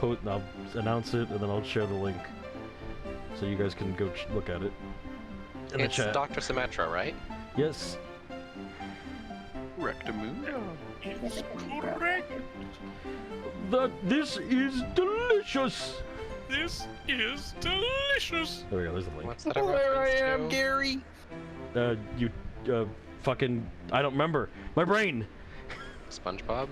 I'll announce it, and then I'll share the link, so you guys can go look at it. In It's the chat. Dr. Symmetra, right? Yes. Rectamundo. This is delicious. This is delicious. There we go. There's the link. What's that a There I reference am, to? Gary. Fucking, I don't remember. My brain. SpongeBob?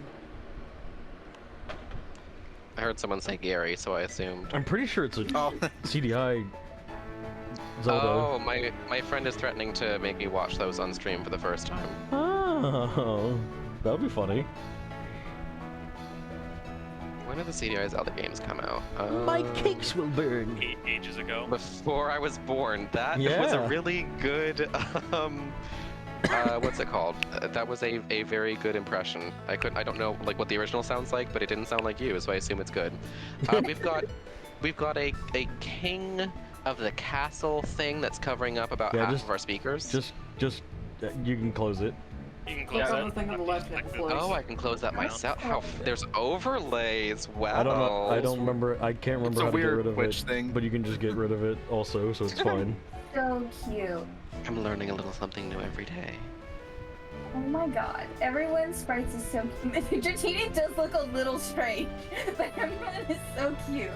I heard someone say Gary, so I assumed. I'm pretty sure it's a Oh, CDI Zelda. Oh, my friend is threatening to make me watch those on stream for the first time. Oh, that would be funny. When did the CDI Zelda games come out? My cakes will burn. Ages ago. Before I was born. That was Yeah. a really good, what's it called? That was a very good impression. I don't know like what the original sounds like, but it didn't sound like you, so I assume it's good. We've got a king of the castle thing that's covering up about half of our speakers. Just, you can close it. You can close that. Thing on the left now, close. Oh, I can close that myself. How there's overlays. Wow. I don't know. I don't remember. I can't remember it's a how to get weird rid of Twitch it. thing. But you can just get rid of it also, so it's fine. So cute. I'm learning a little something new every day. Oh my god. Everyone's sprites is so cute. Dratini does look a little strange, but everyone is so cute.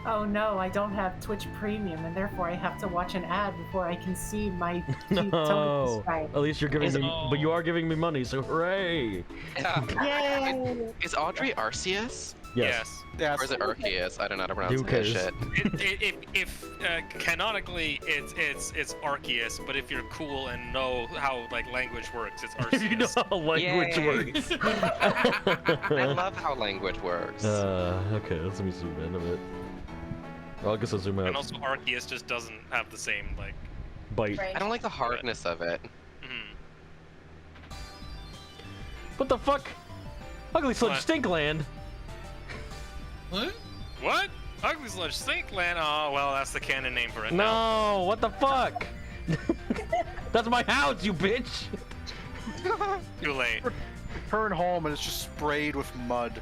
Oh no, I don't have Twitch Premium, and therefore I have to watch an ad before I can see my cute No. Token At least you're giving me, Oh. but you are giving me money, so hooray! Yeah. Yay! Is Audrey Arceus? Yes. Yeah, Or is it Arceus? I don't know how to pronounce Who that cares? shit. If canonically it's Arceus, but if you're cool and know how like language works, it's Arceus. You know how language Yay. works. I love how language works. Okay, let me zoom in a bit. Well, I guess I'll zoom And out. also Arceus just doesn't have the same like. Bite. Right. I don't like the hardness of it. What the fuck? Ugly Sludge What? Stinkland. What? What? Ugly Sludge Stinkland? Oh well, that's the canon name for it now. No, what the fuck? That's my house, you bitch. Too late. Return home and it's just sprayed with mud.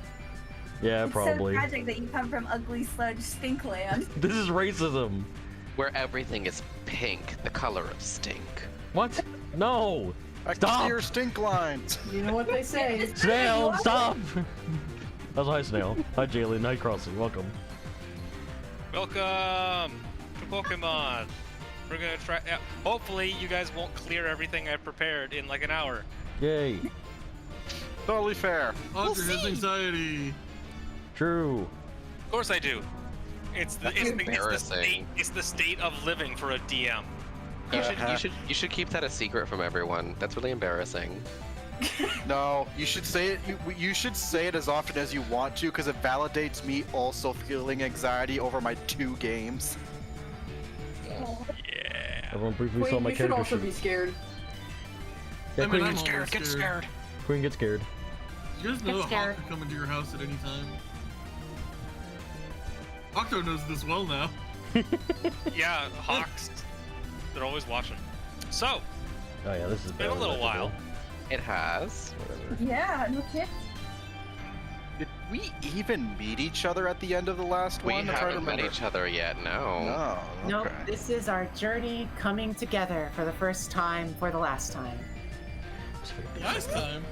Yeah, It's probably. so tragic that you come from ugly sludge stinkland. This is racism. Where everything is pink, the color of stink. What? No. Back Stop! to your stink lines. You know what they say. Snail, stop! That's hi, Snail. Hi, Jalen. Hi, Crossing. Welcome. Welcome to Pokemon. We're gonna try. Hopefully, you guys won't clear everything I prepared in like an hour. Yay. Totally fair. Audrey has anxiety. True. Of course I do. It's the embarrassing. it's the state of living for a DM. You should keep that a secret from everyone. That's really embarrassing. No, you should say it. You should say it as often as you want to, because it validates me also feeling anxiety over my 2 games. Yeah. Everyone briefly saw Queen, my you should character also sheet. be scared. Yeah, I mean, Queen, I'm get scared. always Get scared. Queen, get scared. You guys know Get Hawk scared. could come into your house at any time. Octo knows this well now. Yeah, Hawks. They're always watching. So, Oh yeah, this is been a little while. It has. Whatever. Yeah, no shit. Did we even meet each other at the end of the last We one? I'm trying to haven't met remember. each other yet, no. No. Nope, Okay. this is our journey coming together for the first time for the last time. Last time.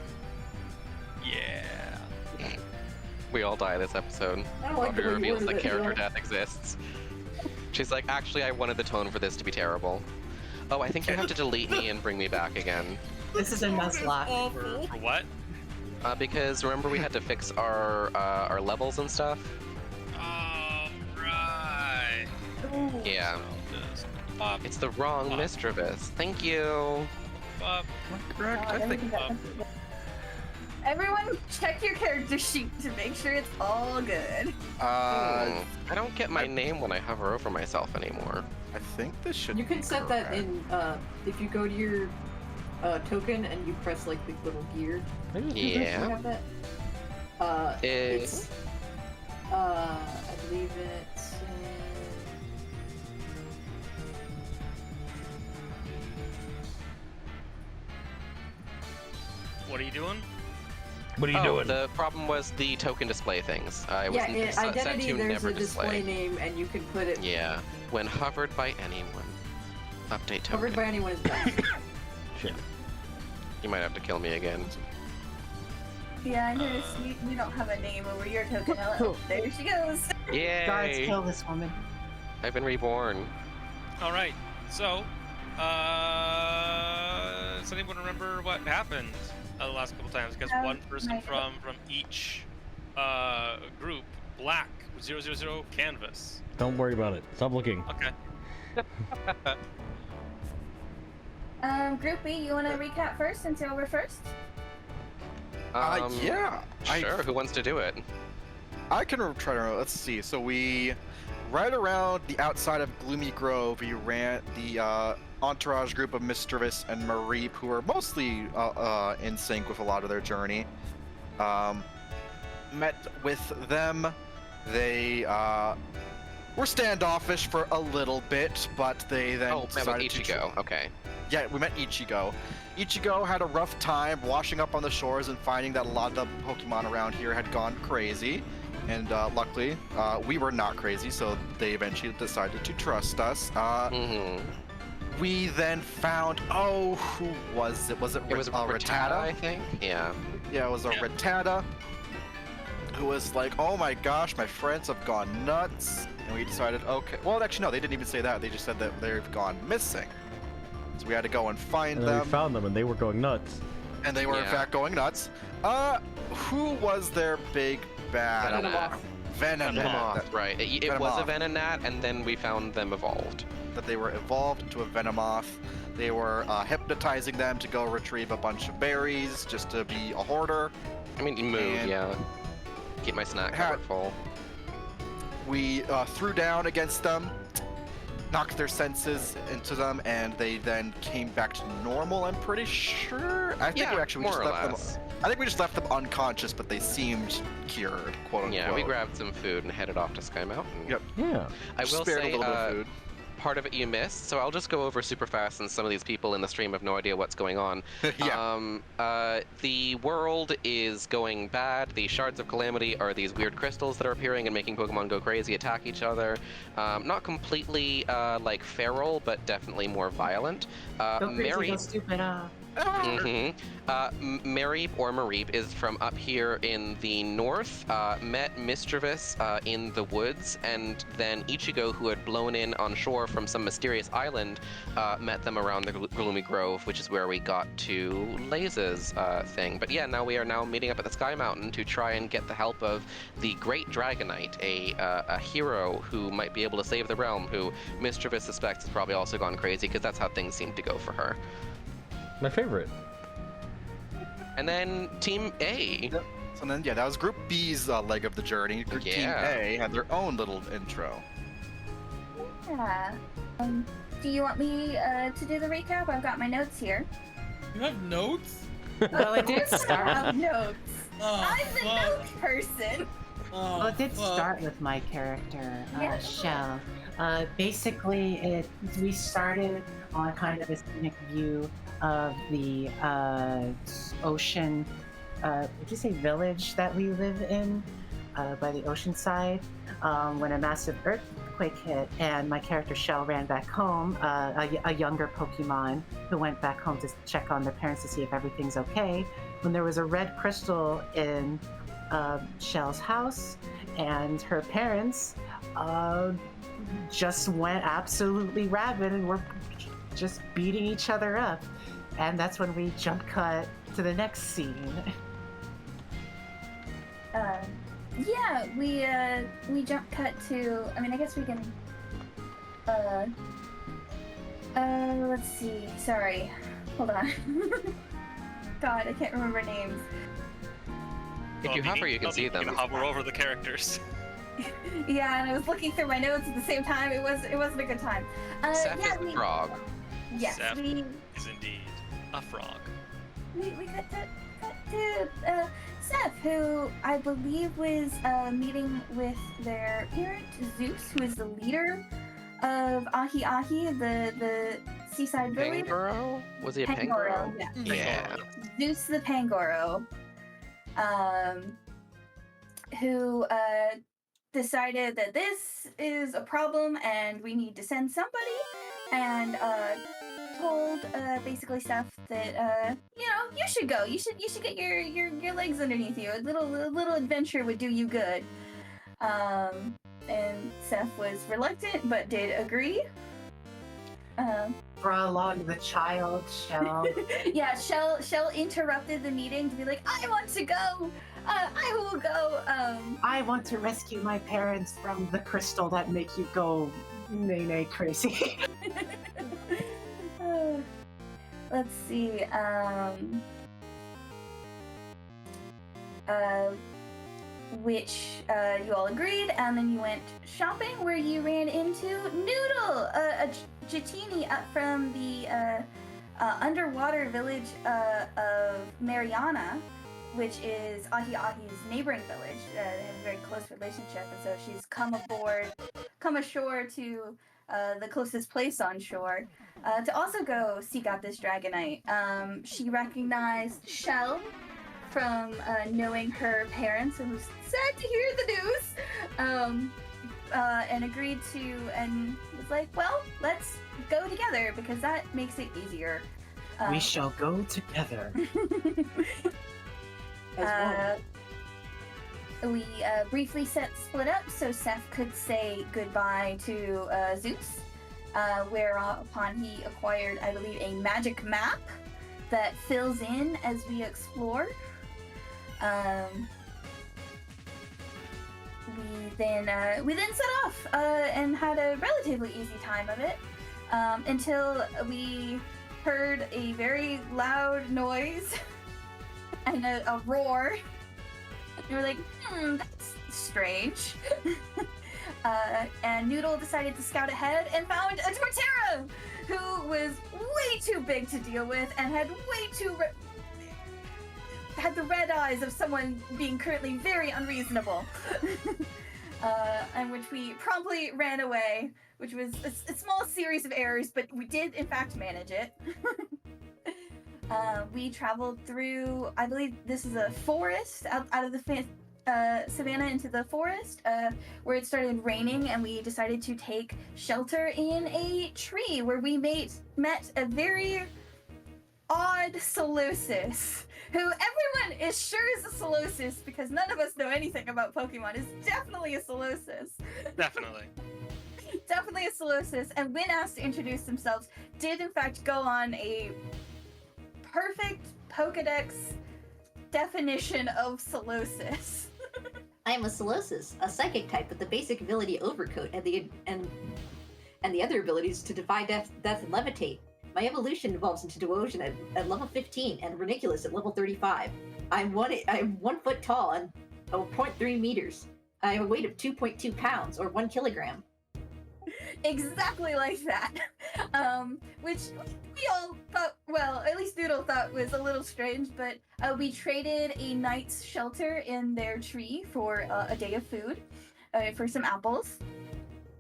Yeah. We all die this episode. I don't like the Audrey way you reveals worded that it, character you know? death exists. She's like, actually, I wanted the tone for this to be terrible. Oh, I think you have to delete me and bring me back again. This is a Nuzlocke. For what? Because remember we had to fix our levels and stuff? Oh, right. Yeah. Pop, It's the wrong Misdreavus. Thank you. pop. Correct. I think. Everyone, check your character sheet to make sure it's all good. I don't get my name when I hover over myself anymore. I think this should. You can be set that correct. in, if you go to your token and you press like the little gear. You Yeah. have that? It's, I believe it's, What are you doing? What are you doing? The problem was the token display things. I was Yeah, in set identity to there's never a display name and you can put it Yeah, when hovered by anyone. Update token. covered by anyone is best. Shit. You might have to kill me again. Yeah, I noticed you don't have a name over your token. Oh, there she goes. Guards, Yay! kill this woman. I've been reborn. All right. So, does anyone remember what happened the last couple times? Because one person from each group, black 000 canvas. Don't worry about it. Stop looking. Okay. Group B, you want to recap first since you were first? Yeah. Sure, who wants to do it? I can try to. Let's see. So we, right around the outside of Gloomy Grove, we ran the entourage group of Mischievous and Mareep, who were mostly in sync with a lot of their journey. Met with them. They were standoffish for a little bit, but they then Oh, met with decided to. Ichigo. Okay. Yeah, we met Ichigo. Ichigo had a rough time washing up on the shores and finding that a lot of the Pokemon around here had gone crazy. And luckily, we were not crazy, so they eventually decided to trust us. We then found, who was it? Was it Rattata, I think? Yeah. Yeah, it was a Rattata, who was like, oh my gosh, my friends have gone nuts. And we decided, okay, well, actually, no, they didn't even say that. They just said that they've gone missing. So we had to go and find And then them. we found them, and they were going nuts. And they were, in fact, going nuts. Who was their big bad? Venomoth. Venomoth. Right. It was a Venonat, and then we found them evolved. That they were evolved into a Venomoth. They were hypnotizing them to go retrieve a bunch of berries just to be a hoarder. I mean, move, And yeah. Keep my snack cupboard full. We threw down against them, knocked their senses into them, and they then came back to normal, I'm pretty sure. I think we actually more just or left less. them. I think we just left them unconscious, but they seemed cured, quote unquote. Yeah, we grabbed some food and headed off to Sky Mountain. Yep. Yeah. I will Spared say, a little bit of food. part of it you missed, so I'll just go over super fast since some of these people in the stream have no idea what's going on. The world is going bad. The Shards of Calamity are these weird crystals that are appearing and making Pokemon go crazy, attack each other. Not completely like feral, but definitely more violent. Go crazy, go stupid. Mareep or Mareep is from up here in the north, met Mischievous in the woods, and then Ichigo, who had blown in on shore from some mysterious island, met them around the Gloomy Grove, which is where we got to Laze's thing. But yeah, now we are now meeting up at the Sky Mountain to try and get the help of the Great Dragonite, a hero who might be able to save the realm, who Mischievous suspects has probably also gone crazy, because that's how things seem to go for her. My favorite. And then Team A. Yep. So then, yeah, that was Group B's leg of the journey. Team A had their own little intro. Yeah. Do you want me to do the recap? I've got my notes here. You have notes? Well, it did I start. have notes. Oh, I'm the fuck. notes person. Oh, Well, it did fuck. start with my character, Yeah. Shell. Basically, we started on kind of a scenic view of the ocean, would you say village that we live in, by the ocean side, when a massive earthquake hit, and my character Shell ran back home, a younger Pokemon who went back home to check on their parents to see if everything's okay, when there was a red crystal in Shell's house, and her parents just went absolutely rabid and were just beating each other up. And that's when we jump cut to the next scene. Yeah, we jump cut to. I mean, I guess we can. Let's see. Sorry, hold on. God, I can't remember names. If you hover, you can see them. You can hover over the characters. Yeah, and I was looking through my notes at the same time. It wasn't a good time. Seth Yeah, is the frog. Yes, Seth we is indeed a frog. cut to Seth, who I believe was meeting with their parent Zeus, who is the leader of Ahi Ahi, the seaside village. Pangoro? Was he a Pangoro? Yeah. Yeah. Zeus the Pangoro. who decided that this is a problem and we need to send somebody, and told basically Steph that you should go. You should get your legs underneath you. A little adventure would do you good. And Seth was reluctant but did agree. Draw along the child, Shell. Yeah, Shell interrupted the meeting to be like, I want to go. I will go. I want to rescue my parents from the crystal that make you go nay crazy. Let's see. Which you all agreed, and then you went shopping, where you ran into Noodle, a Jatini up from the underwater village of Mariana, which is Ahi Ahi's neighboring village. They have a very close relationship, and so she's come ashore to the closest place on shore to also go seek out this Dragonite. She recognized Shell from knowing her parents, and was sad to hear the news, and agreed to, and was like, well, let's go together because that makes it easier. We shall go together. We briefly split up so Seth could say goodbye to Zeus, whereupon he acquired, I believe, a magic map that fills in as we explore. We then set off and had a relatively easy time of it until we heard a very loud noise and a roar. And we were like, that's strange. And Noodle decided to scout ahead and found a Torterra who was way too big to deal with and had way too had the red eyes of someone being currently very unreasonable. And which we promptly ran away, which was a small series of errors, but we did in fact manage it. We traveled through, I believe this is a forest, out of the savannah into the forest, where it started raining, and we decided to take shelter in a tree where we met a very odd Solosis, who everyone is sure is a Solosis because none of us know anything about Pokemon. Is definitely a Solosis. Definitely. Definitely a Solosis, and when asked to introduce themselves, did in fact go on a perfect Pokedex definition of Solosis. I am a Solosis, a psychic type with the basic ability Overcoat and the other abilities to defy death and levitate. My evolution evolves into Duosion at level 15 and Reniculus at level 35. I'm 1 foot tall and 0.3 meters. I have a weight of 2.2 pounds or 1 kilogram. Exactly like that. Which we all thought, well, at least Noodle thought was a little strange, but we traded a night's shelter in their tree for a day of food, for some apples.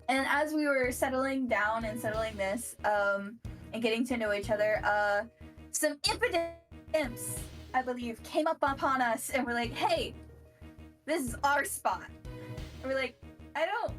And as we were settling down and settling this, and getting to know each other, some impudent imps, I believe, came up upon us and were like, hey, this is our spot. And we're like, I don't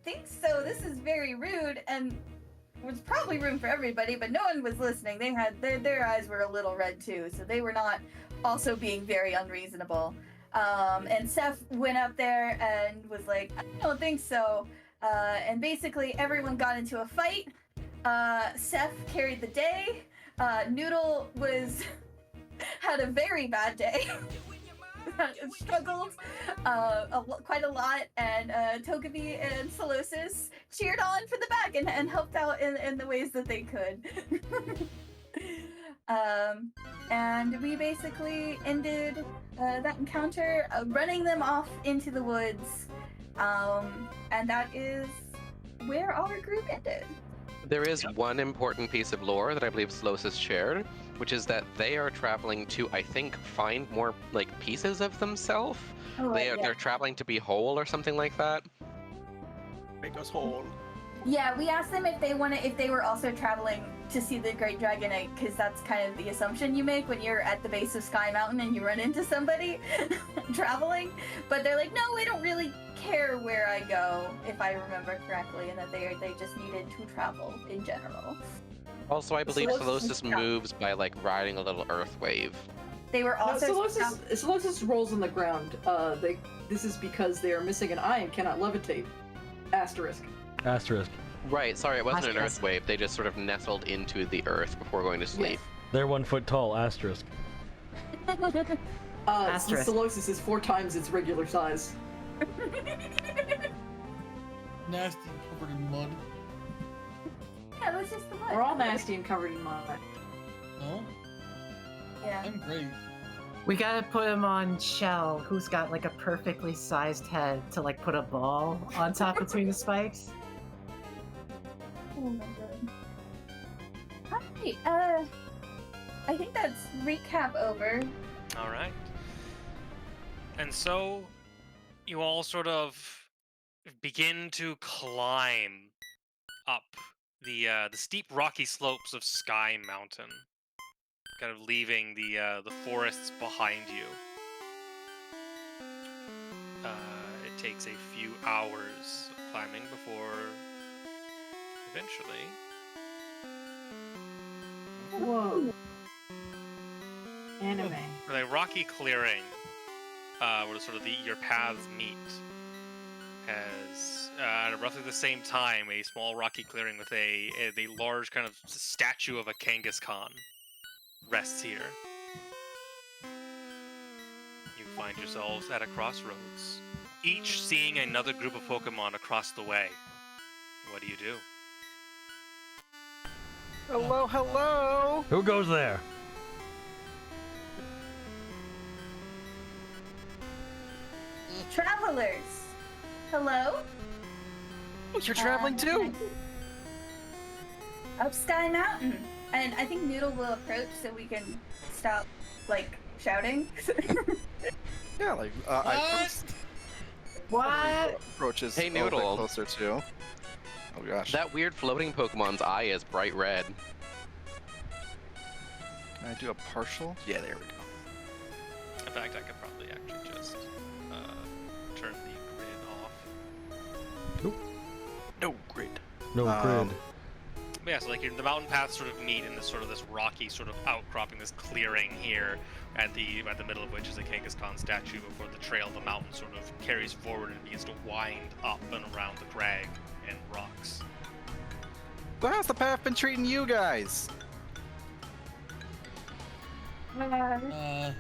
think so. This is very rude, and it was probably room for everybody, but no one was listening. They had their eyes were a little red too, so they were not also being very unreasonable. And Seth went up there and was like, I don't think so. And basically everyone got into a fight. Seth carried the day. Noodle had a very bad day. Struggled quite a lot, and Togepi and Solosis cheered on for the back and helped out in the ways that they could. And we basically ended that encounter running them off into the woods, and that is where our group ended. There is one important piece of lore that I believe Solosis shared, which is that they are traveling to, I think, find more like pieces of themselves. Oh, They're traveling to be whole or something like that. Make us whole. Yeah, we asked them if they were also traveling to see the Great Dragonite, because that's kind of the assumption you make when you're at the base of Sky Mountain and you run into somebody traveling. But they're like, no, we don't really care where I go, if I remember correctly, and that they just needed to travel in general. Also, I believe Solosis- Solosis moves by like riding a little earth wave. They were No, also Solosis rolls on the ground. This is because they are missing an eye and cannot levitate. Asterisk. Asterisk. Right, sorry, it wasn't an Asterisk. earth wave. They just sort of nestled into the earth before going to sleep. They're 1 foot tall. Asterisk. Asterisk. Solosis is 4 times its regular size. Nasty, covered in mud. Yeah, it was just the one. We're all nasty and covered in mud. No? Yeah. I'm great. We gotta put him on Shell, who's got like a perfectly sized head to like put a ball on top between the spikes. Oh my god. Alright, I think that's recap over. All right. And so you all sort of begin to climb up the steep rocky slopes of Sky Mountain, kind of leaving the forests behind you. It takes a few hours of climbing before eventually. Whoa. Anime. For a rocky clearing, where sort of your paths meet, as at roughly the same time, a small rocky clearing with a large kind of statue of a Kangaskhan rests here. You find yourselves at a crossroads, each seeing another group of Pokemon across the way. What do you do? Hello, hello! Who goes there? Travelers! Hello? Oh, you're traveling too? Up Sky Mountain. And I think Noodle will approach so we can stop, like, shouting. Yeah, like, I What? approaches Hey, a little bit Noodle. closer too. Oh gosh. That weird floating Pokemon's eye is bright red. Can I do a partial? Yeah, there we go. In fact, I could probably actually just turn the grid off. No, great. No grid. But yeah, so like the mountain paths sort of meet in this rocky sort of outcropping, this clearing here, at the middle of which is a Kangaskhan statue before the trail of the mountain sort of carries forward and begins to wind up and around the crag and rocks. So how's the path been treating you guys? Are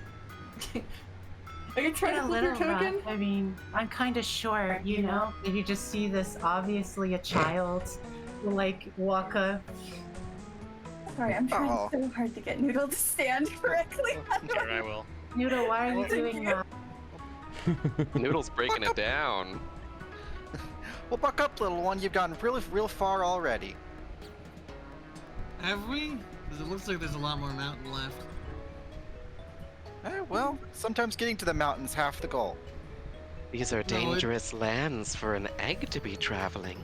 you trying to A flip your little rough. token? I mean, I'm kind of short, you know? If you just see this, obviously a child, like, walk up. Sorry, I'm trying Oh. so hard to get Noodle to stand correctly. Sure, I will. Noodle, why are you Thank doing you. that? Noodle's breaking it down. Well, buck up, little one. You've gotten real far already. Have we? Because it looks like there's a lot more mountain left. Well, sometimes getting to the mountain's half the goal. These are dangerous lands for an egg to be traveling.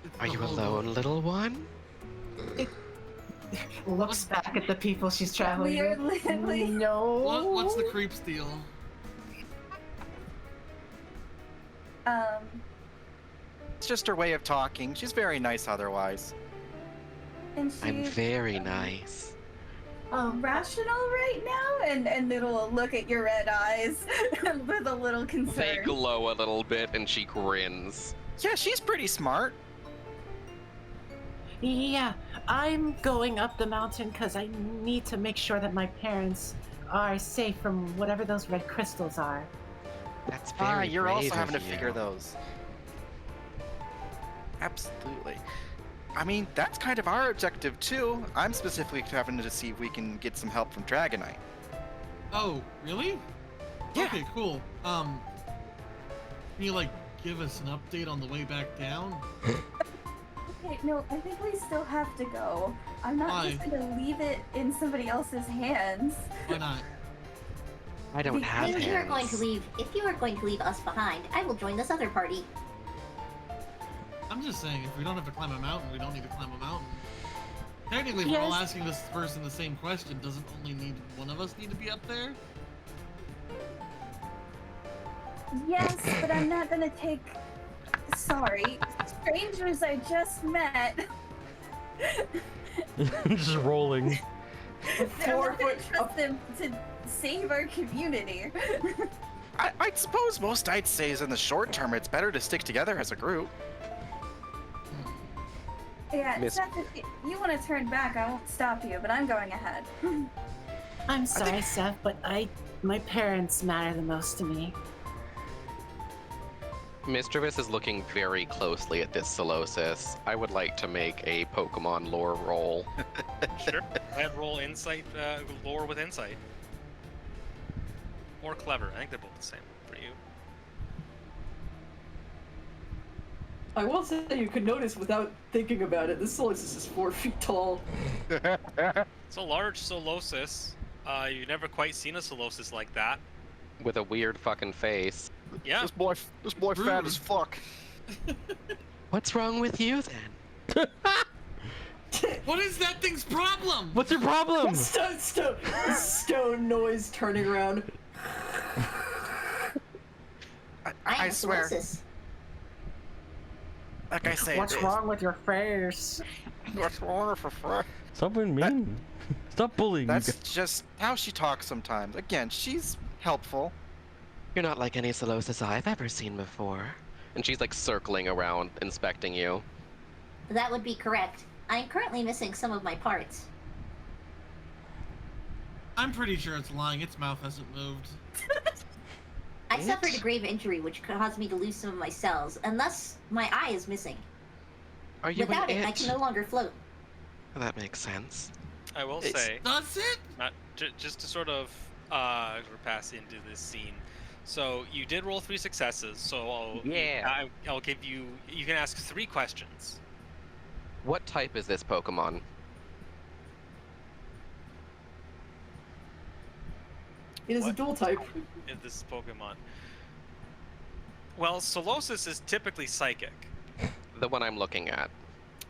It's Are the you whole alone, goal. little one? Looks back at the people she's traveling We are with. literally. No. What's the creep steal? It's just her way of talking. She's very nice otherwise. And I'm she's very nice. rational right now, and Noodle will look at your red eyes with a little They concern. glow a little bit and she grins. Yeah, she's pretty smart. Yeah, I'm going up the mountain because I need to make sure that my parents are safe from whatever those red crystals are. That's very You're brave also having to of figure you. those. Absolutely. I mean, that's kind of our objective too. I'm specifically having to see if we can get some help from Dragonite. Oh, really? Yeah. Okay, cool. Can you like give us an update on the way back down? Okay, no, I think we still have to go. I'm not Why? just gonna leave it in somebody else's hands. Why not? I don't have If you are going to hands. leave us behind, I will join this other party. I'm just saying, if we don't have to climb a mountain, we don't need to climb a mountain. Technically, if we're all Yes. asking this person the same question, doesn't only need one of us need to be up there? Yes, but I'm not gonna take. Sorry, strangers I just met. Just rolling. I'm Four not gonna foot trust them to save our community. I suppose most I'd say is in the short term, it's better to stick together as a group. Yeah, Miss- Seth, if you want to turn back, I won't stop you, but I'm going ahead. I'm sorry, Seth, but my parents matter the most to me. Mischievous is looking very closely at this Solosis. I would like to make a Pokemon lore roll. Sure. Go ahead, roll insight, lore with insight. Or clever. I think they're both the same for you. I will say you could notice without thinking about it, this Solosis is 4 feet tall. It's a large Solosis. You've never quite seen a Solosis like that. With a weird fucking face. Yeah. This boy fat as fuck. What's wrong with you then? What is that thing's problem? What's your problem? Stone noise turning around. I am swear, Solosis. like I say, What's wrong with your face? What's wrong with her? Stop being mean. Stop bullying. That's just how she talks sometimes. Again, she's helpful. You're not like any Solosis I've ever seen before. And she's like circling around, inspecting you. That would be correct. I am currently missing some of my parts. I'm pretty sure it's lying. Its mouth hasn't moved. I suffered a grave injury which caused me to lose some of my cells, and thus my eye is missing. Are you Without an it, I it? can no longer float. That makes sense. I will It's- say, That's it? just to sort of pass into this scene. So you did roll 3 successes. So I'll give you. You can ask 3 questions. What type is this Pokemon? It is a What? dual type. In this Pokemon. Well, Solosis is typically psychic. The one I'm looking at.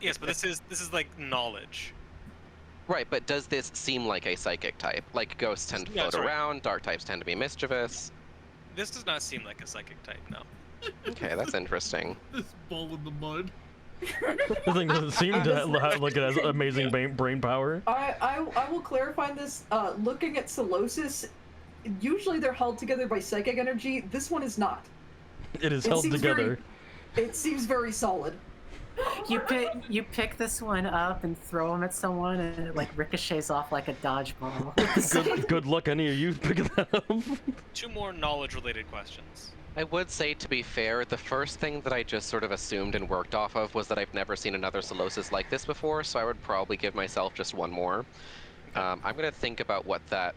Yes, but this is like knowledge. Right, but does this seem like a psychic type? Like ghosts tend to Yeah, float sorry. around, dark types tend to be mischievous. This does not seem like a psychic type, no. Okay, that's interesting. This ball in the mud. The thing doesn't seem to have like it has amazing brain power. I will clarify this. Looking at Solosis, usually they're held together by psychic energy. This one is not. It is It held seems together. It seems very solid. You pick this one up and throw him at someone, and it like ricochets off like a dodgeball. Good luck, any of you picking that up. 2 more knowledge-related questions. I would say, to be fair, the first thing that I just sort of assumed and worked off of was that I've never seen another Solosis like this before, so I would probably give myself just 1 more. I'm going to think about what that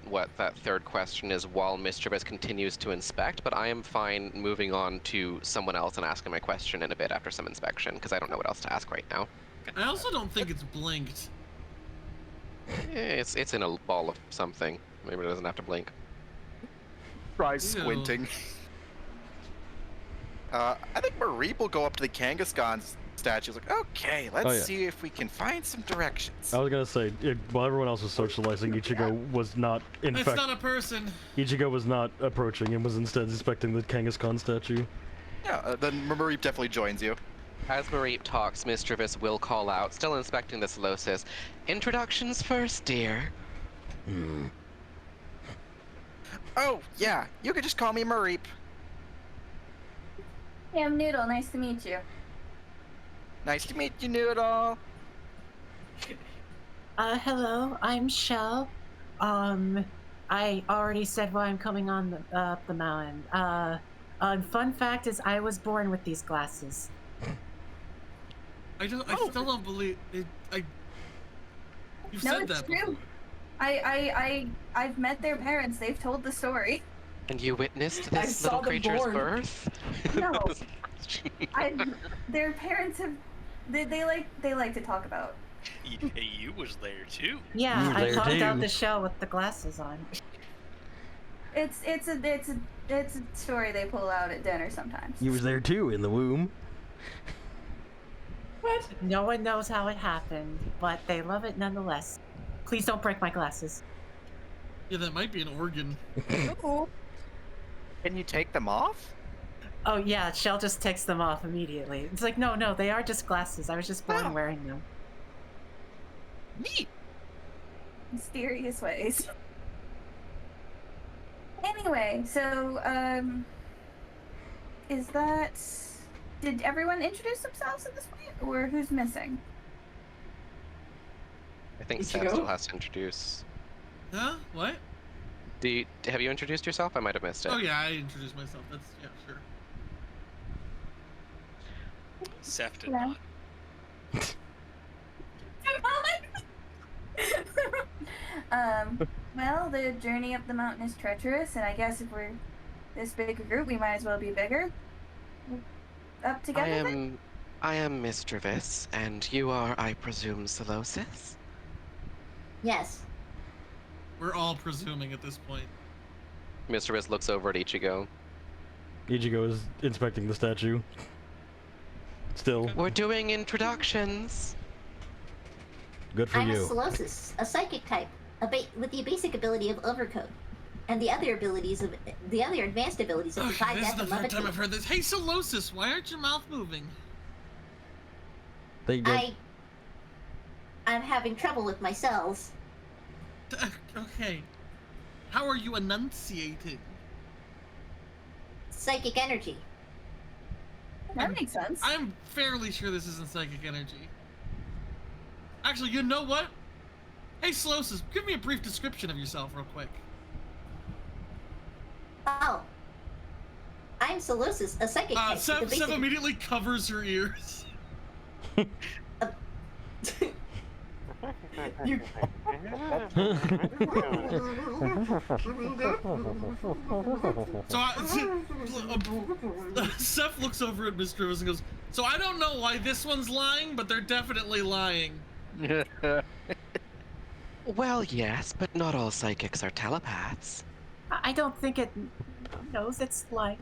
third question is while Mischievous continues to inspect, but I am fine moving on to someone else and asking my question in a bit after some inspection, because I don't know what else to ask right now. I also don't think it's blinked. It's in a ball of something. Maybe it doesn't have to blink. Try squinting. I think Mareep will go up to the Kangaskhan statue. Like, okay, let's see if we can find some directions. I was gonna say, while everyone else was socializing, Ichigo was not, in It's fact, not a person. Ichigo was not approaching and was instead inspecting the Kangaskhan statue. Yeah, then Mareep definitely joins you. As Mareep talks, Mischievous will call out, still inspecting the Solosis. Introductions first, dear. Oh, yeah, you could just call me Mareep. Hey, I'm Noodle. Nice to meet you. Nice to meet you, Noodle. Hello, I'm Shell. I already said why I'm coming on the mountain. Fun fact is I was born with these glasses. I still don't believe it. You've No, said it's that true. before. I've met their parents. They've told the story. And you witnessed I this saw little them creature's born. birth? No. Their parents have. They like to talk about. You was there too. Yeah, You were I there popped out too. the shell with the glasses on. It's a story they pull out at dinner sometimes. He was there too, in the womb. What? No one knows how it happened, but they love it nonetheless. Please don't break my glasses. Yeah, that might be an organ. Ooh. Can you take them off? Oh yeah, Shell just takes them off immediately. It's like, no, they are just glasses. I was just born Oh. wearing them. Neat. Mysterious ways. Anyway, so is that? Did everyone introduce themselves at this point, or who's missing? I think Ichigo? Seth still has to introduce. Huh? What? Have you introduced yourself? I might have missed it. Oh yeah, I introduced myself. That's yeah, sure. Seth did Yeah. not. Well, the journey up the mountain is treacherous, and I guess if we're this big a group, we might as well be bigger. Up together. I am Mr. Viss, and you are, I presume, Solosis? Yes. We're all presuming at this point. Mr. Viss looks over at Ichigo. Ichigo is inspecting the statue. Still, We're doing introductions. good for I'm a you. Solosis, a psychic type, with the basic ability of Overcoat, and the other advanced abilities of Okay, Defy this is Death the and third time Levitate. I've heard this. Hey, Solosis, why aren't your mouth moving? I'm having trouble with my cells. Okay. How are you enunciating? Psychic energy. That makes sense. I'm fairly sure this isn't psychic energy. Actually, you know what? Hey, Solosis, give me a brief description of yourself real quick. Oh. I'm Solosis, a psychic type. Seth with the basic... immediately covers her ears. You... Seth looks over at Mr. Rivers and goes, so I don't know why this one's lying, but they're definitely lying. Well, yes, but not all psychics are telepaths. I don't think it knows it's like.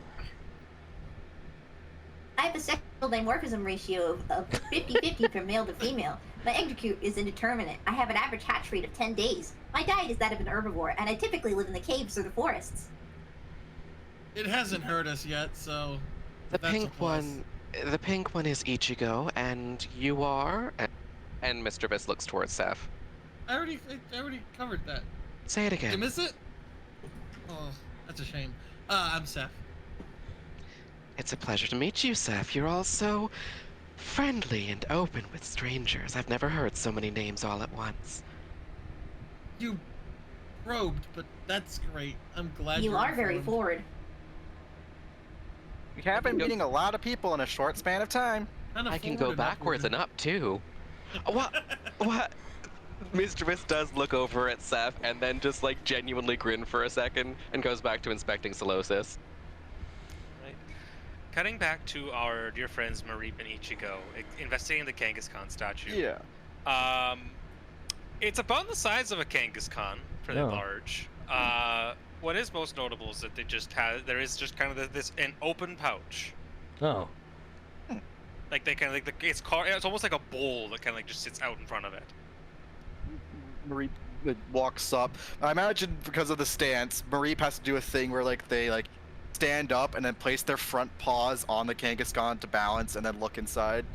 I have a sexual dimorphism ratio of 50-50 from male to female. My execute is indeterminate. I have an average hatch rate of 10 days. My diet is that of an herbivore, and I typically live in the caves or the forests. It hasn't hurt us yet, so The that's a pink plus. the pink one is Ichigo, and you are. And Mr. Viss looks towards Seth. I already covered that. Say it Did you again. miss it? Oh, that's a shame. I'm Seth. It's a pleasure to meet you, Seth. You're all so friendly and open with strangers. I've never heard so many names all at once. You probed, but that's great. I'm glad You you're are very informed. forward. We have been meeting a lot of people in a short span of time. Kinda I can forward go and backwards upward. and up, too. What? What? Mr. Viss does look over at Seth and then just, like, genuinely grin for a second and goes back to inspecting Solosis. Right. Cutting back to our dear friends Mareep and Ichigo, investigating the Kangaskhan statue. Yeah. It's about the size of a Kangaskhan, pretty Oh. large. What is most notable is that there is just kind of this an open pouch. Oh, Like they kind of it's almost like a bowl that kind of like just sits out in front of it. Mareep walks up. I imagine because of the stance, Mareep has to do a thing where they stand up and then place their front paws on the Kangaskhan to balance and then look inside.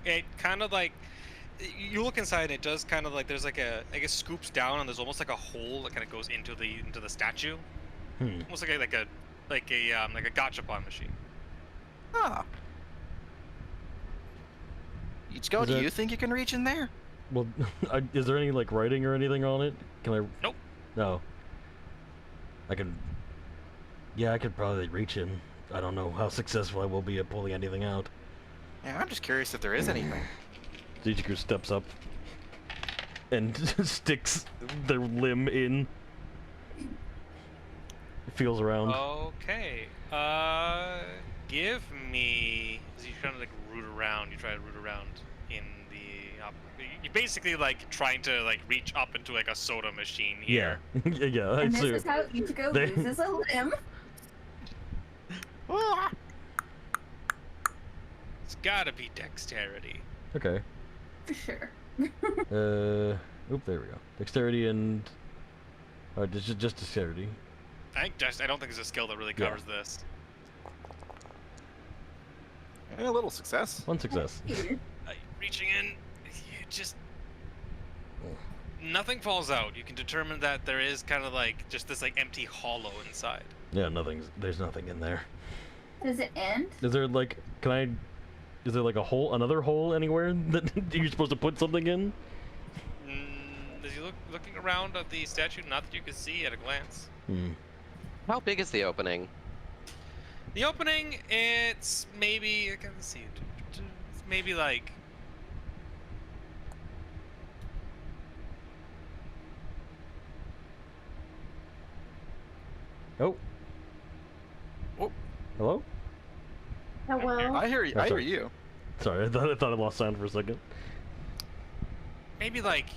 It kind of like you look inside and it does kind of like there's like I guess scoops down and there's almost like a hole that kind of goes into the statue. Almost like a gachapon machine. Ah. Ichigo, Is do that- you think you can reach in there? well, is there any like writing or anything on it? Can I? Nope. No. I can. Yeah, I could probably reach in. I don't know how successful I will be at pulling anything out. Yeah, I'm just curious if there is anything. Ichigo steps up and sticks their limb in. Feels around. Okay. Give me. As you kind of like root around, you try to root around in the. You're basically like trying to like reach up into like a soda machine Yeah. here. Yeah, I And this see. is how Ichigo They- loses a limb. It's gotta be dexterity. Okay. For sure. Oop, there we go. Dexterity and... just dexterity. I don't think there's a skill that really Yeah. covers this. And a little success. One success. Reaching in, you just nothing falls out. You can determine that there is kind of like just this like empty hollow inside. Yeah, there's nothing in there. Does it end? Is there like, is there like a hole, another hole anywhere that you're supposed to put something in? As you looking around at the statue, not that you can see at a glance. How big is the opening? The opening, it's maybe, I can see it. It's maybe like... Oh. Oh. Hello? Hello. I hear you. Oh, I hear sorry. you. Sorry, I thought I lost sound for a second. Maybe like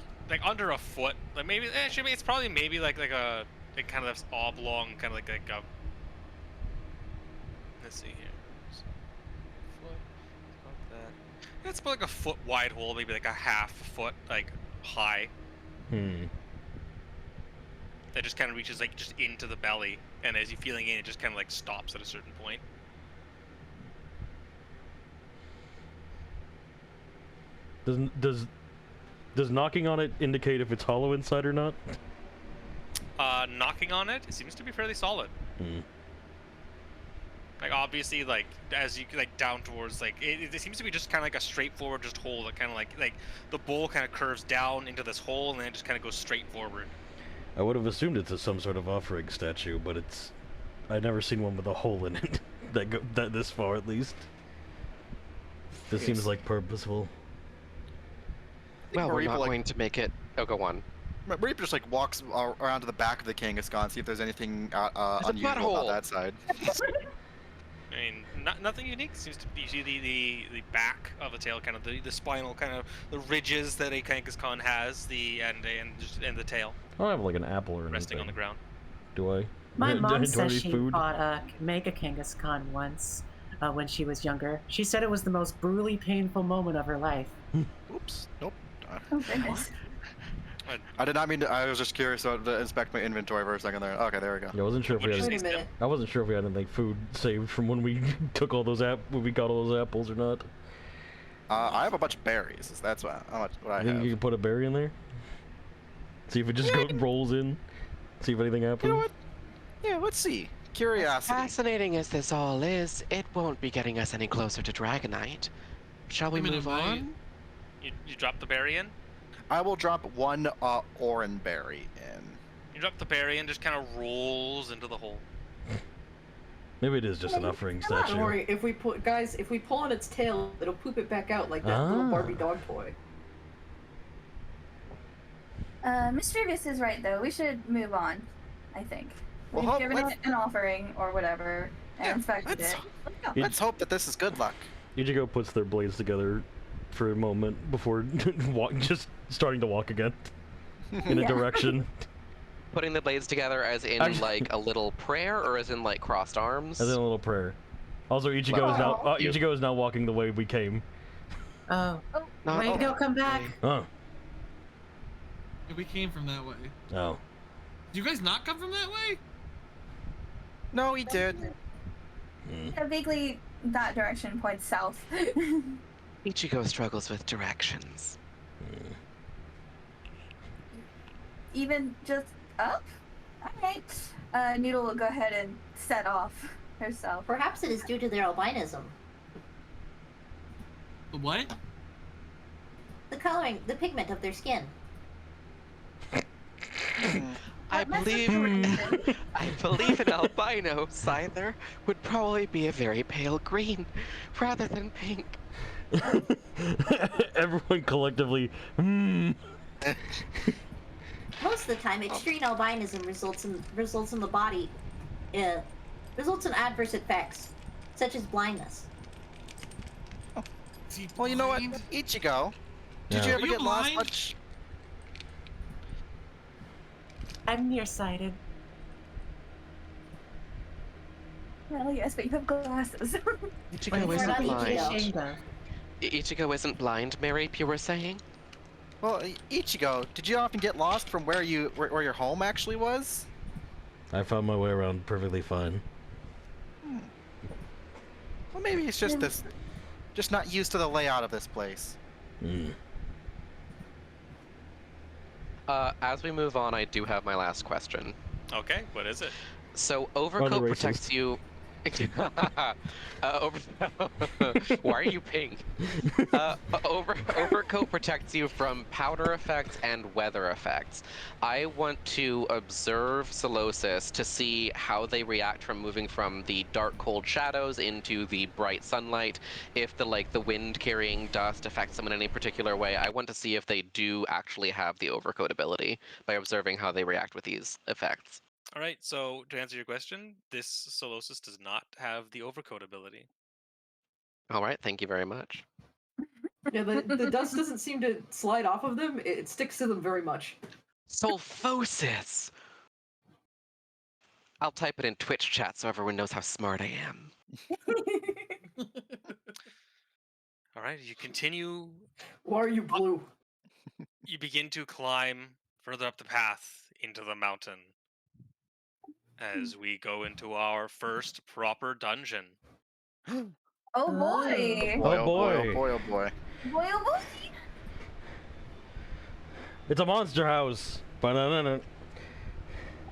under a foot. Like maybe, actually, it's probably maybe like a, like kind of this oblong, kind of like a... Let's see here. Foot, about that. It's about like a foot wide hole, maybe like a half foot like high. That just kind of reaches like just into the belly, and as you're feeling in, it just kind of like stops at a certain point. Does knocking on it indicate if it's hollow inside or not? Knocking on it, it seems to be fairly solid. Like obviously, like as you like down towards like it seems to be just kind of like a straightforward just hole that kind of like the bowl kind of curves down into this hole and then it just kind of goes straight forward. I would have assumed it's some sort of offering statue, but I've never seen one with a hole in it that this far at least. This seems like purposeful. Well, we're Reaper, not like, going to make it. Oh, go on. Reaper just like walks around to the back of the Kangaskhan, see if there's anything There's a unusual butthole. about that side. I mean, nothing unique. Seems to be, you see the back of the tail, kind of the spinal, kind of the ridges that a Kangaskhan has, and the tail I don't have like an apple or anything. resting on the ground. Do I? My Do I mom need says she food? fought a Mega Kangaskhan once when she was younger. She said it was the most brutally painful moment of her life. Oops. Nope. Oh goodness. I did not mean to. I was just curious to inspect my inventory for a second there. Okay, there we go. Yeah, I wasn't sure if we What had. did you Wait a say, minute. I wasn't sure if we had anything food saved from when we took all those when we got all those apples or not. I have a bunch of berries. That's what I Think have. you can put a berry in there? See if it just rolls in. See if anything happens. You know what? Yeah, let's see. Curiosity. Fascinating as this all is, it won't be getting us any closer to Dragonite. Shall we I mean, move it might. on? You drop the berry in. I will drop one orange berry in. You drop the berry and just kind of rolls into the hole. Maybe it is just an offering statue. Don't worry, if we pull on its tail, it'll poop it back out like that little Ah. Barbie dog toy. Mr. Gus is right though. We should move on. I think. Well, We've hope- given let's- it an offering or whatever and Yeah, inspected let's- it. Let's go. Yeah. Let's hope that this is good luck. Ichigo puts their blades together for a moment before just starting to walk again in a Yeah. direction. Putting the blades together as in Actually- like a little prayer or as in like crossed arms? As in a little prayer. Also, Ichigo is now Ichigo is now walking the way we came. Oh, Not way to go, come back. Oh. Yeah, we came from that way. Oh. Did you guys not come from that way? No, he did. Yeah, vaguely that direction points south. Ichigo struggles with directions. Even just up? Alright. Noodle will go ahead and set off herself. Perhaps it is due to their albinism. The what? The coloring, the pigment of their skin. I That's a believe direction. I believe an albino Scyther would probably be a very pale green rather than pink. Everyone collectively. Most of the time, extreme albinism results in the body, results in adverse effects, such as blindness. Is he Well, you know what, blind? Ichigo, did you Yeah. ever Are you get lost blind? much? I'm nearsighted. Well, yes, but you have glasses. Ichigo What We're isn't not are you Ichigo. blind. ashamed of? Ichigo isn't blind, Mary, you were saying? Well, Ichigo, did you often get lost from where where your home actually was? I found my way around perfectly fine. Well, maybe it's just just not used to the layout of this place. Hmm. As we move on, I do have my last question. Okay, what is it? So overcoat racist. protects you. Over... Why are you pink? Overcoat protects you from powder effects and weather effects. I want to observe Solosis to see how they react from moving from the dark, cold shadows into the bright sunlight. If the wind carrying dust affects them in any particular way, I want to see if they do actually have the overcoat ability by observing how they react with these effects. All right, so to answer your question, this Solosis does not have the overcoat ability. All right, thank you very much. Yeah, the dust doesn't seem to slide off of them. It sticks to them very much. Sulfosis! I'll type it in Twitch chat so everyone knows how smart I am. All right, you continue. Why are you blue? You begin to climb further up the path into the mountain as we go into our first proper dungeon. Oh boy. Boy, Oh, oh boy, oh boy. boy, oh boy. Boy, oh boy. It's a monster house. Ba-na-na-na.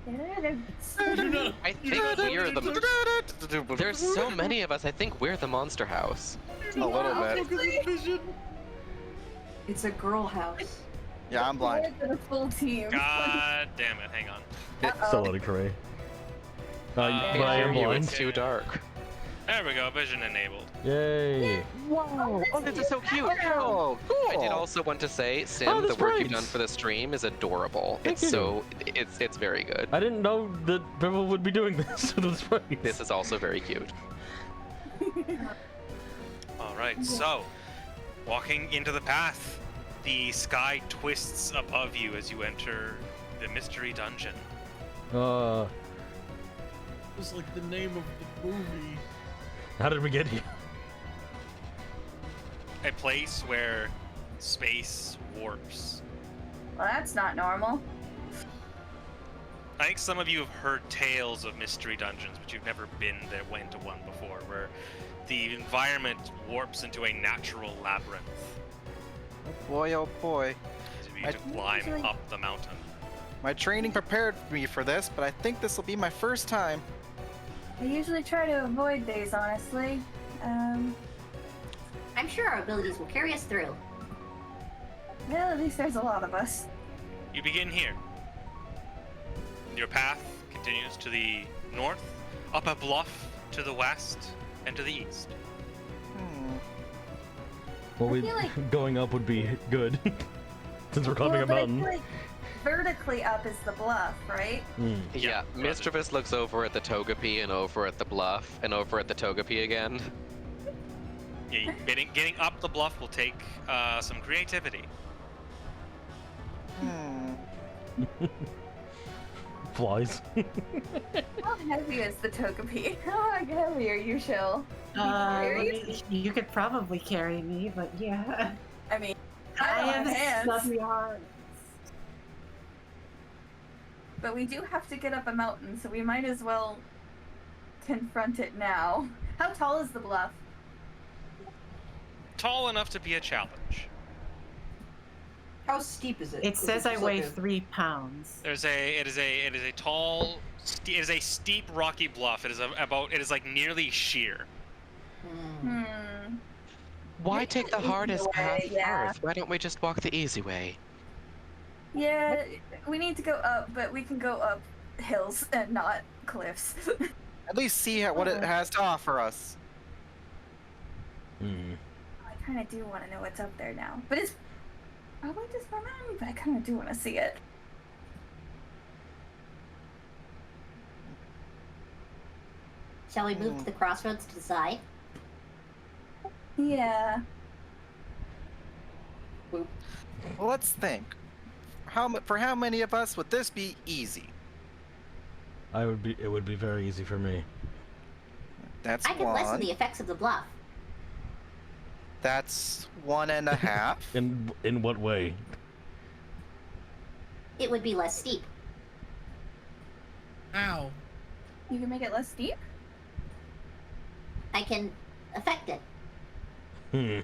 I think we're the... There's so many of us, I think we're the monster house. A little bit. Obviously. It's a girl house. Yeah, I'm blind. More than a full team. God damn it, hang on. Still loading Cray. But I am Hear you, blind. it's too dark. There we go, vision enabled. Yay. Whoa! Oh, this is so cute! Oh, cool. I did also want to say, Sim, Oh, the that's work right. you've done for the stream is adorable. Thank It's you. so... It's very good. I didn't know that people would be doing this to the sprites. This is also very cute. All right, so walking into the path, the sky twists above you as you enter the mystery dungeon. It's like the name of the movie. How did we get here? A place where space warps. Well, that's not normal. I think some of you have heard tales of mystery dungeons, but you've never been there, went to one before, where the environment warps into a natural labyrinth Boy, oh boy. as you begin to climb up the mountain. My training prepared me for this, but I think this will be my first time. I usually try to avoid these, honestly. I'm sure our abilities will carry us through. Well, at least there's a lot of us. You begin here. Your path continues to the north, up a bluff to the west, and to the east. Well, I feel like- going up would be good. Since we're climbing a but I mountain. feel like vertically up is the bluff, right? Mm. Yeah, Mischievous looks over at the Togepi and over at the bluff and over at the Togepi again. Yeah, getting up the bluff will take some creativity. Flies. How heavy is the Togepi? How heavy are you, Chill? You could probably carry me, but yeah. I mean, I don't have hands, stubby arms. but we do have to get up a mountain, so we might as well confront it now. How tall is the bluff? Tall enough to be a challenge. How steep is it? It Is says I just weigh like a- 3 pounds. It is a tall, it is a steep rocky bluff. It is like nearly sheer. Hmm. Why take the Easy hardest path way, yeah. first? Why don't we just walk the easy way? Yeah, we need to go up, but we can go up hills and not cliffs. At least see what it has to offer us. Hmm. I kind of do want to know what's up there now, but it's probably just my mind. But I kind of do want to see it. Shall we move to the crossroads to decide? Yeah. Well, let's think. For how many of us would this be easy? It would be very easy for me. That's I can lessen one. the effects of the bluff. That's 1.5. In what way? It would be less steep. Ow. You can make it less steep? I can affect it. Hmm.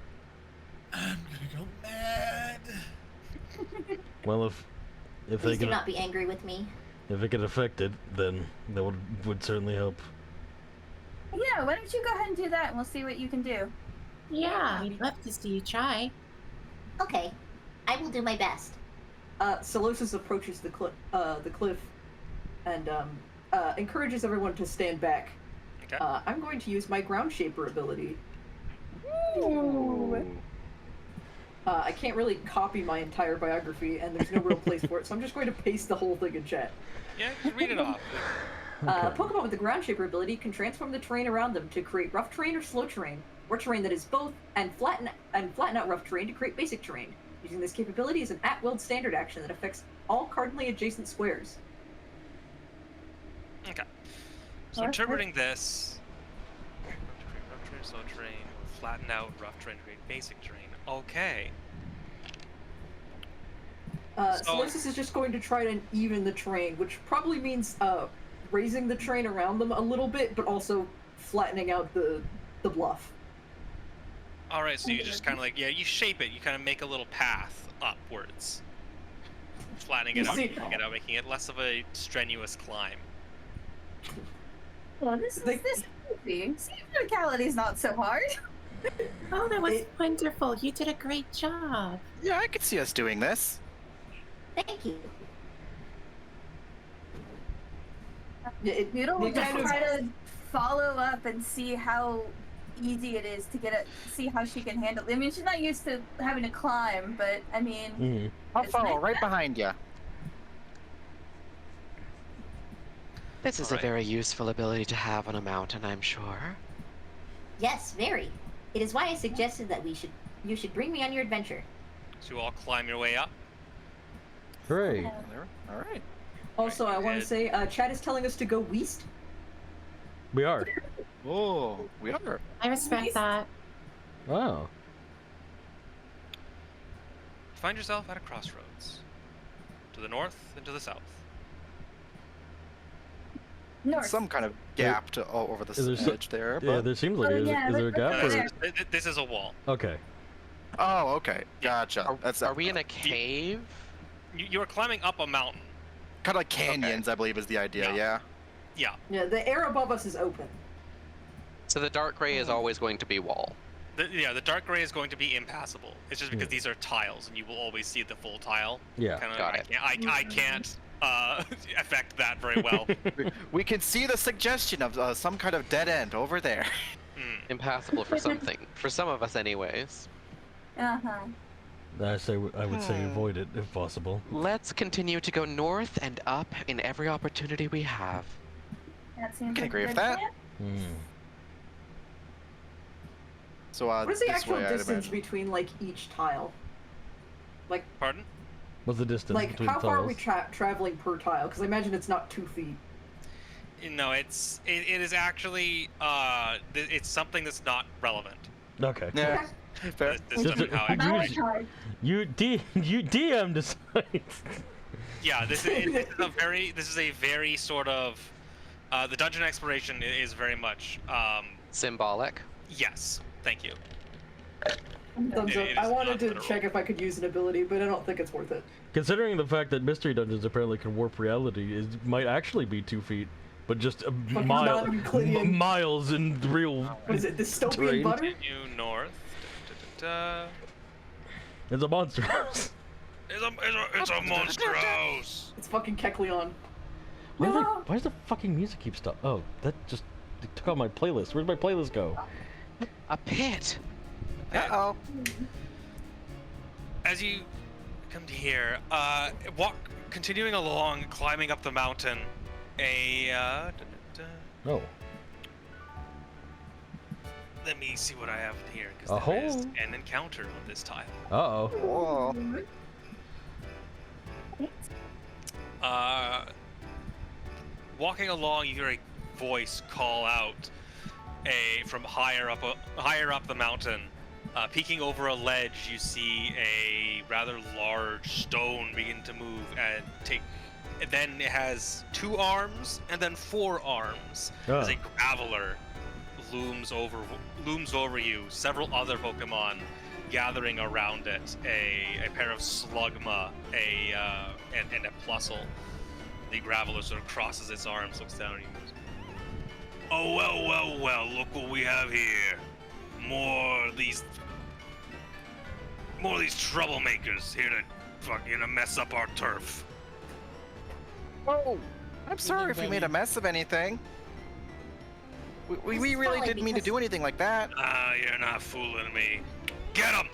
I'm gonna go mad. Well, if they Please do can not be angry with me. if it can affect it, then that would certainly help. Yeah, why don't you go ahead and do that and we'll see what you can do. Yeah, we'd love to see you try. Okay, I will do my best. Solosis approaches the cliff and encourages everyone to stand back. Okay. I'm going to use my ground shaper ability. Ooh. I can't really copy my entire biography, and there's no real place for it, so I'm just going to paste the whole thing in chat. Yeah, just read it off. Pokemon with the ground shaper ability can transform the terrain around them to create rough terrain or slow terrain, or terrain that is both, and flatten out rough terrain to create basic terrain. Using this capability is an at-will standard action that affects all cardinally adjacent squares. Okay. So interpreting this, rough terrain, slow terrain, flatten out rough terrain, create basic terrain. Okay. Solosis is just going to try to even the terrain, which probably means raising the terrain around them a little bit, but also flattening out the bluff. All right. So you just kind of like you shape it. You kind of make a little path upwards, flattening it out, making it less of a strenuous climb. Well, this is easy. See, verticality's not so hard. Oh, that was wonderful. You did a great job. Yeah, I could see us doing this. Thank you. Yeah, Noodle will it just kind of- try to follow up and see how easy it is to get it. See how she can handle it. I mean, she's not used to having to climb, but I mean, I'll It's follow nice right that- behind you. This is All a right. very useful ability to have on a mountain, I'm sure. Yes, very. It is why I suggested that you should bring me on your adventure. So you all climb your way up. Hooray! All right. Also, I want Good. to say, Chad is telling us to go west. We are. Oh, we are. I respect that. Wow. Find yourself at a crossroads. To the north and to the south. north. Some kind of gap to over the Is there so- edge there. Yeah, But... there seems like Oh, it. yeah, Is there a let's gap? go Or... there. This is a wall. Okay. Oh, okay. Gotcha. That's Are we in a cave? You are climbing up a mountain. kind of like canyons, I believe, is the idea. Yeah. Yeah. Yeah. Yeah, the air above us is open. So the dark gray is always going to be wall. The dark gray is going to be impassable. It's just because these are tiles, and you will always see the full tile. Yeah. Kind of, Got it. I can't affect that very well. We can see the suggestion of some kind of dead end over there. Impassable for something. For some of us, anyways. Uh-huh. I would say avoid it if possible. Let's continue to go north and up in every opportunity we have. That seems Can like agree a with good that. plan. Hmm. So What is the this actual way, I'd distance imagine. between like each tile? Like, Pardon? What's the distance like between how far are we tiles? traveling per tile? Because I imagine it's not 2 feet. No, it is actually it's something that's not relevant. Okay. Yeah. Fair. This Just doesn't how a- actually- usually- You DM decides. Yeah, this is a very sort of the dungeon exploration is very much Symbolic. yes. Thank you. Thumbs up. It I is wanted not to literal. check if I could use an ability, but I don't think it's worth it. Considering the fact that mystery dungeons apparently can warp reality, it might actually be 2 feet, but just a non-Euclidean. miles in real. What is it, dystopian Terrain. butter? Continue north. It's a monster house. It's a monster house. It's fucking Kecleon. Why does the fucking music keep stop? Oh, that just it took out my playlist. Where'd my playlist go? A pit. Uh-oh. As you come to here, continuing along, climbing up the mountain, Oh. let me see what I have here, A because there is hole? an encounter on this tile. Uh-oh. Whoa. Walking along, you hear a voice call out from higher up the mountain. Peeking over a ledge, you see a rather large stone begin to move and take. And then it has 2 arms and then 4 arms as a graveler looms over you. Several other Pokemon gathering around it. A pair of Slugma, and a Plusle. The graveler sort of crosses its arms, looks down at you. Oh well, look what we have here. More of these troublemakers here to fucking mess up our turf. Oh, I'm sorry if we made a mess of anything. We really didn't mean to do anything like that. You're not fooling me. Get him!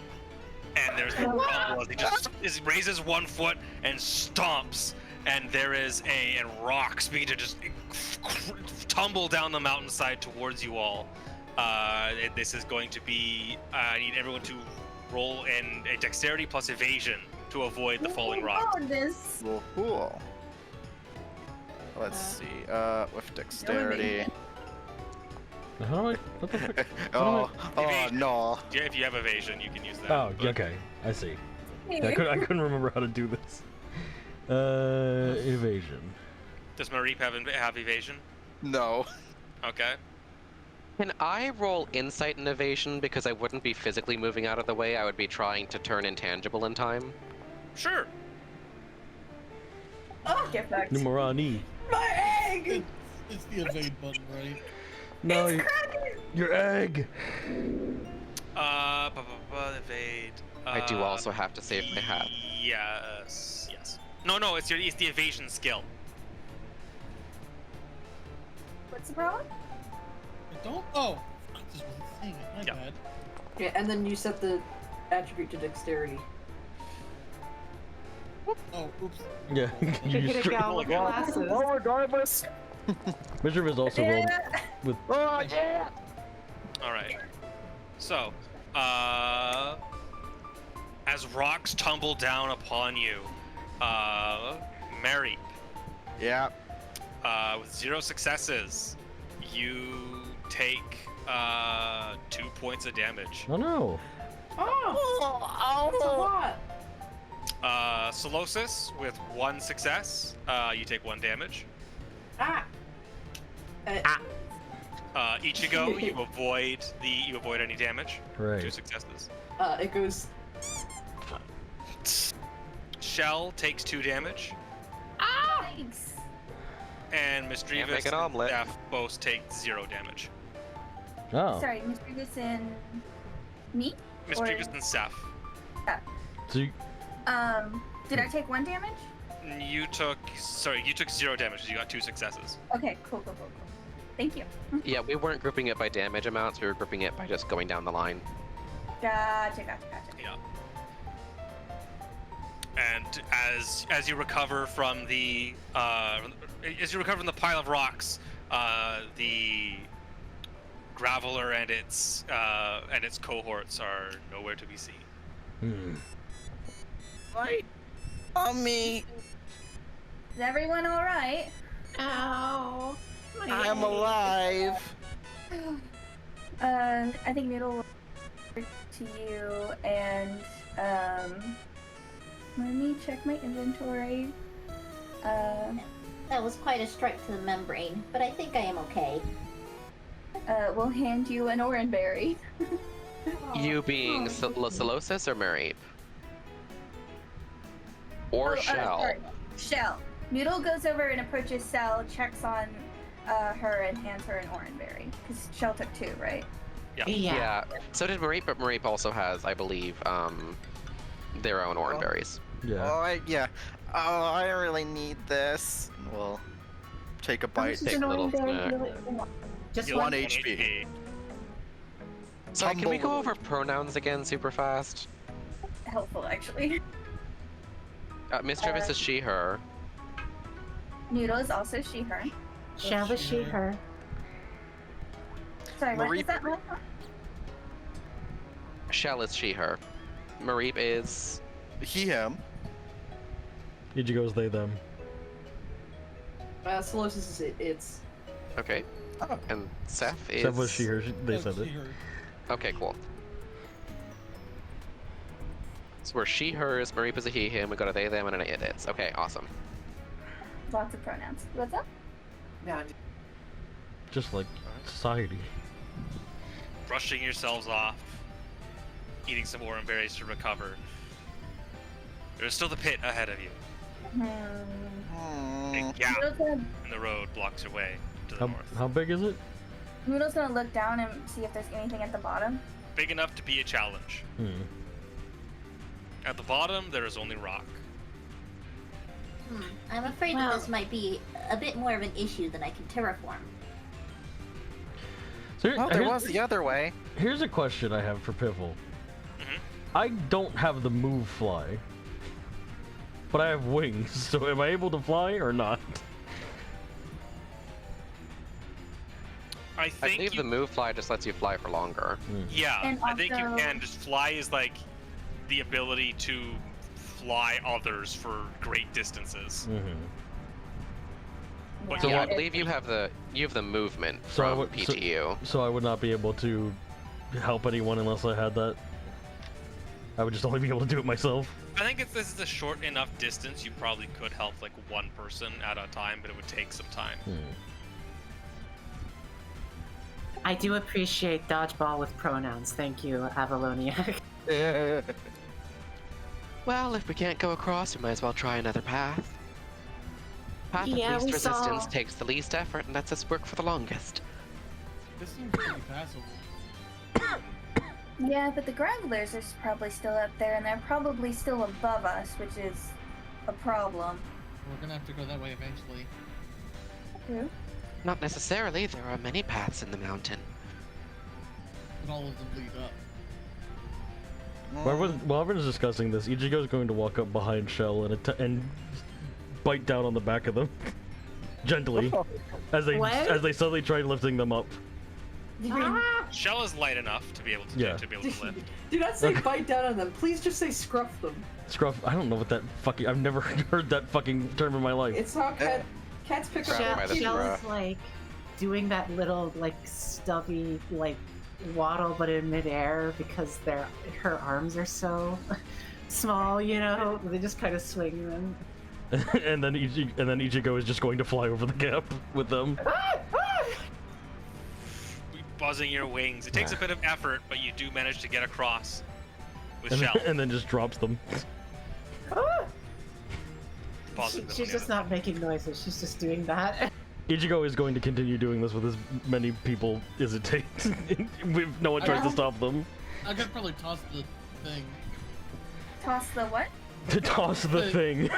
And there's a rumble as he just raises 1 foot and stomps, and there is and rocks begin to just tumble down the mountainside towards you all. This is going to be, I need everyone to roll in a dexterity plus evasion to avoid the falling rocks. This. Cool. Let's see. With dexterity. How do I? What the fuck? Oh Evasion. no. Yeah, if you have evasion, you can use that. Oh, but- okay. I see. I couldn't remember how to do this. Evasion. Does Mareep have evasion? No. Okay. Can I roll insight and evasion because I wouldn't be physically moving out of the way? I would be trying to turn intangible in time. Sure. Get back. Numerani. My egg! It's the evade button, right? No, It's cracking! your egg. Evade. I do also have to save my hat. Yes. No, it's the evasion skill. What's the problem? I don't. Oh, I just wasn't seeing it. My Yeah. bad. Yeah, and then you set the attribute to dexterity. Oh, oops. Yeah, you Get a gal with glasses. Well, regardless. Mischief is also rolled Yeah. with. Oh yeah. All right. So, as rocks tumble down upon you, Mary, Yeah. with 0 successes, you take 2 points of damage. Oh no. Oh, that's a lot. Solosis with 1 success, you take 1 damage. Ah. Ichigo, you avoid any damage. 2 Right. successes. It goes. Shell takes 2 damage, Thanks. and Misdreavus make an and omelet. Steph both take 0 damage. Oh. Sorry, Mr. Gus and me? Misdreavus and Steph. So you, Did I take 1 damage? You took 0 damage because you got 2 successes. Okay, cool. Thank you. Yeah, we weren't grouping it by damage amounts, we were grouping it by just going down the line. Gotcha. Yeah. And as you recover from the pile of rocks, the Graveler and its cohorts are nowhere to be seen. Right. On me. Is everyone all right? Ow. I'm alive. I think Noodle will to you and let me check my inventory. That was quite a strike to the membrane, but I think I am okay. We'll hand you an orange berry. You being Solosis or Mareep? Or Shell? Sorry. Shell. Noodle goes over and approaches Cell, checks on her, and hands her an orange berry. Because Shell took 2, right? Yeah. So did Mareep, but Mareep also has, I believe, their own orange berries. yeah. Yeah. Oh, I really need this. We'll take a bite. Take a little Just 1 one. HP. Sorry, can we go over pronouns again super fast? Helpful, actually. Mischievous is she, her. Noodle is also she, her. Shall is she, her. Sorry, what Marie- is that last one? Shell is she, her. Mareep is... He, him. Ichigo's they them. Solosis is it's. Okay. Oh. And Seth is... Except was she her. They said She, it. her. Okay, cool. So we're she, hers, Maripa's a he, him, we got a they, them, and an it, it's. Okay, awesome. Lots of pronouns. What's up? No, Just like society. Brushing yourselves off, eating some orange berries to recover. There's still the pit ahead of you. Big gap in the road blocks your way to the north. How big is it? Noodle's gonna look down and see if there's anything at the bottom. Big enough to be a challenge. At the bottom, there is only rock. I'm afraid that this might be a bit more of an issue than I can terraform. So Well, there was the other way. Here's a question I have for Piffle. I don't have the move fly, but I have wings, so am I able to fly or not? I think believe the move fly just lets you fly for longer. Yeah, And I think you also- can. Just fly is like the ability to fly others for great distances. But So yeah, I believe you have the movement So I from would- so- PTU. So I would not be able to help anyone unless I had that. I would just only be able to do it myself. I think if this is a short enough distance, you probably could help like one person at a time, but it would take some time. I do appreciate dodgeball with pronouns. Thank you, Avalonia. Well, if we can't go across, we might as well try another path. Path Yeah, of we least saw- resistance takes the least effort and lets us work for the longest. This seems pretty passable. Yeah, but the Gravelers are probably still up there, and they're probably still above us, which is a problem. We're gonna have to go that way eventually. True. Not necessarily, there are many paths in the mountain. But all of them lead up. While everyone's discussing this, Ichigo is going to walk up behind Shell and bite down on the back of them, gently, as they suddenly try lifting them up. Shell is light enough to be able to Yeah. to be able to lift. Do not say bite down on them. Please just say scruff them. Scruff. I don't know what that fucking. I've never heard that fucking term in my life. It's how cats pick Grab up by the their Shell scruff. is like doing that little like stubby like waddle but in midair because her arms are so small, you know. They just kind of swing them. and then Ichigo is just going to fly over the gap with them. Buzzing your wings. It takes a bit of effort, but you do manage to get across with And Shell. and then just drops them. Buzzing them She's just together. not making noises. She's just doing that. Ichigo is going to continue doing this with as many people as it takes. If no one tries to stop them. I could probably toss the thing. Toss the what? To toss the thing.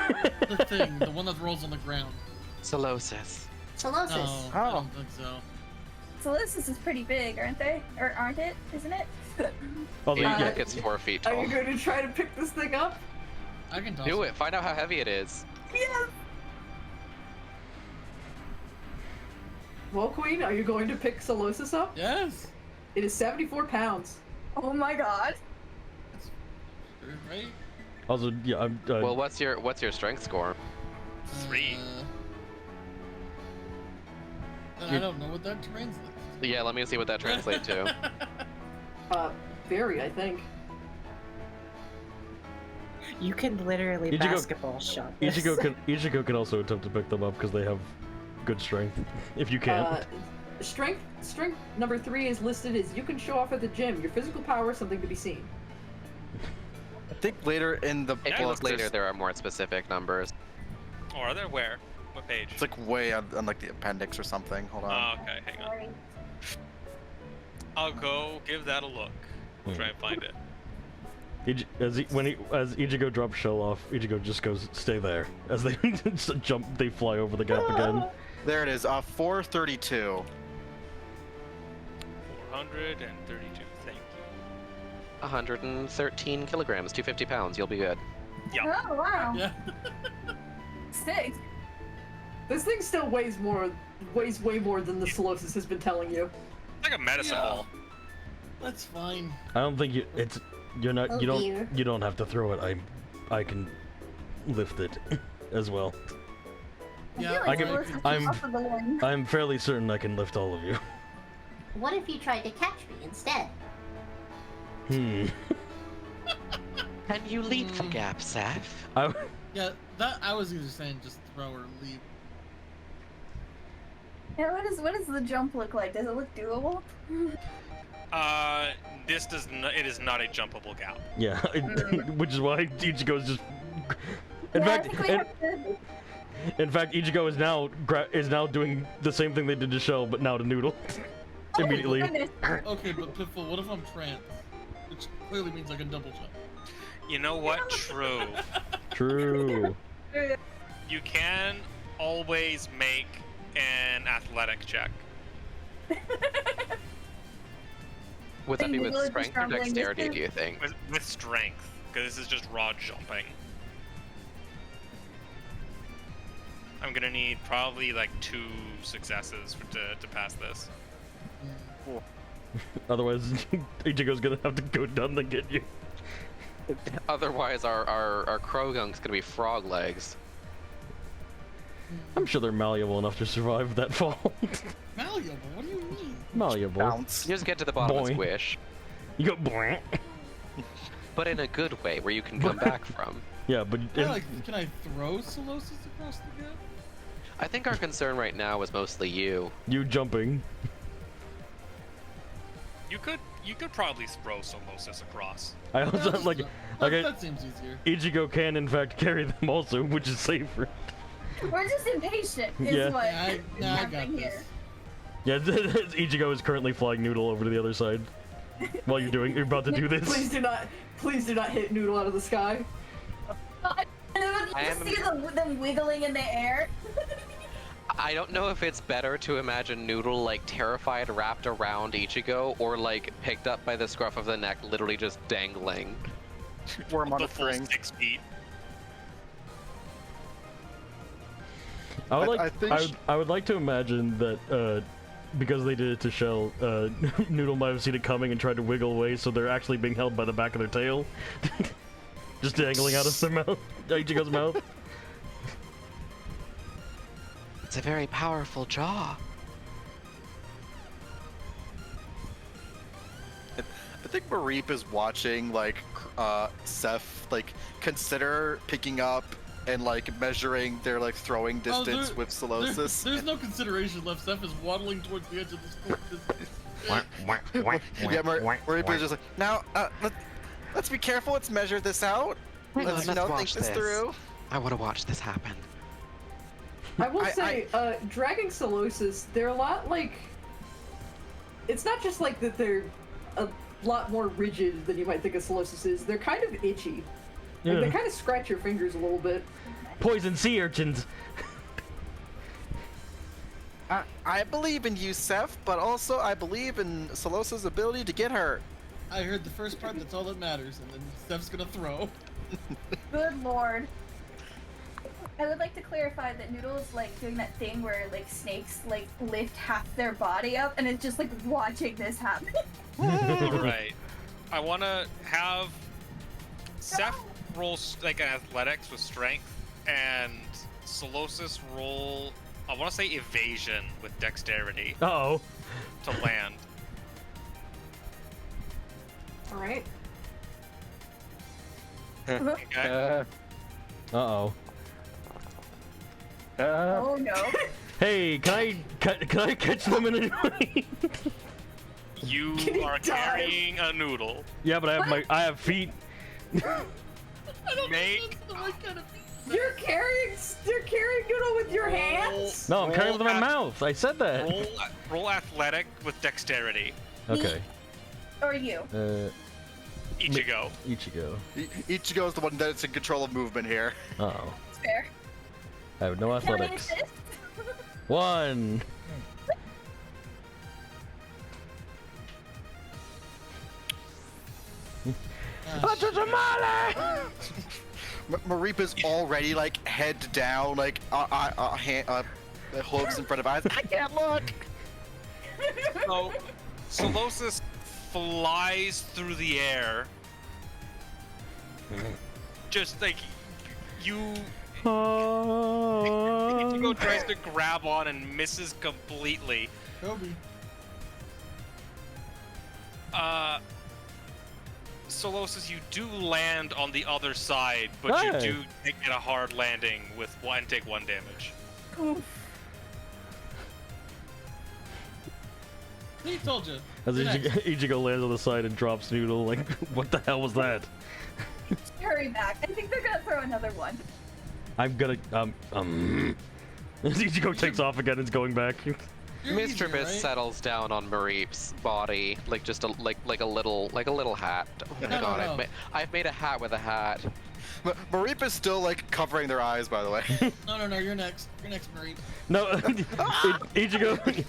The thing, the one that rolls on the ground. Solosis. Solosis. No, I don't think so. Solosis is pretty big, aren't they? Or aren't it? Isn't it? Although, Yeah, yeah, it's 4 feet Are tall. you going to try to pick this thing up? I can toss Do it. Find out how heavy it is. Yes. Well, Queen, are you going to pick Solosis up? Yes. It is 74 pounds. Oh my god. Right? also, yeah, I'm. Well, what's your strength score? 3. I don't know what that translates. Yeah, let me see what that translates to. Very, I think. You can literally Ichigo- basketball shot this. Ichigo can also attempt to pick them up because they have good strength. If you can. Strength number 3 is listed as you can show off at the gym. Your physical power is something to be seen. I think later in the If you book, look later, there's- there are more specific numbers. Or are there where? What page? it's like way on like the appendix or something. Hold on. Oh, okay, hang on. Sorry. I'll go give that a look. Try and find it. As Ichigo drops Shell off, Ichigo just goes, "Stay there." As they jump, they fly over the gap again. There it is. 432. 432. Thank you. 113 kilograms, 250 pounds. You'll be good. Yeah. Oh wow. Yeah. Sick. This thing still weighs way more than the Solosis has been telling you. It's like a medicine Yeah. ball. That's fine. I don't think you're not. Oh, You don't. dear. You don't have to throw it. I can lift it as well. Yeah, I can- Solosis I'm- is also the one. I'm fairly certain I can lift all of you. What if you tried to catch me instead? Can you leap the gap, Seth? Yeah, that I was either saying just throw or leave. Yeah, what does the jump look like? Does it look doable? This does not. It is not a jumpable gap. Yeah, which is why Ichigo's just. In Yeah, fact, I think we have to... in fact, Ichigo is now doing the same thing they did to Shell, but now to Noodle. Oh, Immediately. goodness. Okay, but Piffle, what if I'm trans? Which clearly means I can double jump. You know what? True. True. You can always make an athletic check. Would that be with Noodle is strength or struggling this dexterity, too. do you think? With strength, because this is just raw jumping. I'm gonna need probably like 2 successes to pass this. Otherwise, Ichigo's gonna have to go down and get you. Otherwise, our Krogunk's gonna be frog legs. I'm sure they're malleable enough to survive that fall. Malleable? What do you mean? Malleable. Bounce. You just get to the bottom and Boing. squish. You go boing. But in a good way, where you can come back from. Yeah, but Can I throw Solosis across the gap? I think our concern right now is mostly you. you jumping. You could probably throw Solosis across. I also Just like jump. okay. That seems easier. Ichigo can in fact carry them also, which is safer. We're just impatient, is Yeah. what Yeah, is I got happening this. here. Yeah, Ichigo is currently flying Noodle over to the other side while you're about to do this. Please do not hit Noodle out of the sky. And then I you am- see them wiggling in the air. I don't know if it's better to imagine Noodle like terrified wrapped around Ichigo or like picked up by the scruff of the neck, literally just dangling. Worm on The a full string. 6 feet. I would like to imagine that because they did it to Shell, Noodle might have seen it coming and tried to wiggle away, so they're actually being held by the back of their tail, just dangling out of their mouth, Ichigo's mouth. It's a very powerful jaw. I think Mareep is watching like Seth like consider picking up and like measuring their like throwing Oh, distance with Solosis. There's no consideration left. Seth is waddling towards the edge of this cliff. Yeah, Mareep is just like, now let's be careful. Let's measure this out. Let's let's think watch this this. through. I want to watch this happen. I will say, dragging Solosis, they're a lot like. It's not just like that they're a lot more rigid than you might think a Solosis is. They're kind of itchy. Like, Yeah. they kind of scratch your fingers a little bit. Poison sea urchins. I believe in you, Seth, but also I believe in Solosis' ability to get hurt. I heard the first part, that's all that matters, and then Steph's gonna throw. Good lord. I would like to clarify that Noodle's like doing that thing where like snakes like lift half their body up and it's just like watching this happen. Alright. I want to have Seth roll like an athletics with strength and Solosis roll, I want to say evasion with dexterity Uh-oh. to land. Alright. Okay? Uh-oh. Oh no. Hey, can I catch them in any way? You Can he are dive? carrying a noodle. Yeah, but I have feet. I don't Make- know the right kind of You're carrying Noodle with your hands? No, I'm carrying them in my Roll mouth. I said that. Roll athletic with dexterity. Okay. Or you. Ichigo. Ichigo. Ichigo's the one that's in control of movement here. Uh-oh. It's fair. I have no Can I athletics. assist? 1. Mareep is already like head down, like hooves in front of eyes. I can't look. So, Solosis flies through the air. Just like you. Ichigo tries to grab on and misses completely. Kobe. Solosis, you do land on the other side, but Hey. you do get a hard landing with take 1 damage. He told you. As You're next. Ichigo lands on the side and drops Noodle, like, what the hell was that? Hurry back. I think they're gonna throw another one. I'm gonna, Ichigo takes off again and is going back. You're Mr. easier, Biss right? settles down on Mareep's body, like just a like a little hat. Oh my No, god, no. I've made a hat with a hat. Mareep is still like covering their eyes, by the way. No, you're next. You're next, Marie. No, Ichigo,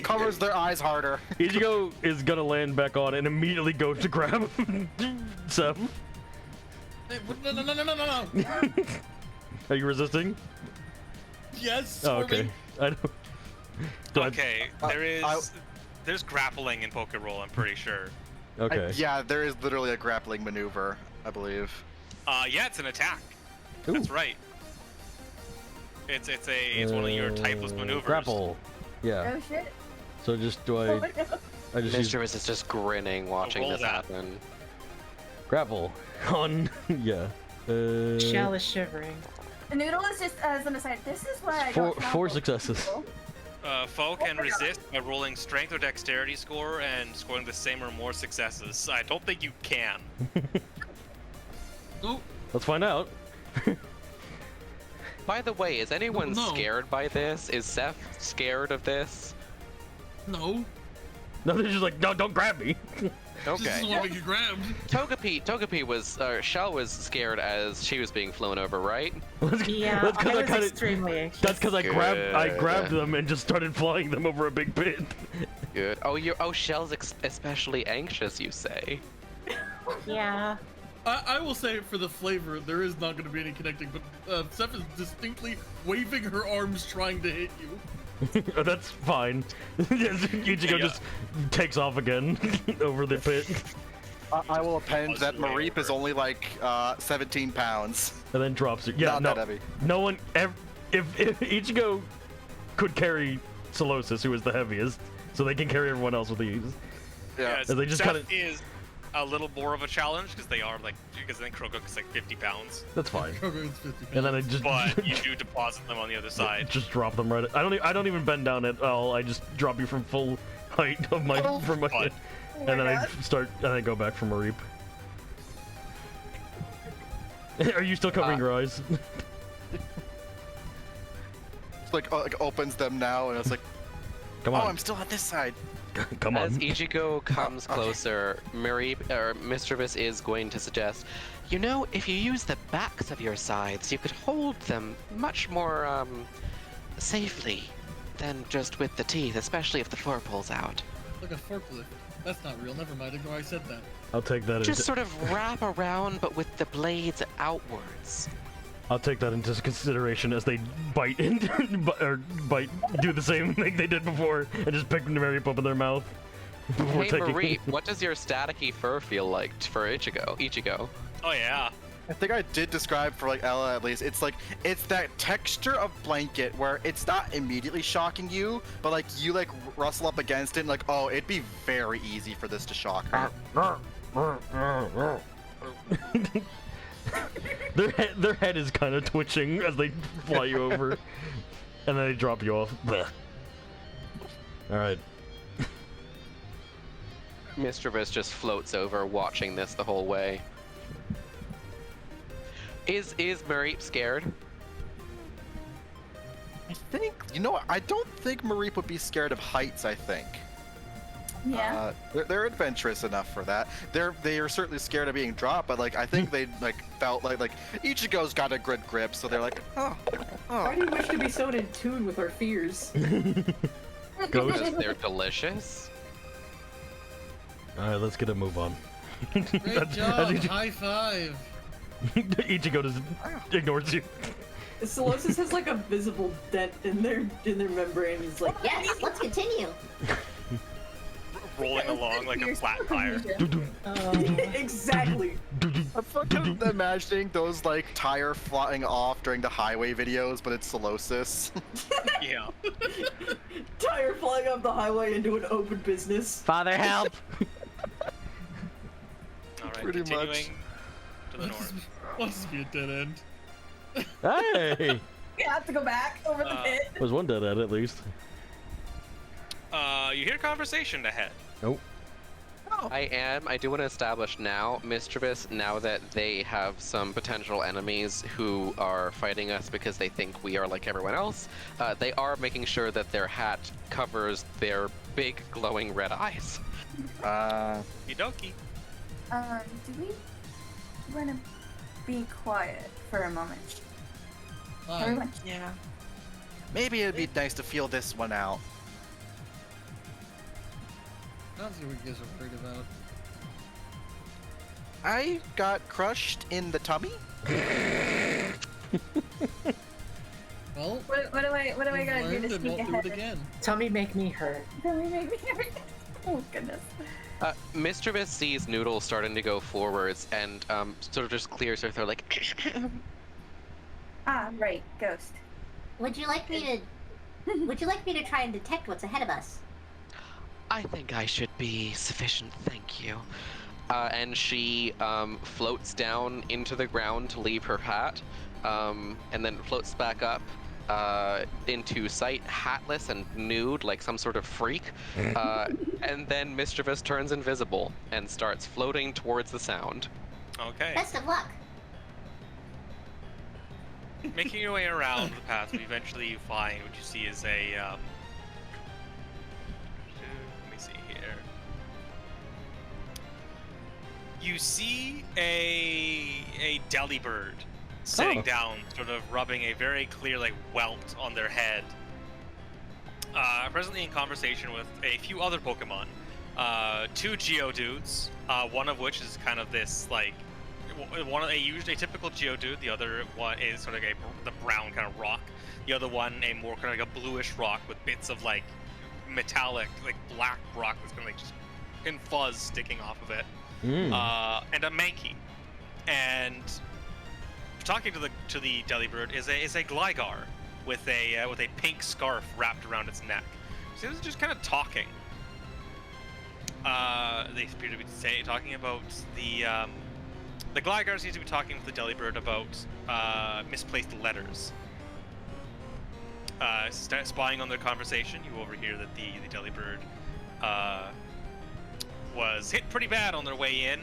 Covers their eyes harder. Ichigo is gonna land back on and immediately go to grab Seth. Hey, no. Are you resisting? Yes. Oh, okay. swerving. I know. Do I- Okay, there's grappling in Pokerole, I'm pretty sure. okay. Yeah, there is literally a grappling maneuver, I believe. Yeah, it's an attack. Ooh. That's right. It's one of your typeless maneuvers. Grapple. Yeah. Oh shit. So just do Oh, I? no. I just use Mr. Biss is just grinning watching roll this that. happen. grapple on. Yeah. Shell is shivering. The noodle is just as an aside. This is why I Four don't four count successes. people. Foe can resist by rolling strength or dexterity score and scoring the same or more successes. I don't think you can. Oh, Let's find out. By the way, is anyone No. scared by this? Is Seth scared of this? no. No, they're just like, no, don't grab me. This Okay. is what we get grabbed. Togepi was, Shell was scared as she was being flown over, right? Yeah, That's I 'cause was kinda- extremely anxious. That's because I Good. grabbed them and just started flying them over a big pit. Good. Oh, Shell's especially anxious, you say? Yeah. I will say for the flavor, there is not going to be any connecting, but Seth is distinctly waving her arms trying to hit you. That's fine. Ichigo Yeah. just takes off again over the pit, I will append that Way Mareep is over. only like 17 pounds. and then drops it. Yeah, Not no, that heavy. no one. If Ichigo could carry Solosis, who is the heaviest, so they can carry everyone else with ease. Yeah. And they just Seth kinda- is a little more of a challenge because I think Kroguk is like 50 pounds, That's fine. Kroger's 50 And then I just but you do deposit them on the other side. just drop them right. I don't even bend down at all. I just drop you from full height of my from my Fun. head, Oh and my then God. I start and I go back from a reap. Are you still covering your eyes? It's like opens them now, and it's like, Come oh, on, I'm still on this side. come As on. Ichigo comes okay. closer, Mr. Biss is going to suggest, you know, if you use the backs of your sides, you could hold them much more safely than just with the teeth, especially if the floor pulls out. Like a forklift. That's not real. Never mind. Ignore I said that. I'll take that. Just sort of wrap around, but with the blades outwards. I'll take that into consideration as they bite or do the same thing they did before and just pick the Mareep up in their mouth before Hey taking. Mareep, what does your staticky fur feel like for Ichigo? Oh yeah. I think I did describe for like Ella at least. It's like it's that texture of blanket where it's not immediately shocking you, but like you like rustle up against it and like, oh, it'd be very easy for this to shock her. Their head is kind of twitching as they fly you over, and then they drop you off. Blech. All right. Mr. Biss just floats over, watching this the whole way. Is Mareep scared? I think I don't think Mareep would be scared of heights. I think. Yeah. They're adventurous enough for that. They are certainly scared of being dropped, but like I think they like felt like Ichigo's got a good grip, so they're like, oh. Why do you wish to be so in tune with our fears? Ghost. Because they're delicious. All right, let's get a move on. Great job. High five. Ichigo just ignores you. Solosis has like a visible dent in their membrane. He's like, Yes, let's continue. Rolling along like a flat tire. exactly. I'm fucking imagining those like tire flying off during the highway videos, but it's Solosis. Yeah. Tire flying off the highway into an open business. Father, help! All right. Pretty continuing much. to the north. Why does this be a dead end? Hey! We have to go back over the pit. Was one dead end at least. You hear conversation ahead. Nope. I do want to establish now, Mischievous, now that they have some potential enemies who are fighting us because they think we are like everyone else, they are making sure that their hat covers their big glowing red eyes. Yudoki. Do we want to be quiet for a moment? Everyone. Yeah. Maybe it'd be nice to feel this one out. That's what you guys are worried about. I got crushed in the tummy. Well, What do I you've gotta do learned to and sneak won't do ahead? it again. Tummy make me hurt. Can we make me everything? Oh goodness. Mischievous sees Noodle starting to go forwards and sort of just clears her throat like, Ah, right, ghost. Would you like me to try and detect what's ahead of us? I think I should be sufficient, thank you. And she floats down into the ground to leave her hat, and then floats back up into sight, hatless and nude like some sort of freak. And then Mischievous turns invisible and starts floating towards the sound. Okay. Best of luck. Making your way around the path, eventually you find what you see is a. Let me see here. You see a delibird sitting down, sort of rubbing a very clear like welt on their head. Presently in conversation with a few other Pokemon. Two Geodudes, one of which is kind of this like one of a typical Geodude. The other one is sort of like the brown kind of rock. The other one a more kind of like a bluish rock with bits of like metallic, like black rock that's kind of like just in fuzz sticking off of it. And a Mankey. And talking to the delibird is a Gligar with a pink scarf wrapped around its neck. So it's just kind of talking. They appear to be talking about the Gligar seems to be talking with the delibird about misplaced letters. Spying on their conversation, you overhear that the delibird was hit pretty bad on their way in,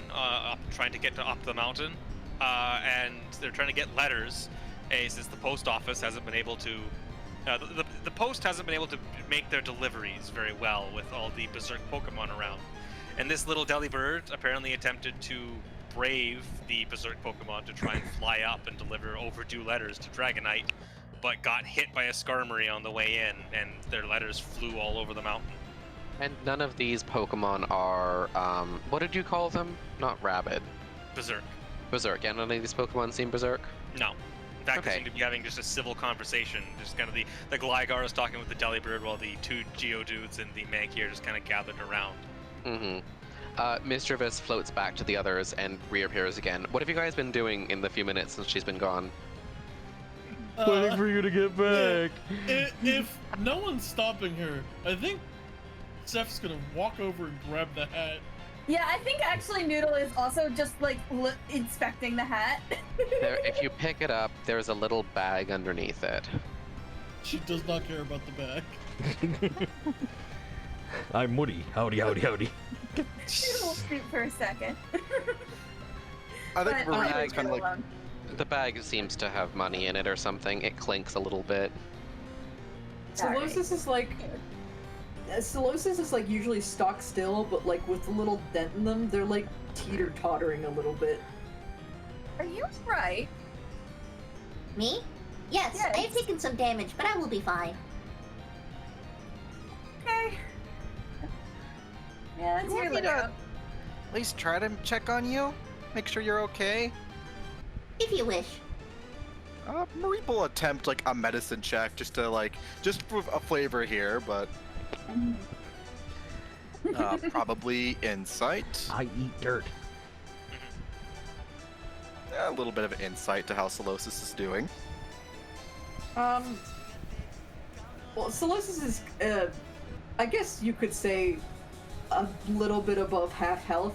trying to get up the mountain, and they're trying to get letters. Since the post office hasn't been able to, the post hasn't been able to make their deliveries very well with all the berserk Pokemon around, and this little delibird apparently attempted to brave the berserk Pokemon to try and fly up and deliver overdue letters to Dragonite, but got hit by a Skarmory on the way in, and their letters flew all over the mountain. And none of these Pokemon are, what did you call them? Not rabid. Berserk. Berserk. Yeah, none of these Pokemon seem berserk? No. In fact, Okay. they seem to be having just a civil conversation. Just kind of the Gligar is talking with the delibird while the two Geodudes and the Mankey are just kind of gathered around. Mischievous floats back to the others and reappears again. What have you guys been doing in the few minutes since she's been gone? Waiting for you to get back. If no one's stopping her, I think Seth's gonna walk over and grab the hat. Yeah, I think actually Noodle is also just like inspecting the hat. If you pick it up, there's a little bag underneath it. She does not care about the bag. I'm Woody. Howdy, howdy, howdy. We'll shoot for a second. I think But Marie's I'll leave kind it of like. alone. The bag seems to have money in it or something. It clinks a little bit. Solosis is like. Solosis is like usually stock still, but like with a little dent in them, they're like teeter-tottering a little bit. Are you right? Me? Yes, Yes. I have taken some damage, but I will be fine. Okay. Yeah, let's You hear want me it to- out. At least try to check on you, make sure you're okay. If you wish. Marie will attempt like a medicine check just for a flavor here, but probably insight. I eat dirt. A little bit of insight to how Solosis is doing. Well, Solosis is, I guess you could say, a little bit above half health.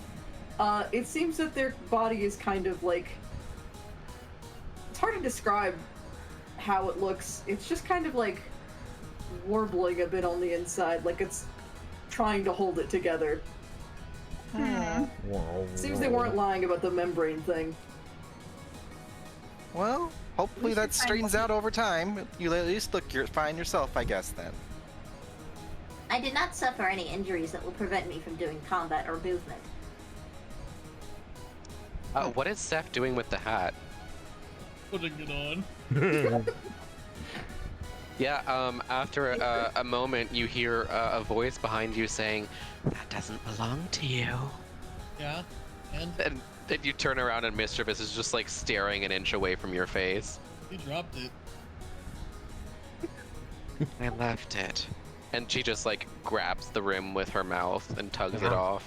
It seems that their body is kind of like... It's hard to describe how it looks. It's just kind of like warbling a bit on the inside, like it's trying to hold it together. Seems they weren't lying about the membrane thing. Well, hopefully that straightens out over time. You at least look fine yourself, I guess, then. I did not suffer any injuries that will prevent me from doing combat or movement. What is Seth doing with the hat? Putting it on. Yeah, after a moment, you hear a voice behind you saying, "That doesn't belong to you." Yeah, and And then you turn around and Mischievous is just like staring an inch away from your face. he dropped it. I left it. And she just like grabs the rim with her mouth and tugs it off.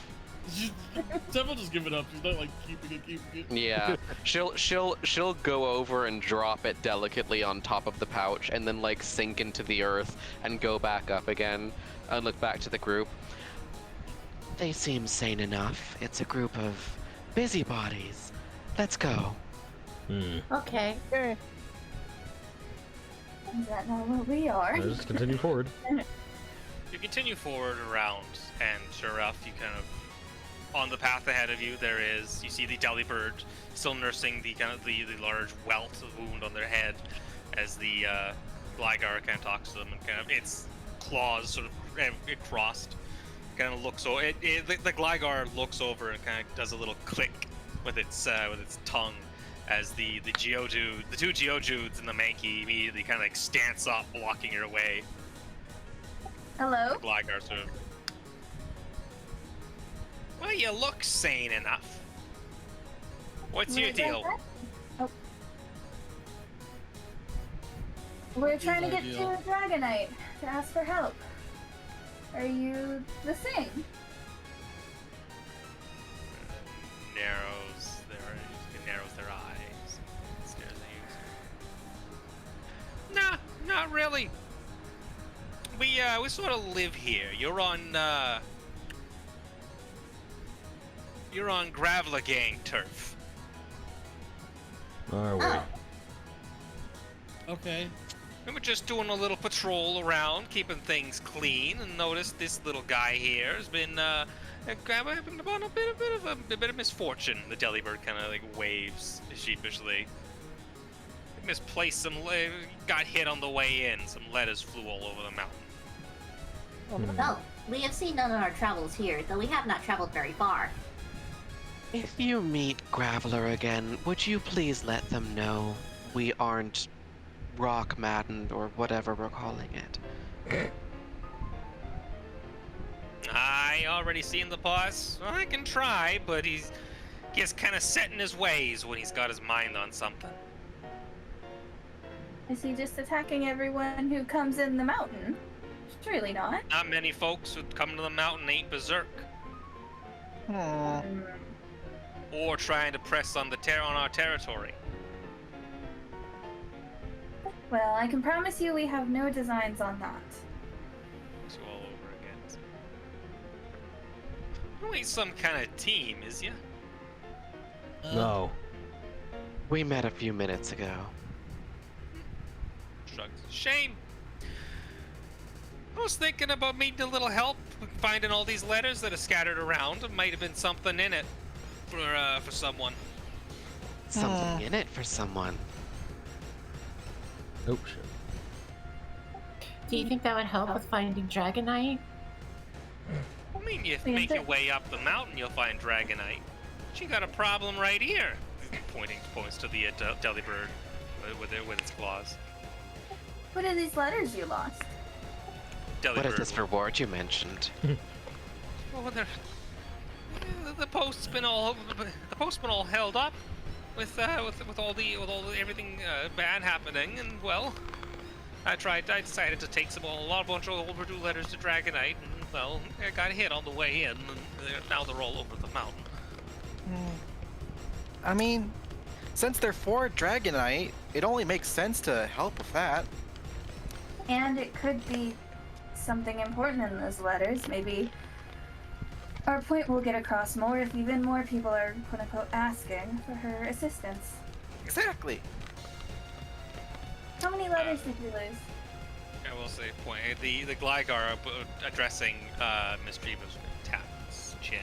Several just give it up. She's not like keeping it. Yeah, she'll go over and drop it delicately on top of the pouch, and then like sink into the earth and go back up again, and look back to the group. They seem sane enough. It's a group of busybodies. Let's go. Okay. Is that not what we are? Let's continue forward. You continue forward around, and sure enough, you kind of on the path ahead of you. You see the Delibird still nursing the the large welt of wound on their head, as the Gligar kind of talks to them, and kind of its claws sort of crossed. Kind of looks over. The Gligar looks over and kind of does a little click with its tongue, as the two Geodudes and the Mankey immediately kind of like stance up, blocking your way. Hello? The Gligar sort of. Well, you look sane enough. What's your deal? Oh. We're trying to our get deal? to Dragonite to ask for help. Are you the same? Narrows their eyes. Stares at you. Nah, not really. We sort of live here. You're on Graveler Gang turf. Are we? Oh, Okay. We were just doing a little patrol around, keeping things clean, and noticed this little guy here has been having upon a bit of misfortune. The Delibird kind of like waves sheepishly. He misplaced got hit on the way in. Some letters flew all over the mountain. well, we have seen none on our travels here, though we have not traveled very far. If you meet Graveler again, would you please let them know we aren't rock maddened or whatever we're calling it? I already seen the boss. Well, I can try, but he gets kind of set in his ways when he's got his mind on something. Is he just attacking everyone who comes in the mountain? Surely not. Not many folks who come to the mountain ain't berserk, or trying to press on on our territory. Well, I can promise you we have no designs on that. So all over again. You ain't some kind of team, is ya? No. We met a few minutes ago. Shrugs. Shame. I was thinking about needing a little help finding all these letters that are scattered around. There might have been something in it for someone. Something in it for someone. Oh shit. Do you think that would help with finding Dragonite? I mean, you make your way up the mountain, you'll find Dragonite. She got a problem right here. Points to the Delibird with its claws. What are these letters you lost? What is Delibird this reward you mentioned? Well, the post's been all held up with all the everything bad happening, and well, I decided to take a bunch of overdue letters to Dragonite, and well, I got hit on the way in, and now they're all over the mountain. I mean, since they're for Dragonite, it only makes sense to help with that. And it could be something important in those letters. Maybe Our point will get across more if even more people are quote-unquote asking for her assistance. Exactly. How many letters did you lose? I will say point. The Gligar addressing Miss Jeebus taps chin.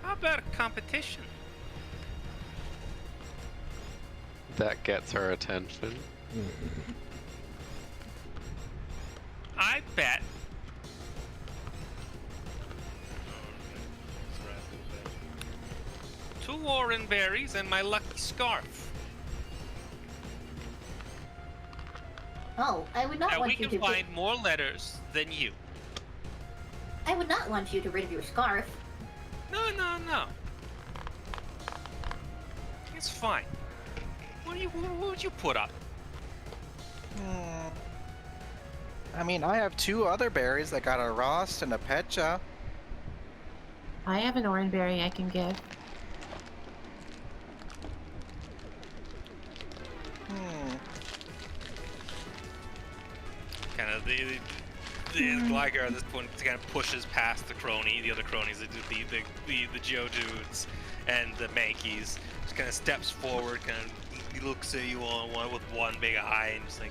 How about a competition? That gets her attention. I bet. Two orange berries and my lucky scarf. Oh, I would not Now we want you can to. find more letters than you. I would not want you to rid of your scarf. No. It's fine. What would you put up? I mean, I have 2 other berries. I got a Rost and a Pecha. I have an orange berry I can give. Kind of the Gligar at this point kind of pushes past the other cronies, the Geodudes and the Mankeys. Just kind of steps forward, kind of he looks at you all one with one big eye and just like,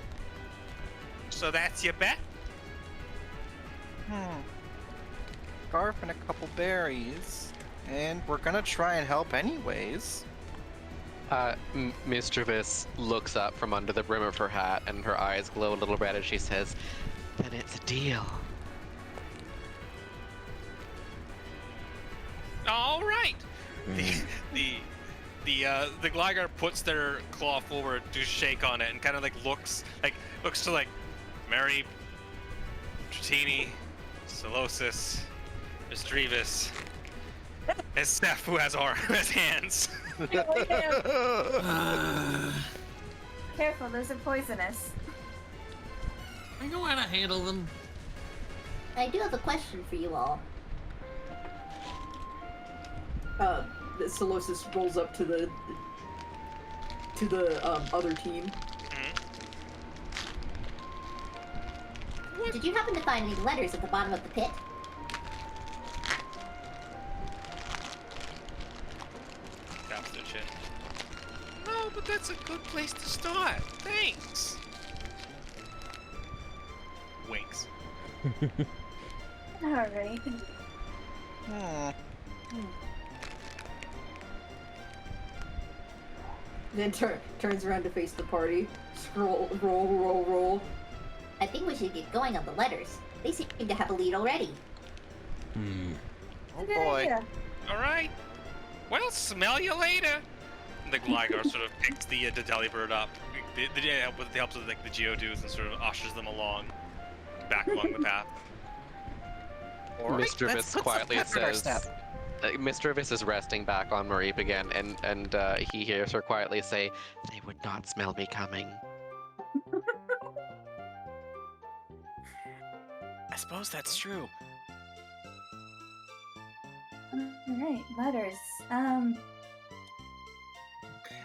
so that's your bet? Scarf and a couple berries. And we're gonna try and help anyways. Mischievous looks up from under the brim of her hat, and her eyes glow a little red as she says, "Then it's a deal." All right. The Gligar puts their claw forward to shake on it and kind of looks to Mary, Tratini, Solosis, Mistrevis, and Steph, who has hands. Careful, those are poisonous. I know how to handle them. I do have a question for you all. Solosis rolls up to the other team. Did you happen to find any letters at the bottom of the pit? Taps their chin. No, but that's a good place to start. Thanks. Winks. All right. Then turns around to face the party. Roll. I think we should get going on the letters. They seem to have a lead already. Oh Good boy. idea. All right. Well, smell you later. The Gligar sort of picks the Delibird up with the help of the Geodudes and sort of ushers them along, back along the path. Mischievous quietly says, Mischievous is resting back on Mareep again, and he hears her quietly say, "They would not smell me coming." I suppose that's true. All right, letters.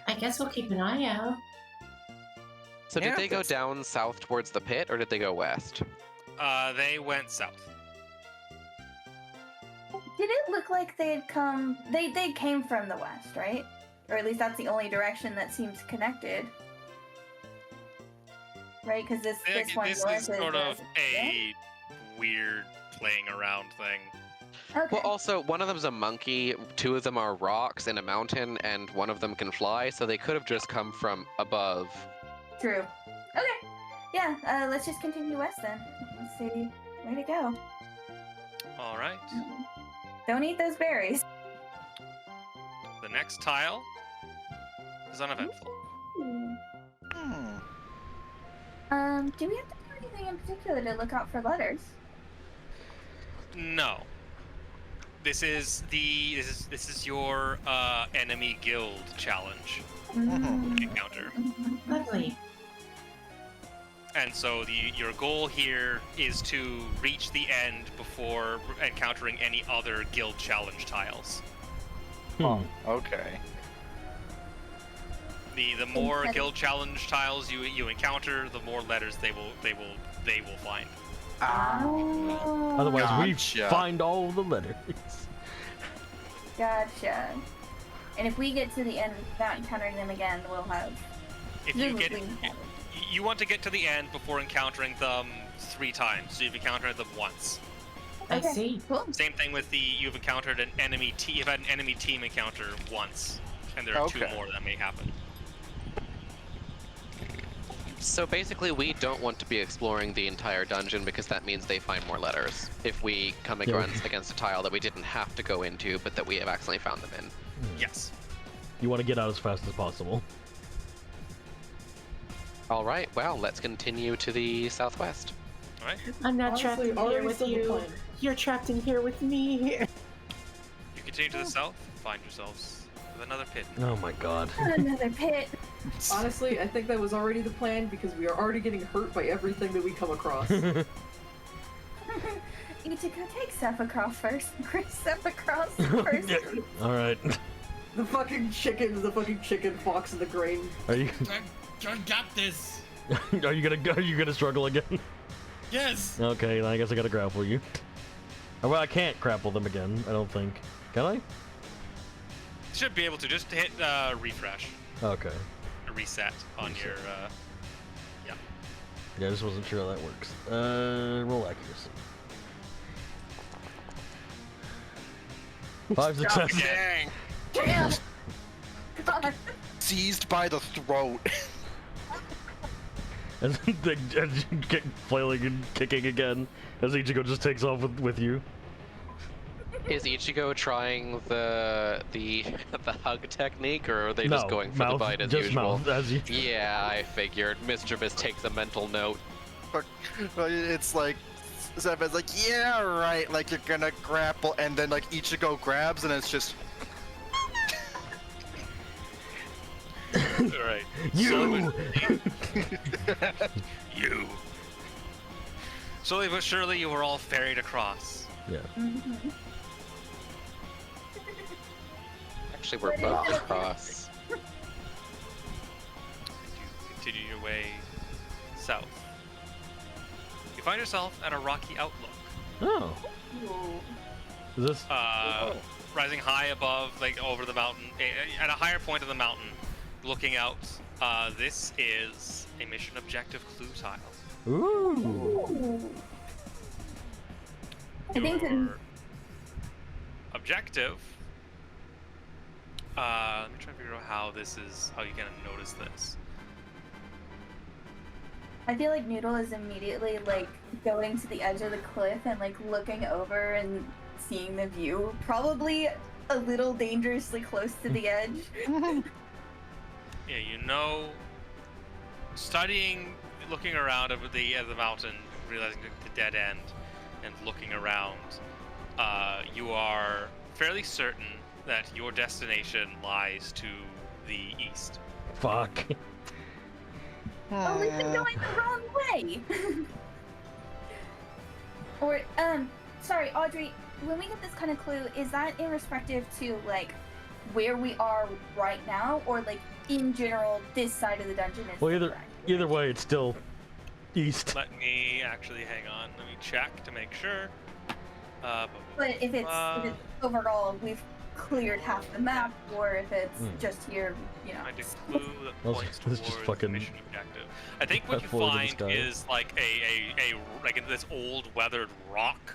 I guess we'll keep an eye out. So Yeah, did they go that's- down south towards the pit, or did they go west? They went south. Did it look like they had come? They came from the west, right? Or at least that's the only direction that seems connected, right? Because this one This north is sort of west. a weird playing around thing. Okay. Well, also, one of them's a monkey, 2 of them are rocks in a mountain, and 1 of them can fly, so they could have just come from above. True. Okay. Yeah. Let's just continue west then. Let's see where to go. All right. Don't eat those berries. The next tile is uneventful. Do we have to do anything in particular to look out for letters? No. This is your enemy guild challenge encounter. Lovely. And so your goal here is to reach the end before encountering any other guild challenge tiles. Okay. The more guild challenge tiles you encounter, the more letters they will find. Oh, Otherwise, we Gotcha. find all the letters. gotcha. And if we get to the end without encountering them again, we'll have. If you get, presumably encountered. you want to get to the end before encountering them 3 times. So you've encountered them once. I Okay, see. Cool. Same thing with you've encountered an enemy team. You've had an enemy team encounter once, and there are 2 Okay. more that may happen. So basically, we don't want to be exploring the entire dungeon because that means they find more letters. If we come against a tile that we didn't have to go into, but that we have accidentally found them in. Yes. You want to get out as fast as possible. All right, well, let's continue to the southwest. All right. I'm not trapped Honestly, in here already with said the you. plan. You're trapped in here with me. You continue to the south. Find yourselves with another pit. Oh my god. Another pit. Honestly, I think that was already the plan because we are already getting hurt by everything that we come across. Ichigo, take Seth across first. Chris, Seth across first. Alright. the fucking chicken fox in the grain. Are you I got this. are you gonna struggle again? Yes. Okay, then I guess I gotta grapple you. Oh, well, I can't grapple them again, I don't think. Can I? Should be able to just hit refresh, Okay. a reset on your. Yeah, I just wasn't sure how that works. Roll accuracy. 5 successes. Again. Damn. God. Seized by the throat. As they as you get flailing and kicking again, as Ichigo just takes off with you. Is Ichigo trying the hug technique, or are they just going for the mouth, bite as just usual? Mouth, as you. Yeah, I figured. Mischievous takes a mental note. It's like Zeva's like, yeah, right. Like you're gonna grapple, and then like Ichigo grabs, and it's just. All right. You! You. Slowly but surely, you were all ferried across. Yeah. Mhm. Actually, we're both across. You continue your way south. You find yourself at a rocky outlook. Oh. Is this? Rising high above, like over the mountain, at a higher point of the mountain, looking out. This is a mission objective clue tile. Ooh. I think that- Your objective. Let me try to figure out how you can notice this. I feel like Noodle is immediately like going to the edge of the cliff and like looking over and seeing the view. Probably a little dangerously close to the edge. Yeah, you know, studying, looking around over the mountain, realizing the dead end, and looking around, you are fairly certain that your destination lies to the east. Fuck. Oh, we've been going the wrong way. Or sorry, Audrey. When we get this kind of clue, is that irrespective to like where we are right now, or like in general, this side of the dungeon is Well, correct? either way, it's still east. Let me actually hang on. Let me check to make sure. But if it's overall, we've cleared half the map, or if it's just here, you know. Find a clue that Let's- points let's just towards fucking the mission objective. I think what you fast forward to the find sky. is like a like this old weathered rock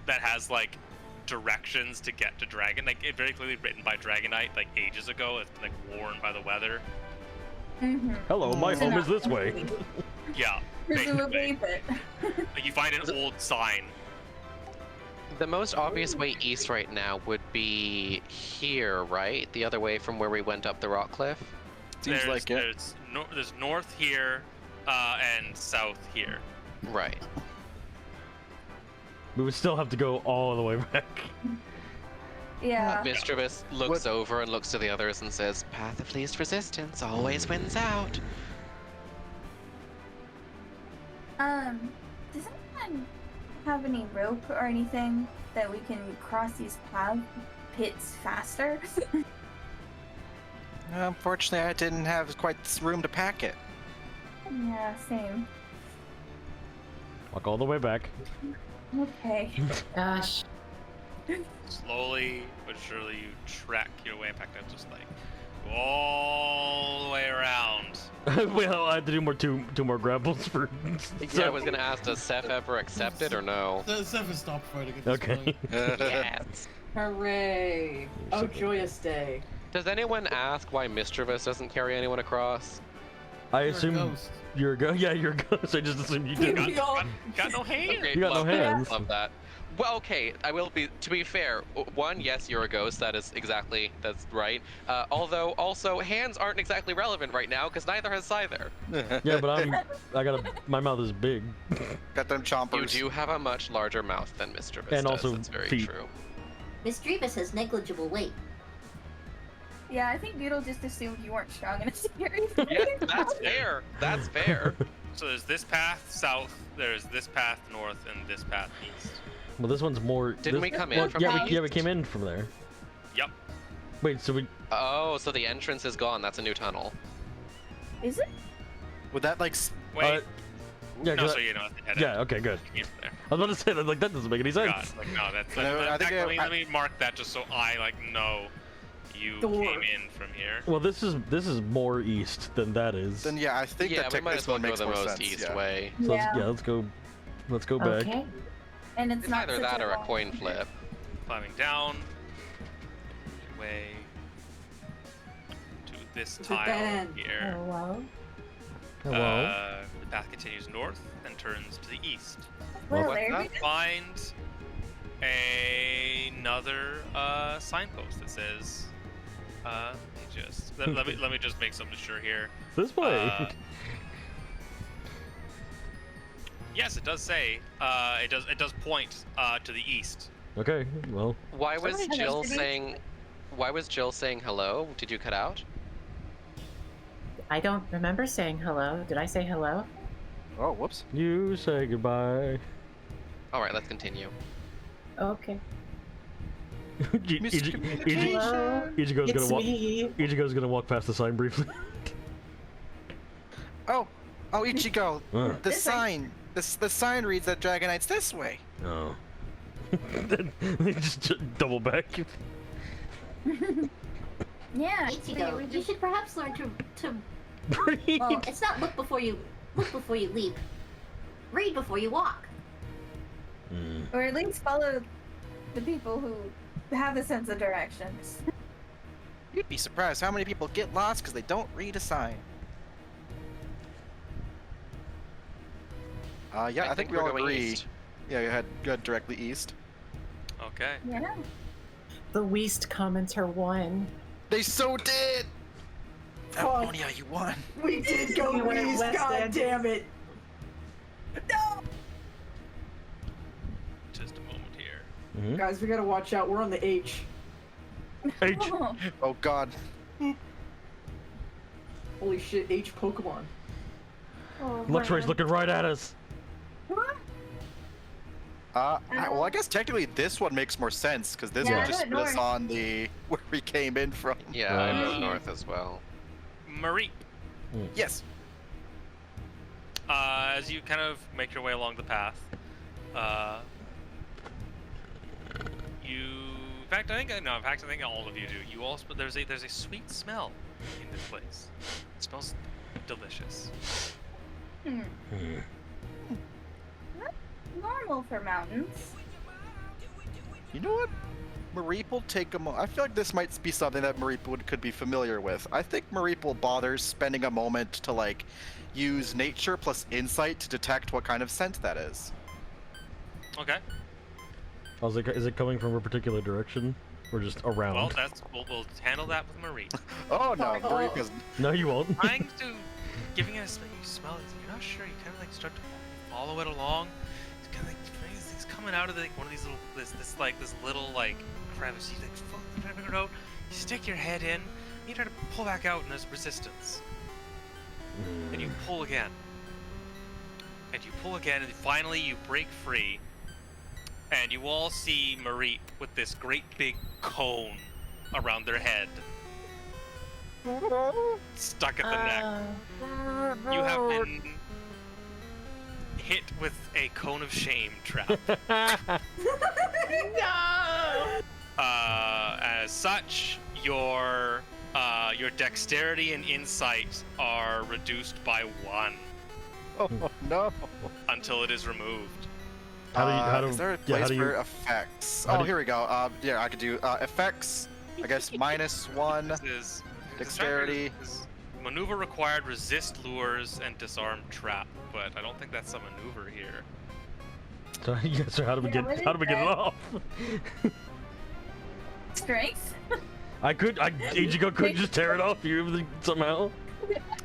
that has like directions to get to Dragon. Like it very clearly written by Dragonite like ages ago. It's been like worn by the weather. Mm-hmm. Hello, my So home not is this way. presumably- Yeah, Presumably, basically. but Like you find an old sign. The most obvious way east right now would be here, right? The other way from where we went up the rock cliff. Seems like it. There's north here, and south here. Right. We would still have to go all the way back. yeah. Mischievous looks over and looks to the others and says, "Path of least resistance always wins out." Does anyone have any rope or anything that we can cross these pits faster? Unfortunately, I didn't have quite room to pack it. Yeah, same. Walk all the way back. Okay. Gosh. Slowly but surely you track your way back down, just like go all the way around. Well, I have to do two more grapples for. Yeah, I was gonna ask, does Seth ever accept it or no? Seth has stopped fighting at this Okay. point. Yes. Hooray! Oh, joyous day. Does anyone ask why Mischievous doesn't carry anyone across? I You're a assume ghost. you're a ghost. Yeah, you're a ghost. I just assumed you didn't. Got no hands. Okay, You got no love that, hands. Love that. Well, okay, I will be. To be fair, one, yes, you're a ghost. That's right. Although, also, hands aren't exactly relevant right now because neither has Scyther. Yeah, but my mouth is big. Got them You chompers. do have a much larger mouth than Mischievous And does. also That's very feet. true. Mischievous has negligible weight. Yeah, I think Noodle just assumed you weren't strong enough to carry him. Yeah, that's fair. That's fair. So there's this path south, there's this path north, and this path east. Well, this one's more. Didn't we come in from yeah, the we east? came in from there. Yep. Wait, so we. Oh, so the entrance is gone. That's a new tunnel. Is it? Would that like? Wait. Yeah, no, 'cause so I- you know, head yeah. Okay, good. in there. I was about to say that. Like that doesn't make any sense. God, like, no, that's. No, I think let me mark that just so I know you Door. came in from here. Well, this is more east than that is. Then yeah, I think Yeah, that we might this as well one go makes the more most sense. east yeah. way. So Yeah. let's go. Let's go back. Okay. And it's It's not either such that or a long coin way. flip. Climbing down. Your way to this It's a tile dead end. here. Hello. Hello. The path continues north and turns to the east. Well, What's there that? we go. Find another signpost that says. Let me just make something sure here. This way. Yes, it does say. It does point to the east. Okay. Well. Why was Somebody Jill has to be- saying? Why was Jill saying hello? Did you cut out? I don't remember saying hello. Did I say hello? Oh, whoops. You say goodbye. All right, let's continue. Okay. Ichigo's It's gonna walk. me. Ichigo's gonna walk past the sign briefly. Oh, Ichigo. Oh. The sign. The sign reads that Dragonite's this way. Oh. Then they just double back. Yeah. Ichigo, you should perhaps learn to Breathe. well, it's not look before you leap. Read before you walk. Mm. Or at least follow the people who have a sense of directions. You'd be surprised how many people get lost because they don't read a sign. Yeah, I think we we're all going agree. east. Yeah, you had directly east. Okay. Yeah. The Weast commenter won. They so did. Fuck. Ammonia, you won. We did go We went east, west god end. damn it! Just a moment here. Mhm. Guys, we gotta watch out, we're on the H. H. Oh God. Holy shit, H Pokemon. Oh, Luxray's man. looking right at us. What? Well, I guess technically this one makes more sense because this Yeah, one I just went put us north. on the where we came in from. Yeah, Right. I wrote north as well. Marie, Yes. as you kind of make your way along the path, in fact, I think all of you do. You also, there's a sweet smell in this place. It smells delicious. Hmm. Hmm. Normal for mountains. You know what? Mareep will take a moment. I feel like this might be something that Mareep could be familiar with. I think Mareep will bother spending a moment to like use nature plus insight to detect what kind of scent that is. Okay. I was like, is it coming from a particular direction, or just around? Well, we'll handle that with Marie. Oh no, Oh. Mareep is. No, you won't. Trying to giving it a smell. You smell it. You're not sure. You kind of like start to follow it along. It's kind of like it's coming out of one of these little this little like crevice. You like figure it out. You stick your head in. You try to pull back out, and there's resistance. And you pull again. And you pull again, and finally you break free. And you all see Marie with this great big cone around their head, stuck at the neck. You have been hit with a cone of shame trap. No! As such, your dexterity and insight are reduced by 1 Oh no. until it is removed. Is there a place for effects? Oh, here we go. Yeah, I could do effects. I guess -1 This is dexterity. Maneuver required, resist lures, and disarm trap. But I don't think that's a maneuver here. So, yeah, so how do we Yeah, get what is it that? off? Strength? Ichigo could just tear it off you somehow.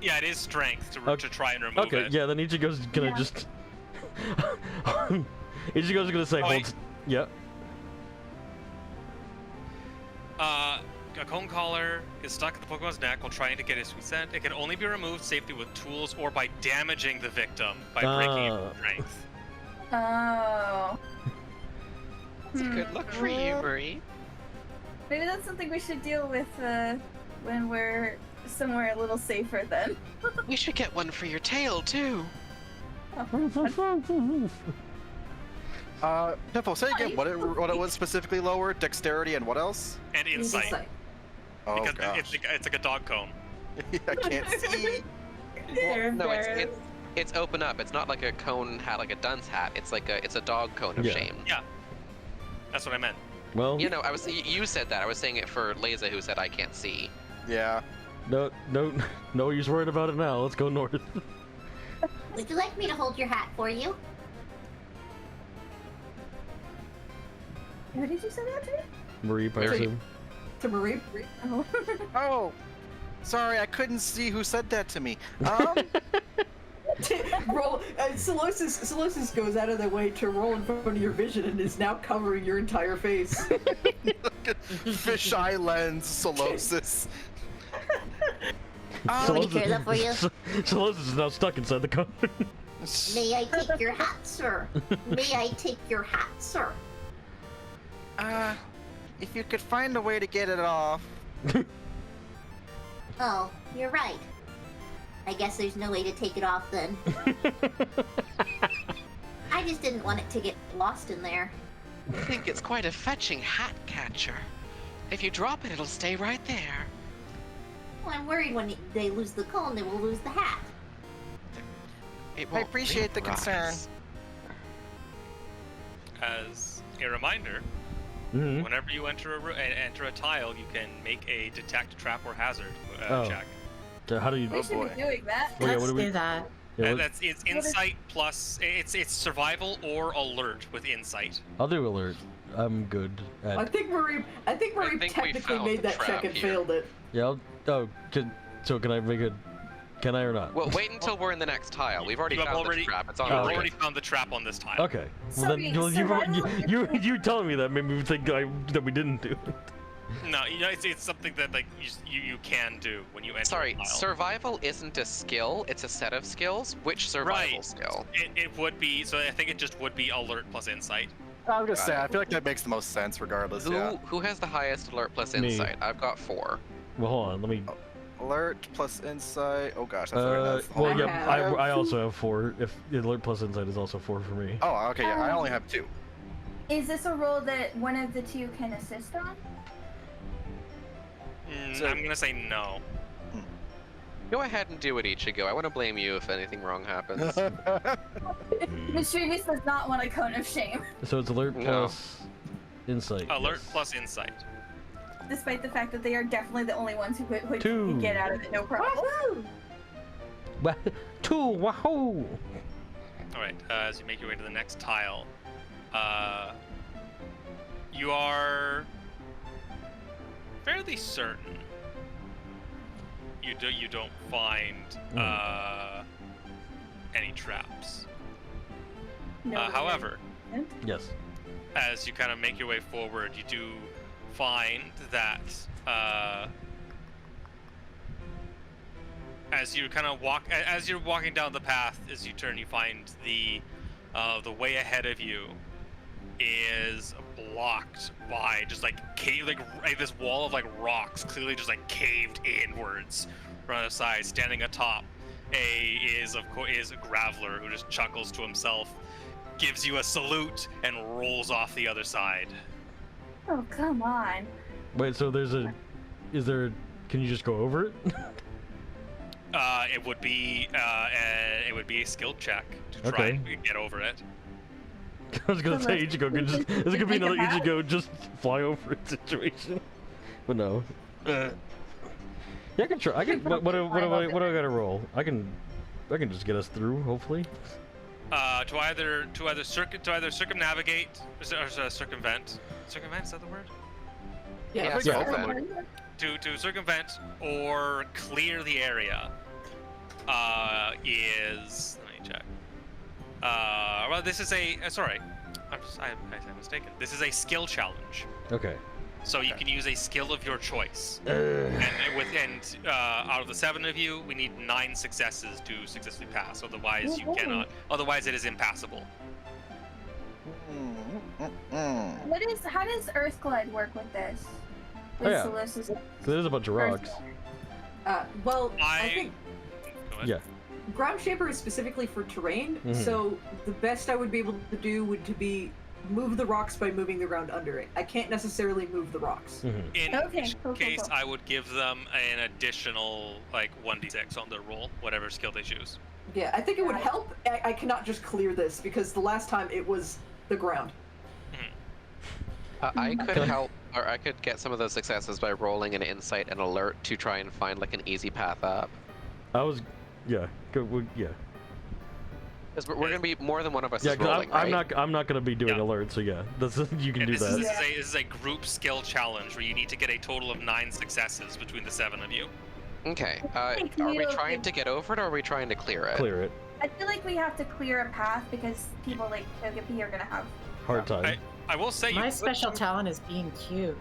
Yeah, it is strength to Okay. try and remove Okay, it. yeah, then Ichigo's gonna Yeah. just Ichigo's gonna say Oh, hold. wait. Yeah. A cone collar is stuck at the Pokemon's neck while trying to get his sweet scent. It can only be removed safely with tools or by damaging the victim by breaking its strength. Oh. It's a good look for you, Marie. Maybe that's something we should deal with when we're somewhere a little safer then. We should get one for your tail too. Piffle, say again what it was specifically lower? Dexterity and what else? And insight. Oh Because gosh. it's like a dog cone. I can't see. They're No, embarrassed. it's open up. It's not like a cone hat, like a dunce hat. It's a dog cone of Yeah. shame. Yeah. That's what I meant. Well, You know, you said that. I was saying it for Leza, who said I can't see. Yeah. no use worrying about it now. Let's go north. Would you like me to hold your hat for you? Who did you say that to? Marie, I Marie. assume. To Marie. Oh. Oh, sorry, I couldn't see who said that to me. Roll. Solosis goes out of their way to roll in front of your vision and is now covering your entire face. Fisheye lens, Solosis. Want me to carry that for you? Solos is now stuck inside the cone. May I take your hat, sir? May I take your hat, sir? If you could find a way to get it off. Oh, you're right. I guess there's no way to take it off then. I just didn't want it to get lost in there. I think it's quite a fetching hat catcher. If you drop it, it'll stay right there. Well, I'm worried when they lose the cone, they will lose the hat. It I won't appreciate the concern. vaporize. As a reminder, Mhm. whenever you enter enter a tile, you can make a detect, trap, or hazard Oh. check. So how do you? We should boy. be doing that. Well, yeah, Let's what do we- do that. Yeah, And what- that's it's insight plus it's survival or alert with insight. I'll do alert. I'm good I at. think Marie think we technically found made the that trap check and here. failed it. Yeah. Can I make it? Can I or not? Well, wait until we're in the next tile. We've already You have found already- the trap. It's on You've the already right. found the trap on this tile. Okay. Well, Sorry, then survival- you telling me that made me think that we didn't do it. No, you know it's something that like you can do when you enter. Sorry, a tile. survival isn't a skill. It's a set of skills. Which survival Right. skill? It would be so. I think it just would be alert plus insight. I was gonna say, I feel like that makes the most sense regardless, yeah. Who has the highest alert plus Me. insight? I've got 4. Well, hold on. Let me. Alert plus insight. Oh gosh, that's very nice. Well, I yeah. have- I also have 4. If alert plus insight is also 4 for me. Oh, okay, yeah, I only have 2. Is this a role that one of the two can assist on? So- I'm gonna say no. Go ahead and do it, Ichigo. I want to blame you if anything wrong happens. Mischievous does not want a cone of shame, So it's alert No. plus insight. Alert yes. plus insight. despite the fact that they are definitely the only ones who could 2. get out of it no problem. Wah- 2. Wahoo! All right. As you make your way to the next tile, you are fairly certain you don't find any traps. No, However, Yes. as you kind of make your way forward, you do find that as you kind of as you're walking down the path, as you turn, you find the way ahead of you is blocked by just like like this wall of like rocks, clearly just like caved inwards from the side, standing atop. is a Graveler who just chuckles to himself, gives you a salute, and rolls off the other side. Oh, come on. Wait, so can you just go over it? It would be a skill check to try Okay. and get over it. I was gonna say Ichigo could just, this could be another Ichigo just fly over it situation. But no. Yeah, I can try. What do I gotta roll? I can just get us through, hopefully. To either circumnavigate or circumvent. Circumvent, is that the word? Yeah, Yeah. To circumvent or clear the area is, let me check. Well, this is a sorry, I'm mistaken. This is a skill challenge. Okay. So you can use a skill of your choice. Out of the 7 of you, we need 9 successes to successfully pass. Otherwise, you cannot. Otherwise, it is impassable. How does Earthglide work with this? Oh, yeah. Solosis' So there's a bunch of rocks. Well, I think Go ahead. Yeah. Ground Shaper is specifically for terrain, Mhm. so the best I would be able to do would to be move the rocks by moving the ground under it. I can't necessarily move the rocks. Mhm. In Okay, which cool. case, I would give them an additional 1d6 on their roll, whatever skill they choose. Yeah, I think it would help. I cannot just clear this because the last time it was the ground. I could help, or I could get some of those successes by rolling an insight and alert to try and find an easy path up. Yeah. Yeah. Because we're gonna be more than one of us Yeah, is 'cause rolling, right? I'm not gonna be doing Yeah. alerts, so yeah, you can And do this that. is a group skill challenge where you need to get a total of 9 successes between the 7 of you. Okay. Thank Are we you. trying to get over it, or are we trying to clear it? Clear it. I feel like we have to clear a path because people like Togepi are gonna have. Hard time. I will say My special talent is being cute.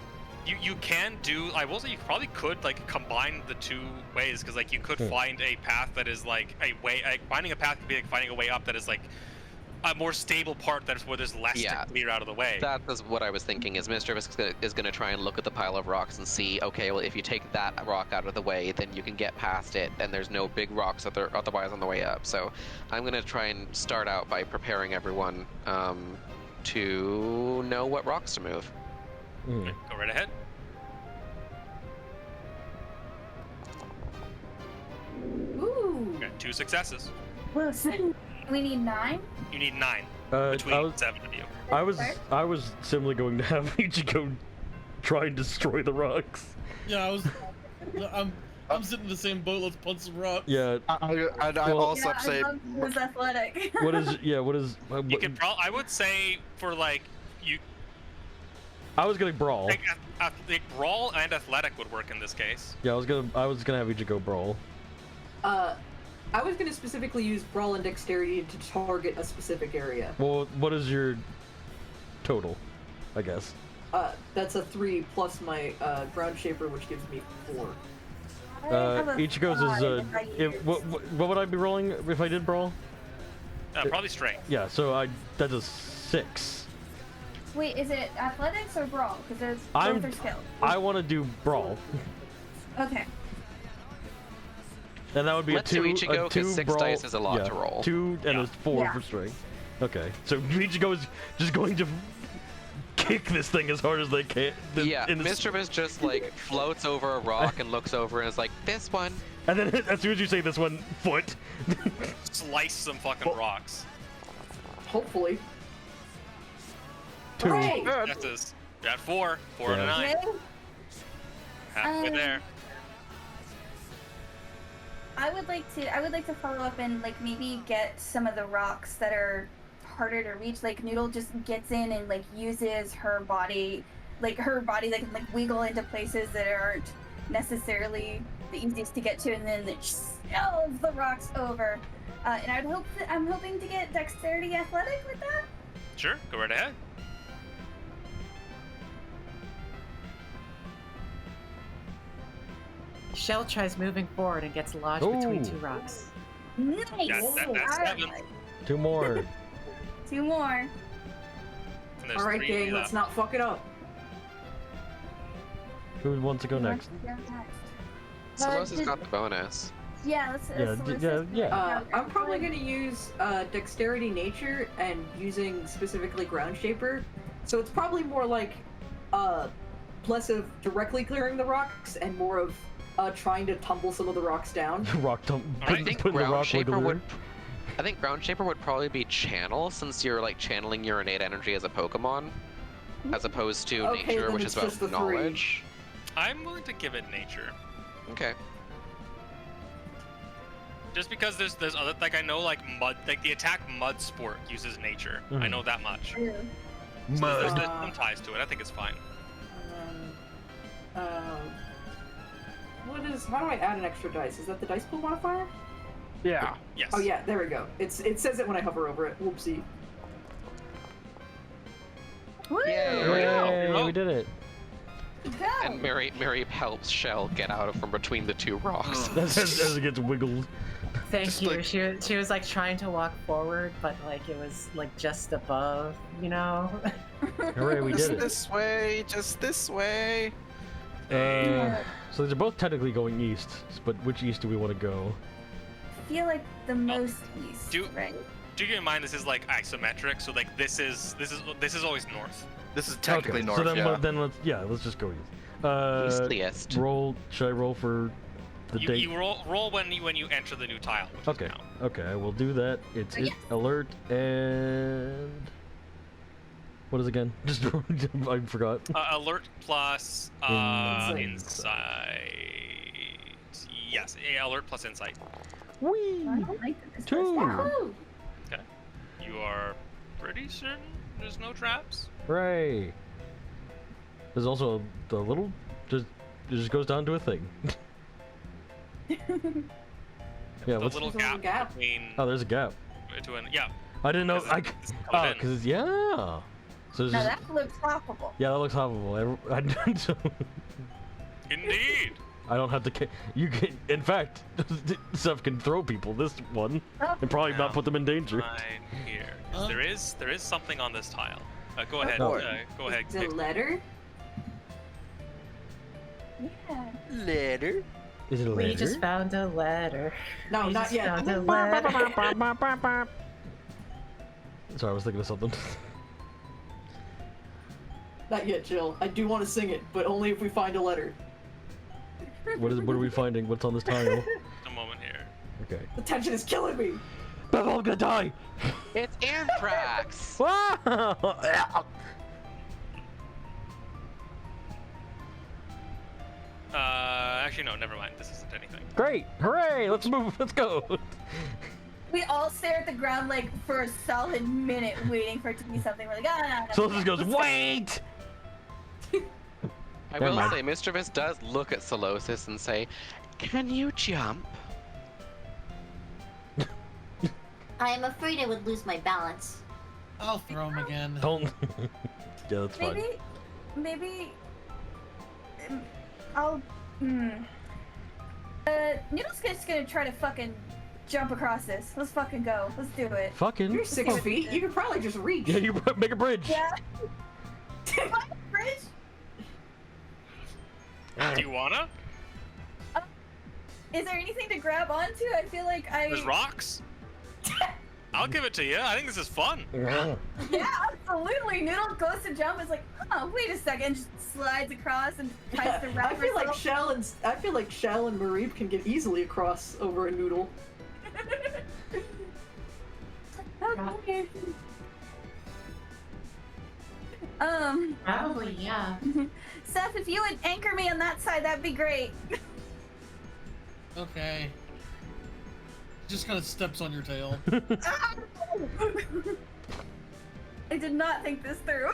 you can do. I will say you probably could combine the 2 ways because you could find a path that is a way. Finding a path could be finding a way up that is a more stable part that's where there's less to clear out of the way. That is what I was thinking. Is Mischievous is going to try and look at the pile of rocks and see, okay, well, if you take that rock out of the way, then you can get past it, and there's no big rocks otherwise on the way up. So I'm going to try and start out by preparing everyone to know what rocks to move. Mm. Go right ahead. Ooh. Okay, 2 successes. Listen, we need 9. You need 9 I between was 7 of you. I was simply going to have Ichigo try and destroy the rocks. Yeah, I'm sitting in the same boat. Let's punch some rocks. Yeah. I Well- also have to say, He was athletic. What is? Yeah. What is? You could I would say for you I was gonna brawl. brawl and athletic would work in this case. Yeah, I was gonna have Ichigo brawl. I was going to specifically use Brawl and Dexterity to target a specific area. Well, what is your total? I guess. That's a 3 plus my Ground Shaper, which gives me 4. Ichigo's is what would I be rolling if I did brawl? Probably strength. Yeah, so that's a 6. Wait, is it athletics or brawl? Because I'm- both are skills. I want to do brawl, Okay. and that would be Let's a do 2. Ichigo, a 2 'cause 6 brawl, dice is a lot yeah, to roll. 2 and Yeah. a 4 Yeah. for strength. Okay, so Ichigo is just going to kick this thing as hard as they can. Yeah, in the- Mischievous just floats over a rock and looks over and is like, this one. And then as soon as you say this one, foot. Slice some fucking rocks. Hopefully. 2. Hooray! Successes. You're at 4 and a Yeah. 9. Okay. Halfway there. I would like to follow up and maybe get some of the rocks that are harder to reach. Noodle just gets in and uses her body, that can wiggle into places that aren't necessarily the easiest to get to, and then it shelves the rocks over. And I'm hoping to get Dexterity Athletic with that. Sure, go right ahead. Shell tries moving forward and gets lodged between Ooh. 2 rocks. Nice. That's 7. 2 more. 2 more. And there's Alright, 3 gang, left. let's not fuck it up. Who wants to go Who next? wants to go next? Solos has got the bonus. Yeah, let's yeah. I'm probably going to use Dexterity Nature and using specifically Ground Shaper. So it's probably more like less of directly clearing the rocks and more of trying to tumble some of the rocks down. I think putting the Ground rock Shaper wiggle would. in. I think Ground Shaper would probably be Channel, since you're like channeling your innate energy as a Pokemon, as opposed to Okay, Nature, then which it's is just about the three. knowledge. I'm willing to give it nature. Okay. Just because there's other, like, I know, like, mud, like the attack Mud Sport uses nature. I know that much. So there's some ties to it. I think it's fine. How do I add an extra dice? Is that the dice pool modifier? Yeah. Yes. Oh yeah, there we go. It says it when I hover over it. Whoopsie. Yay, we did it. Go. And Mary helps Shell get out from between the two rocks. As it gets wiggled. Thank Just you. like- She was like trying to walk forward, but like it was like just above, you know. Hooray, we Just did it. this way, just this way. So these are both technically going east, but which east do we want to go? I feel like the most east, Do- right? Do keep in mind this is like isometric, so like this is always north. This is technically Okay, north, so then, yeah. let's just go east. Eastliest. Roll. Should I roll for the date? You roll when you enter the new tile. Which Okay. Is now. Okay, I will do that. It's Yes. alert and what is it again? Just I forgot. Alert plus Insight. insight. Yes, alert plus insight. Whee! I don't like this. Two. Woo! You are pretty certain there's no traps. Hooray! There's also the little it just goes down to a thing. Yeah, The what's little There's a little gap, gap. between oh, there's a gap. yeah. I didn't know. Because it's colored in. Because yeah. So Now just, that looks hoppable. yeah, that looks hoppable. Indeed. I don't have to. You can. In fact, stuff can throw people. This one and probably Now, not put them in danger. Right here. There is something on this tile. Go ahead. boy. Go ahead. Is it a letter? Yeah. Letter. Is it a We letter? just found a letter. No, We not just yet. found a letter. Sorry, I was thinking of something. Not yet, Jill. I do want to sing it, but only if we find a letter. What are we finding? What's on this tile? A moment here. Okay. The tension is killing me. Bevel, I'm gonna die. It's anthrax! Wow! Actually, no. Never mind. This isn't anything. Great! Hooray! Let's move. Let's go. We all stare at the ground like for a solid minute, waiting for it to be something. We're like, ah. So this goes. Wait! I Never will mind. say, Mr. Vis does look at Solosis and say, "Can you jump?" I am afraid I would lose my balance. I'll throw him again. Don't. Yeah, that's fine. Maybe. I'll. Noodle's just gonna try to fucking jump across this. Let's fucking go. Let's do it. Fucking. You're 6 feet. You could probably just reach. Yeah, you make a bridge. Yeah. Bridge? Do you wanna? Is there anything to grab onto? I feel like There's rocks. I'll give it to you. I think this is fun. Yeah. Yeah, absolutely. Noodle goes to jump. Is like, oh, wait a second. Just slides across and tries to wrap I feel like herself. Shell and Mareep can get easily across over a noodle. Okay. Probably, yeah. Seth, if you would anchor me on that side, that'd be great. Okay. Just kind of steps on your tail. I did not think this through.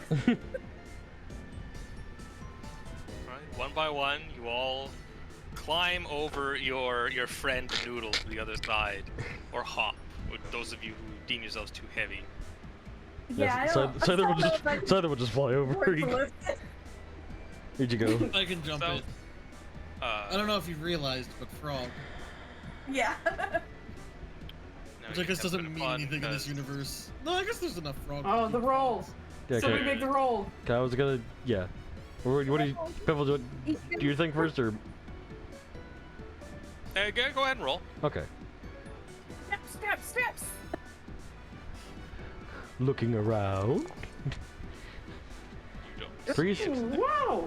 Right. One by one, you all climb over your friend Noodle to the other side, or hop. With those of you who deem yourselves too heavy. Yeah, I so, don't. so either I we'll don't know just if I so either we'll just fly over. work to lift it. Here'd you go. I can jump So, it. I don't know if you've realized, but frog. Yeah. Which I guess doesn't mean anything in this universe. No, I guess there's enough frog. Oh, the roll. Yeah, Somebody okay. make the roll. Okay, I was gonna. Yeah. What do you? Pebble, do your thing first, or? Go ahead and roll. Okay. Straps. Looking around. You don't. Freeze. Wow!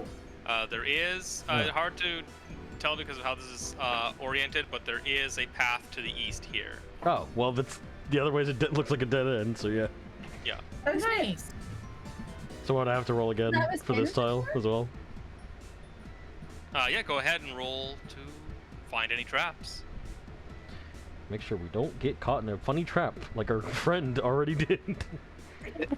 There is Yeah. hard to tell because of how this is oriented, but there is a path to the east here. Oh, well, that's the other way. It looks like a dead end. So yeah. Yeah. Oh, Nice. So what? I have to roll again That was for this tile as well. Yeah. Go ahead and roll to find any traps. Make sure we don't get caught in a funny trap like our friend already did.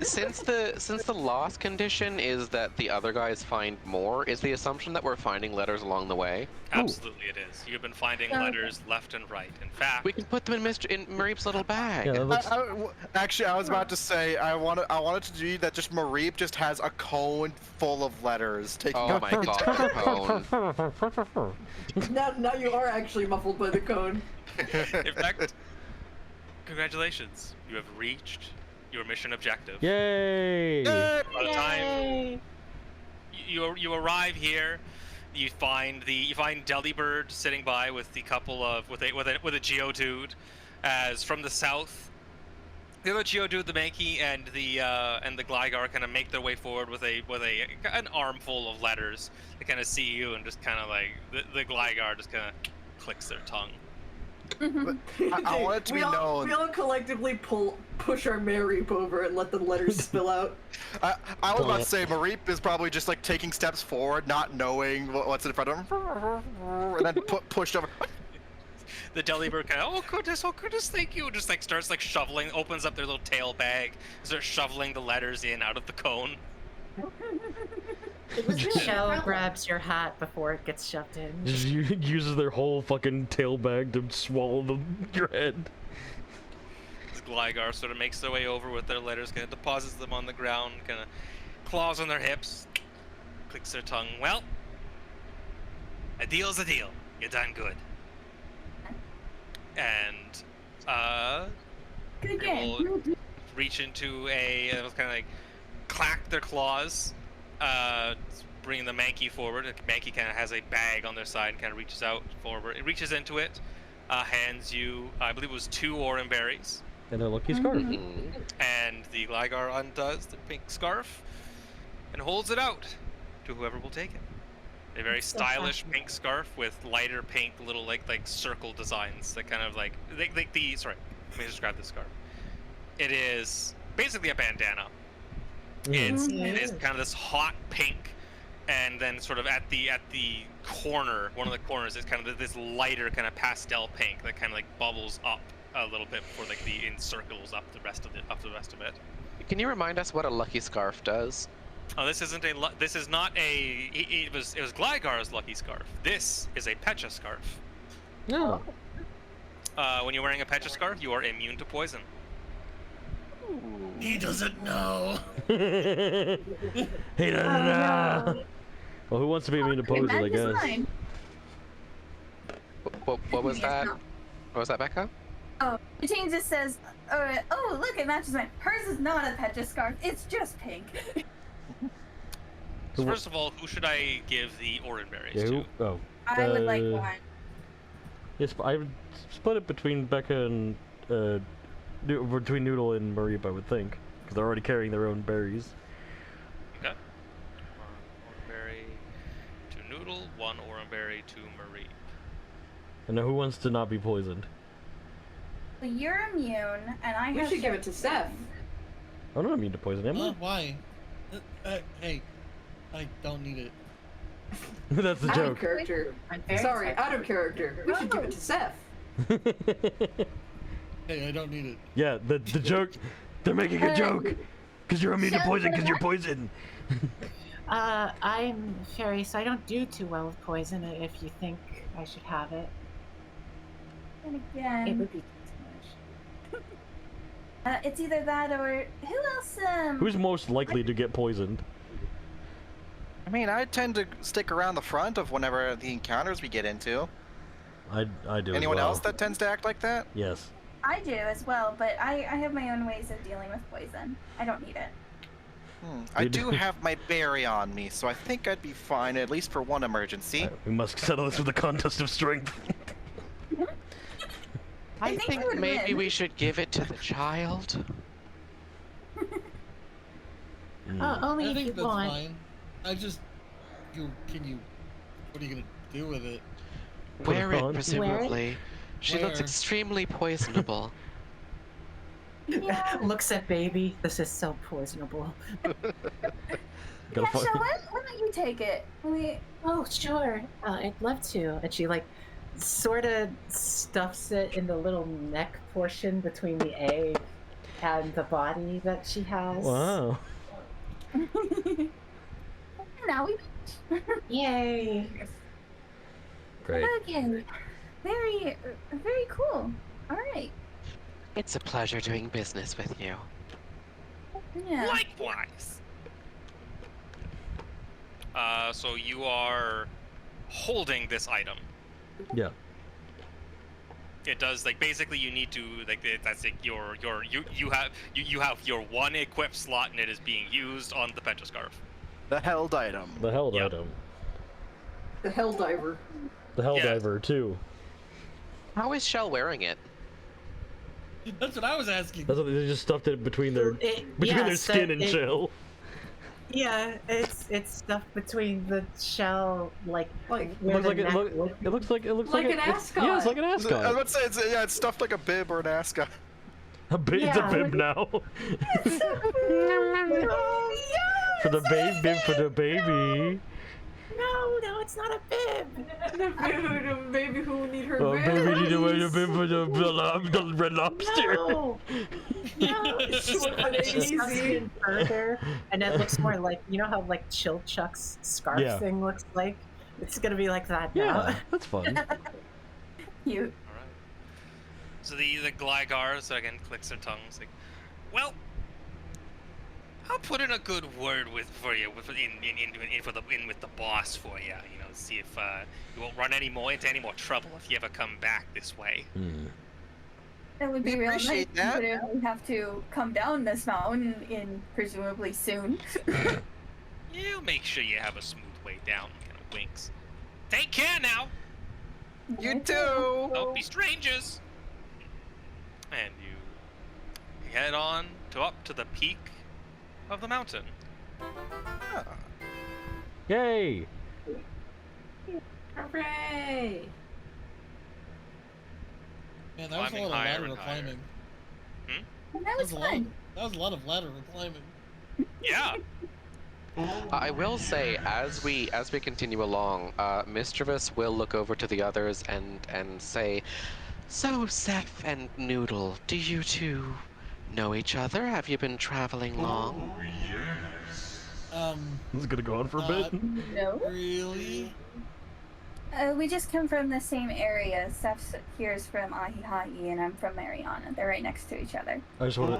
Since the loss condition is that the other guys find more, is the assumption that we're finding letters along the way? Absolutely, it is. You've been finding letters left and right. In fact, We can put them in Mareep's little bag. Yeah, that looks. Actually, I was about to say I wanted to do that. Just Mareep just has a cone full of letters taking Oh up my the god, cone. Now you are actually muffled by the cone. in fact, congratulations. You have reached your mission objective. Yay! By the time you arrive here, you find Delibird sitting by with the couple of with a Geodude, as from the south. The other Geodude, the Mankey, and the Gligar kind of make their way forward with an armful of letters. They kind of see you and just kind of like the Gligar just kind of clicks their tongue. I want it to be known. We all collectively push our Mareep over and let the letters spill out. I was about to say Mareep is probably just like taking steps forward, not knowing what's in front of him, and then pushed over. The Delibird kind of, oh goodness, thank you. Just like starts like shoveling, opens up their little tail bag, starts shoveling the letters in out of the cone. It was really Shell a problem. grabs your hat before it gets shoved in. Just uses their whole fucking tail bag to swallow your head. This Gligar sort of makes their way over with their letters, kind of deposits them on the ground, kind of claws on their hips, clicks their tongue. Well, a deal's a deal. You done good. And Good they game. will reach into it was kind of like clack their claws, bringing the Mankey forward. The Mankey kind of has a bag on their side and kind of reaches out forward. It reaches into it, hands you, I believe it was 2 Oran berries, And their lucky scarf. and the Gligar undoes the pink scarf and holds it out to whoever will take it. A very That's so stylish fascinating. pink scarf with lighter pink little like circle designs that kind of like sorry, let me describe this scarf. It is basically a bandana. It is kind of this hot pink, and then sort of at the corner, one of the corners is kind of this lighter kind of pastel pink that kind of like bubbles up a little bit before like the encircles up the rest of it. Can you remind us what a lucky scarf does? Oh, this isn't a. This is not a. It was Gligar's lucky scarf. This is a Pecha scarf. No. When you're wearing a Pecha scarf, you are immune to poison. He doesn't know. Hey, no. Well, who wants to be immune to poison, I guess. Mine. What was that? What was that, Becca? Oh, the change just says, oh, look, it matches mine. Hers is not a Petra scarf. It's just pink. So first of all, who should I give the Oran berries Yeah, to? oh. I would like one. Yes, I would split it between Becca and between Noodle and Mareep, I would think, because they're already carrying their own berries. Okay. 1 Oran berry to Noodle, 1 Oran berry to Marie. And now, who wants to not be poisoned? Well, you're immune, and I We have. should give it to Seth. I'm not immune to poison, am I? Why? Hey, I don't need it. That's the Out of joke. character. I'm very Sorry, excited. out of character. We should give it to Seth. Hey, I don't need it. Yeah, the joke. They're making a joke. Because you're immune to poison, because you're poison. I'm fairy, so I don't do too well with poison. If you think I should have it, And it again, would be too much. it's either that or who else? Who's most likely to get poisoned? I mean, I tend to stick around the front of whenever the encounters we get into. I do. as Anyone well. else that tends to act like that? Yes. I do as well, but I have my own ways of dealing with poison. I don't need it. I You do do- have my berry on me, so I think I'd be fine, at least for one emergency. We must settle this with a contest of strength. I think you think would maybe win. we should give it to the child. Oh, only I if you think that's want. fine. I just, what are you gonna do with it? Put Wear it it, on. presumably. She looks Where? extremely poisonable. Yeah. Looks at baby. This is so poisonable. Gotta Kesha, find. why don't you take it? Oh, sure. I'd love to. And she like sort of stuffs it in the little neck portion between the egg and the body that she has. Wow. Now we Yay. Great. okay. Very, very cool. All right. It's a pleasure doing business with you. Yeah. Likewise. So you are holding this item. Yeah. It does like basically you need to that's like you have your one equipped slot and it is being used on the pentascarf. The held item. The held Yep. item. The Helldiver. The Yeah. Helldiver too. How is Shell wearing it? That's what I was asking. That's what they just stuffed it between their Yeah, skin and it- shell. Yeah, it's stuffed between the shell, like Like where Looks like the it, neck look, would it looks like Like an yeah, it's like an I was ascot. about to say it's stuffed like a bib or an ascot. It's a Yeah. bib now. For the bib for the baby. No, it's not a bib. Baby who will need her Oh, bib. baby, need to wear the bib for the red lobster. No, She went for the She stuffs it easy. in further, and it looks more like, you know how like Chill Chuck's scarf Yeah. thing looks like. It's gonna be like that now. Yeah, that's fun. Cute. All right. So the Gligar so again clicks their tongues like, well, I'll put in a good word for you with the boss for you. You know, see if you won't run into any more trouble if you ever come back this way. Hmm. That would be We real nice. appreciate that. Considering we have to come down this mountain in presumably soon. You make sure you have a smooth way down. Kind of winks. Take care now. You too. Don't be strangers. And you head on up to the peak of the mountain. Yay! Hooray! Man, that was a Climbing lot of higher ladder and higher. climbing. That was a lot. fun. That was a lot of ladder climbing. Yeah. I will say, as we continue along, Mischievous will look over to the others and say, "So, Seth and Noodle, do you two know each other? Have you been traveling long?" This is gonna go on for a bit. No. Really? We just come from the same area. Seth here's from Ahihahi and I'm from Mariana. They're right next to each other. I just wanted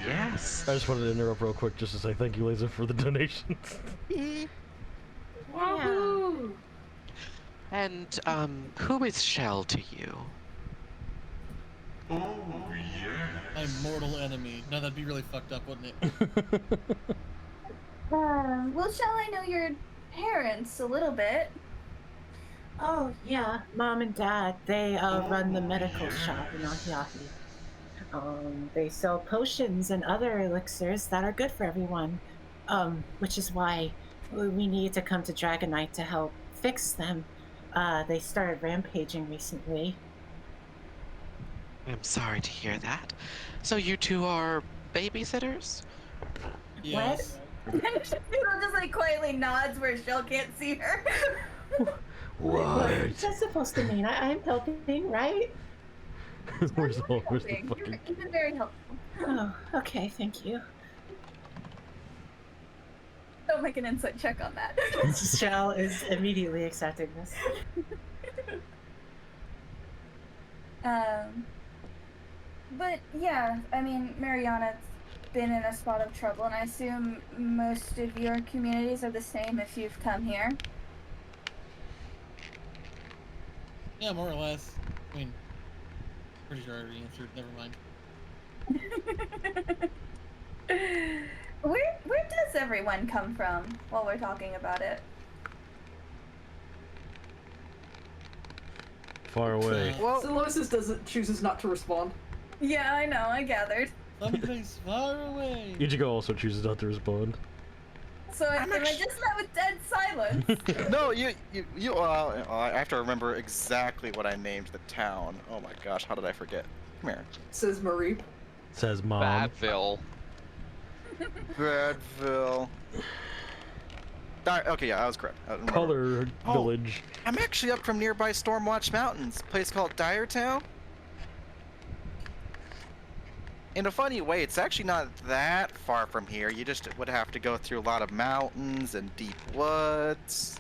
Yes. to interrupt real quick just to say thank you, Laser, for the donations. Wahoo! And who is Shell to you? My mortal enemy. No, that'd be really fucked up, wouldn't it? Well, shall I know your parents a little bit? Oh yeah, Mom and Dad. They run the medical shop in Ahiahi. They sell potions and other elixirs that are good for everyone. Which is why we needed to come to Dragonite to help fix them. They started rampaging recently. I'm sorry to hear that. So you two are babysitters? Yes. Noodle just like quietly nods where Shell can't see her. What? What's that supposed to mean? I'm helping, right? where's the fucking... You've been very helpful. Oh, okay, thank you. Don't make an insight check on that. Shell is immediately accepting this. But yeah, I mean, Mariana's been in a spot of trouble, and I assume most of your communities are the same if you've come here. Yeah, more or less. I mean, pretty sure I already answered. Never mind. Where does everyone come from while we're talking about it? far away. Well, Solosis chooses not to respond. Yeah, I know. I gathered. Someplace far away. Ichigo also chooses not to respond. So am I just met with dead silence? no, I have to remember exactly what I named the town. Oh my gosh, how did I forget? Come here. Says Marie. Says mom. Badville. Badville. Okay, yeah, I was correct. I remember. Color Oh. Village. I'm actually up from nearby Stormwatch Mountains, a place called Diretown. In a funny way, it's actually not that far from here. You just would have to go through a lot of mountains and deep woods.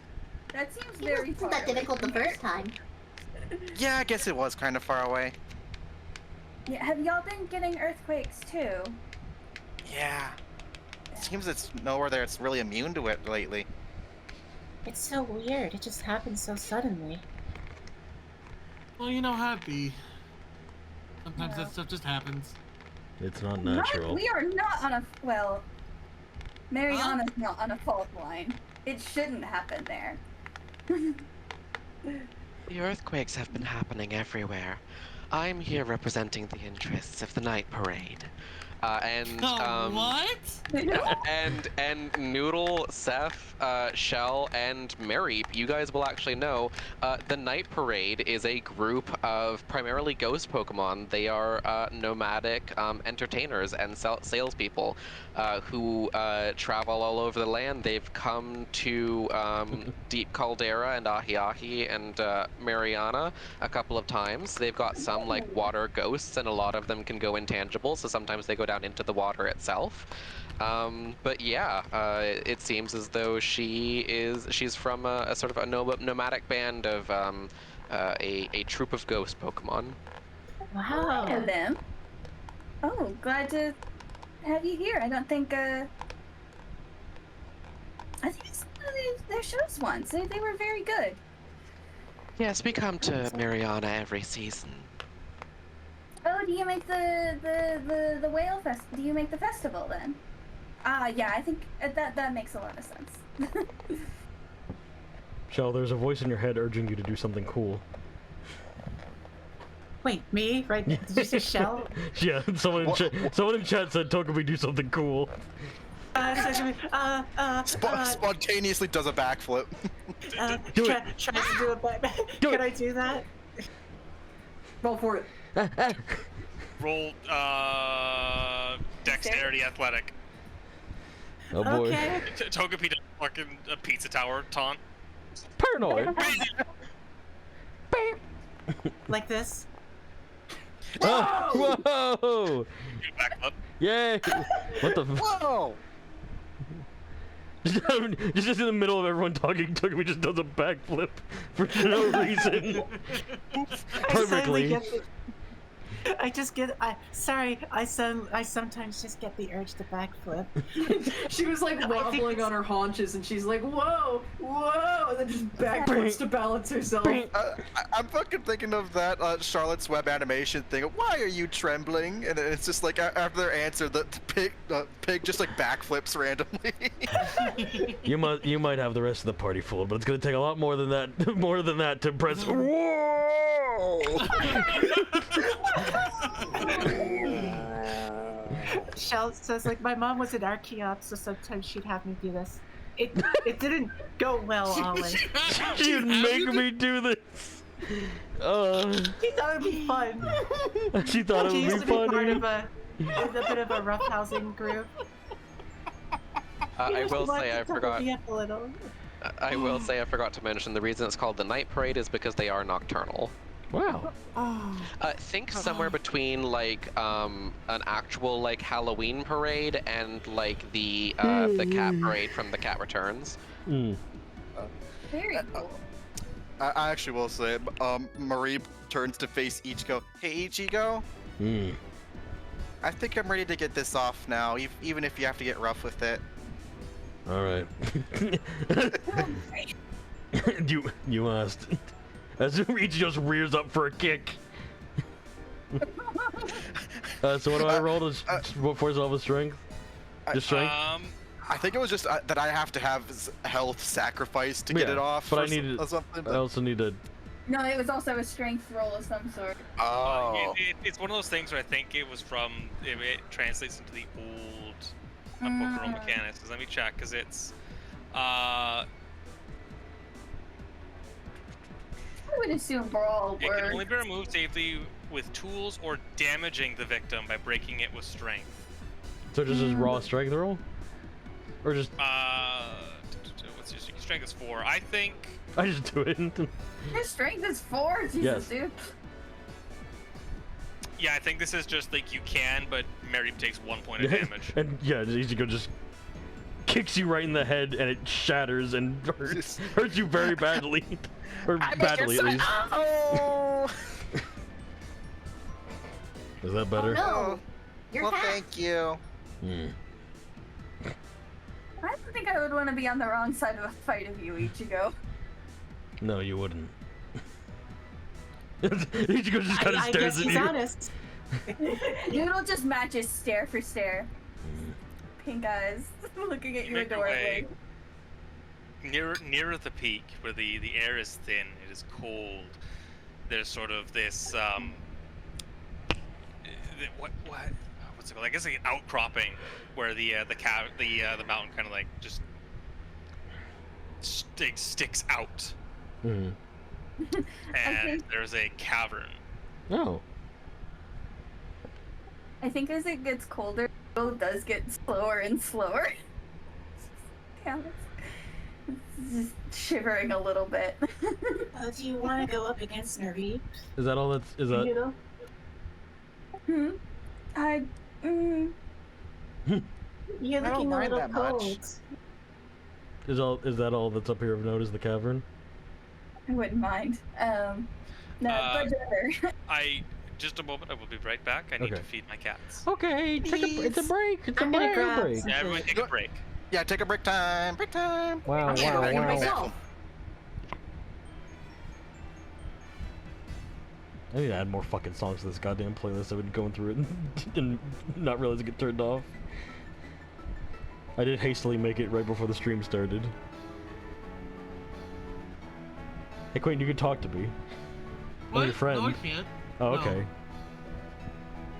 That seems It very wasn't far that away difficult the from here. first time. Yeah, I guess it was kind of far away. Yeah, have y'all been getting earthquakes too? Yeah. Seems it's nowhere there it's really immune to it lately. It's so weird. It just happened so suddenly. Well, you know how it be. Sometimes Yeah. that stuff just happens. It's not natural. We are not on a Mariana's not on a fault line. It shouldn't happen there. The earthquakes have been happening everywhere. I'm here representing the interests of the night parade. What? And Noodle, Seth, Shell, and Mary, you guys will actually know, the Night Parade is a group of primarily ghost Pokemon. They are nomadic entertainers and salespeople who travel all over the land. They've come to Deep Caldera and Ahiahi and Mariana a couple of times. They've got some like water ghosts, and a lot of them can go intangible, so sometimes they go down into the water itself. But yeah, it seems as though she's from a sort of a nomadic band of a troop of ghost Pokemon. I know them. Oh, glad to have you here. I don't think I think I saw their shows once. They were very good. Yes, we come to Mariana every season. Oh, do you make the whale fest? Do you make the festival then? Yeah, I think that makes a lot of sense. Shell, there's a voice in your head urging you to do something cool. Wait, me? Right? Did you say Shell? Yeah, someone in chat said Togepi do something cool. Spontaneously does a backflip. Do it. Try to do a back. Do Can it. I do that? Roll for it. Roll dexterity athletic. Oh boy. Okay. Togepi does fucking a pizza tower taunt. Paranoid. Like this. Oh, whoa! Back up. Yay! What the? Whoa! Just in the middle of everyone talking, Togepi just does a backflip for no reason. Perfectly. I sometimes just get the urge to backflip. She was like wobbling on her haunches, and she's like, "Whoa, whoa!" and then just backwards to balance herself. I'm fucking thinking of that Charlotte's Web animation thing. Why are you trembling? And it's just like after their answer, the pig just like backflips randomly. You might have the rest of the party fooled, but it's gonna take a lot more than that to press. Whoa! Shell says, like, my mom was an Archeop, so sometimes she'd have me do this. It didn't go well always. She'd make me do this. She thought it'd be fun. She thought it She would used be to be part funny. of a bit of a roughhousing group. I will She say I wanted to forgot. be up a little. I will say I forgot to mention the reason it's called the Night Parade is because they are nocturnal. Wow. Think somewhere between like an actual like Halloween parade and like the cat parade from The Cat Returns. Mm. Very cool. I actually will say, Marie turns to face Ichigo. Hey, Ichigo. Mm. I think I'm ready to get this off now, even if you have to get rough with it. All right. you asked. As Ichigo just rears up for a kick. So what do I roll to force all the strength? Just strength? I think it was just that I have to have health sacrificed to get Yeah, it off. but or I needed. or something. I also need to No, it was also a strength roll of some sort. Oh. It's one of those things where I think it was from. It translates into the old Pokerole mechanics. 'Cause let me check, because it's. I would assume brawl It can only works. be removed safely with tools or damaging the victim by breaking it with strength. So just as raw strength roll? Or just... What's your strength is 4. I think. I just do it. His strength is 4. Jesus, Yes. dude. Yeah, I think this is just like you can, but Mary takes 1 point of Yeah, damage. and yeah, Ichigo just kicks you right in the head and it shatters and hurts you very badly. Or badly at least. Oh. Is that better? No, you're Well, hacked. thank you. Hmm. I don't think I would want to be on the wrong side of a fight of you, Ichigo. No, you wouldn't. Ichigo just kind of I stares guess at he's you. honest. Noodle just matches stare for stare. Pink eyes, looking at you Make your way adorably. nearer the peak, where the air is thin, it is cold. There's sort of this what's it called? I guess like an outcropping where the mountain kind of like just sticks out, Hmm. and think- there's a cavern. Oh. I think as it gets colder, it does get slower and slower. Damn, it's just shivering a little bit. Do you want to go up against Nervi? Is that all that's... Is that... You know? I, You're I don't looking a mind little that much. cold. Is that all that's up here of note is the cavern? I wouldn't mind. No, but Just a moment, I will be right back. I need Okay. to feed my cats. Okay, it's a break. It's a I'm gonna grab break. some Yeah, everyone food. take a break. Yeah, take a break time. Break time. Wow, I'm gonna go wow, feed wow. myself. I need to add more fucking songs to this goddamn playlist. I've been going through it and not realizing it turned off. I did hastily make it right before the stream started. Hey Quentin, you can talk to me. What? I'm your friend. No, I can't. Oh, No. okay.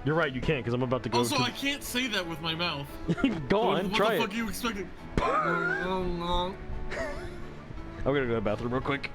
You're right, you can't, because I'm about to go Also, to... I can't say that with my mouth. Go on, what try the it. fuck are you expecting? I'm gonna go to the bathroom real quick.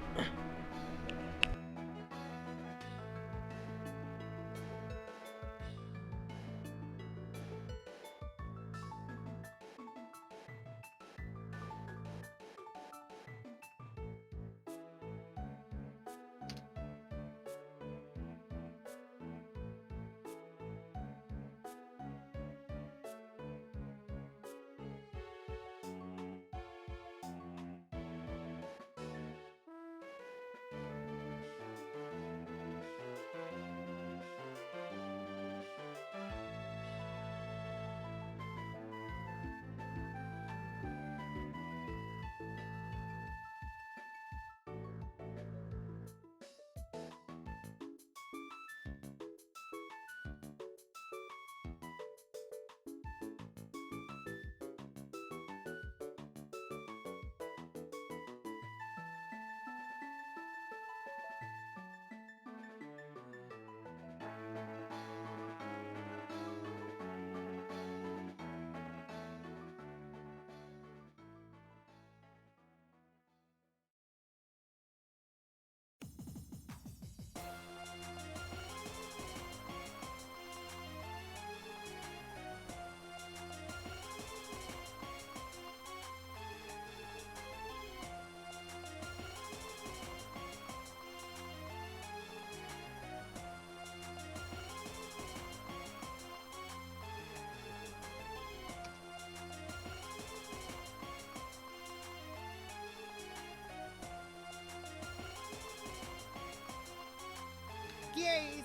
Yay!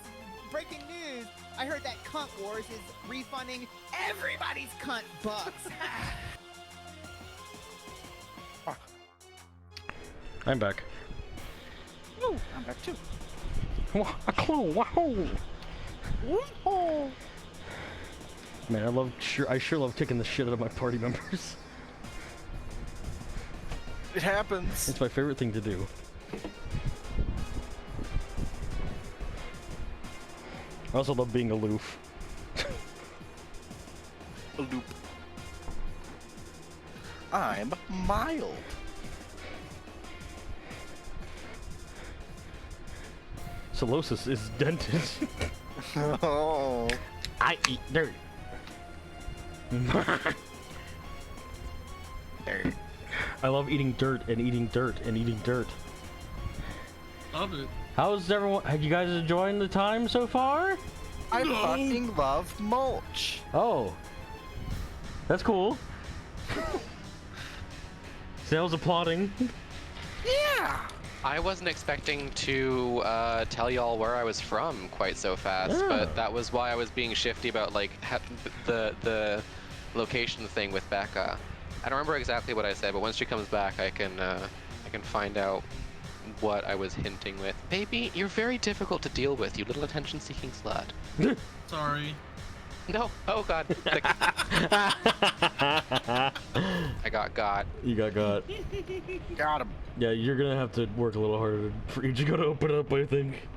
Breaking news! I heard that Cunt Wars is refunding everybody's cunt bucks. I'm back. Ooh, I'm back too. A clone, wahoo! Oh. Man, I sure love kicking the shit out of my party members. It happens. It's my favorite thing to do. I also love being aloof. A loop. I'm mild. Solosis is dented. Oh. I eat dirt. Dirt. I love eating dirt and eating dirt and eating dirt. Love it. How's everyone? Have you guys enjoying the time so far? I No. fucking love mulch. Oh, that's cool. Sales applauding. Yeah. I wasn't expecting to tell y'all where I was from quite so fast, Yeah. but that was why I was being shifty about like the location thing with Becca. I don't remember exactly what I said, but once she comes back, I can find out what I was hinting with. Baby, you're very difficult to deal with, you little attention-seeking slut. Sorry. No, oh god. I got. You got. Got him. Yeah, you're gonna have to work a little harder for Ichigo to open up, I think.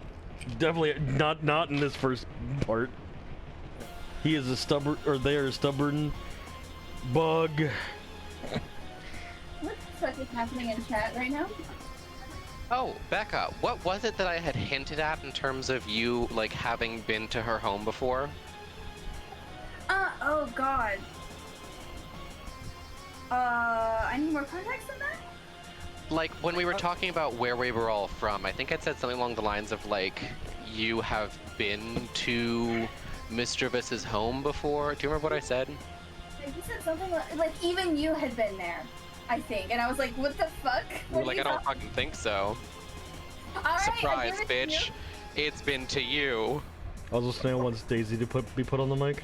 Definitely not in this first part. He is a stubborn, or they are a stubborn bug. What the fuck is happening in chat right now? Oh, Becca, what was it that I had hinted at in terms of you, like, having been to her home before? Oh god. I need more context on that? Like, when we were talking about where we were all from, I think I'd said something along the lines of, like, you have been to Mischievous' home before? Do you remember what I said? You said something like even you had been there, I think. And I was like, what the fuck? You were like, I don't fucking think so. Alright, Surprise, bitch. It's been to you. Also, Snail wants Daisy to be put on the mic.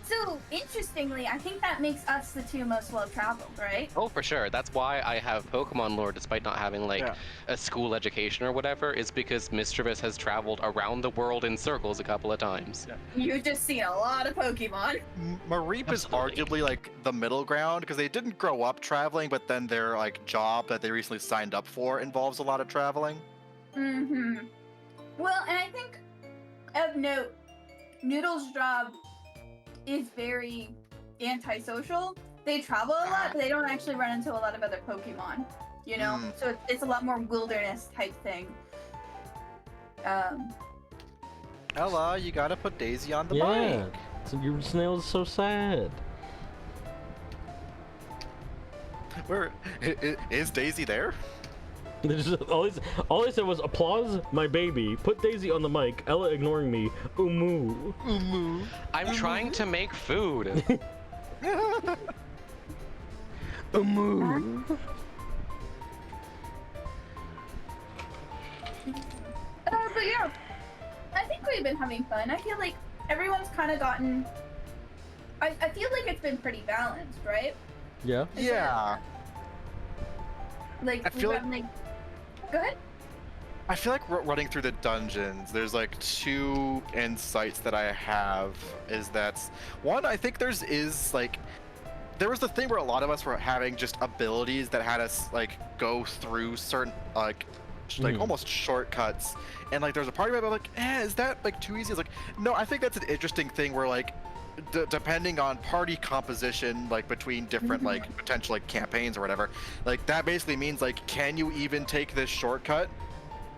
So, interestingly, I think that makes us the two most well-traveled, right? Oh, for sure. That's why I have Pokemon lore despite not having, like, a school education or whatever, is because Mischievous has traveled around the world in circles a couple of times. You've just seen a lot of Pokemon. Mareep is Absolutely. arguably like the middle ground because they didn't grow up traveling, but then their like job that they recently signed up for involves a lot of traveling. Mm-hmm. Well, and I think of note, Noodle's job is very antisocial. They travel a lot, but they don't actually run into a lot of other Pokemon, you know? So it's a lot more wilderness type thing. Ella, you gotta put Daisy on the Yeah, mic. so your Snail is so sad. Where is Daisy there? All I said was applause my baby. Put Daisy on the mic. Ella ignoring me. Umu. I'm trying to make food. Umu. But yeah, I think we've been having fun. I feel like everyone's kind of gotten. I feel like it's been pretty balanced, right? Yeah. Yeah. Like I feel we've gotten, like. Go ahead. I feel like running through the dungeons, there's like two insights that I have. Is that one? I think there was the thing where a lot of us were having just abilities that had us like go through certain like almost shortcuts, and like there's a part of it like, is that like too easy? It's like, no, I think that's an interesting thing where like depending on party composition, like between different like potential like campaigns or whatever, like that basically means like, can you even take this shortcut?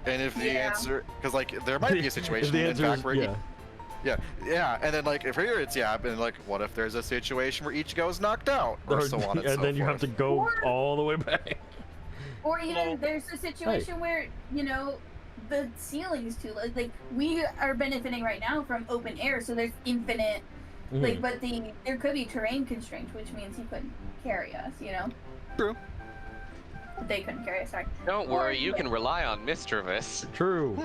And if the answer, because like there might be a situation in fact where yeah, and then like if here it's and like what if there's a situation where Ichigo is knocked out or so on and so then you have forth. to go all the way back. Or even there's a situation where, you know, the ceiling's too low. Like we are benefiting right now from open air, so there's infinite like, but there could be terrain constraints, which means he couldn't carry us, you know? True. They couldn't carry us, sorry. Don't worry, you can rely on Mischievous. True.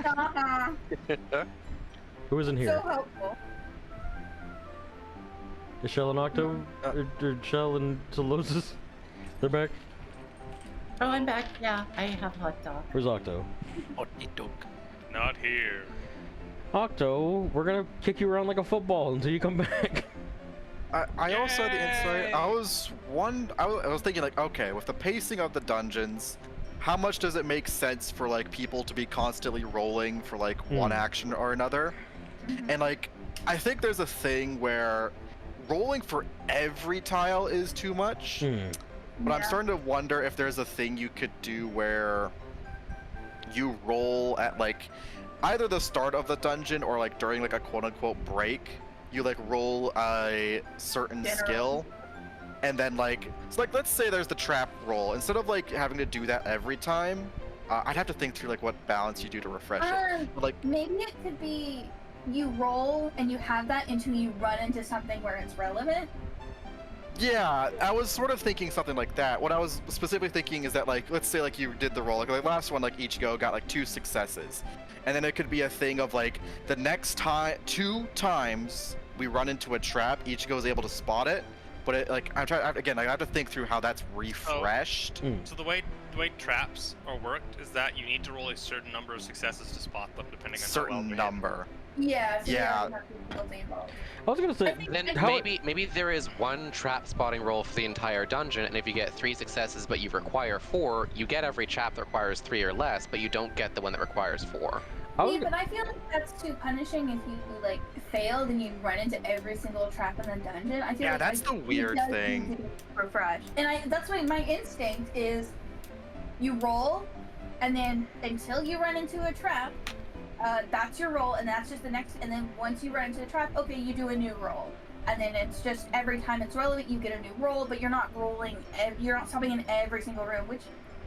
Who isn't here? So helpful. Is Shell and Octo? Or Shell and Solosis? They're back? Oh, I'm back. Yeah, I have hot dog. Where's Octo? Not here. Octo, we're gonna kick you around like a football until you come back. I also had the insight. I was thinking like, okay, with the pacing of the dungeons, how much does it make sense for like people to be constantly rolling for like one action or another? And like, I think there's a thing where rolling for every tile is too much. But I'm starting to wonder if there's a thing you could do where you roll at like either the start of the dungeon or like during like a quote-unquote break. You like roll a certain skill, and then like it's like let's say there's the trap roll. Instead of like having to do that every time, I'd have to think through like what balance you do to refresh it. But, like maybe it could be you roll and you have that until you run into something where it's relevant. yeah, I was sort of thinking something like that. What I was specifically thinking is that like let's say like you did the roll, like last one like Ichigo got like 2 successes. And then it could be a thing of like the next time 2 times we run into a trap, Ichigo is able to spot it. But it, like I'm trying again, like, I have to think through how that's refreshed. So the way traps are worked is that you need to roll a certain number of successes to spot them, depending on how well Certain number. Yeah. So Yeah. I was gonna say, Then maybe there is one trap spotting roll for the entire dungeon, and if you get 3 successes but you require 4, you get every trap that requires 3 or less, but you don't get the one that requires 4. Yeah, but I feel like that's too punishing if you like failed and you run into every single trap in the dungeon. I feel Yeah, like that's the weird thing. Refresh. And that's why my instinct is you roll, and then until you run into a trap, that's your roll, and that's just the next. And then once you run into the trap, okay, you do a new roll, and then it's just every time it's relevant, you get a new roll. But you're not rolling. You're not stopping in every single room, which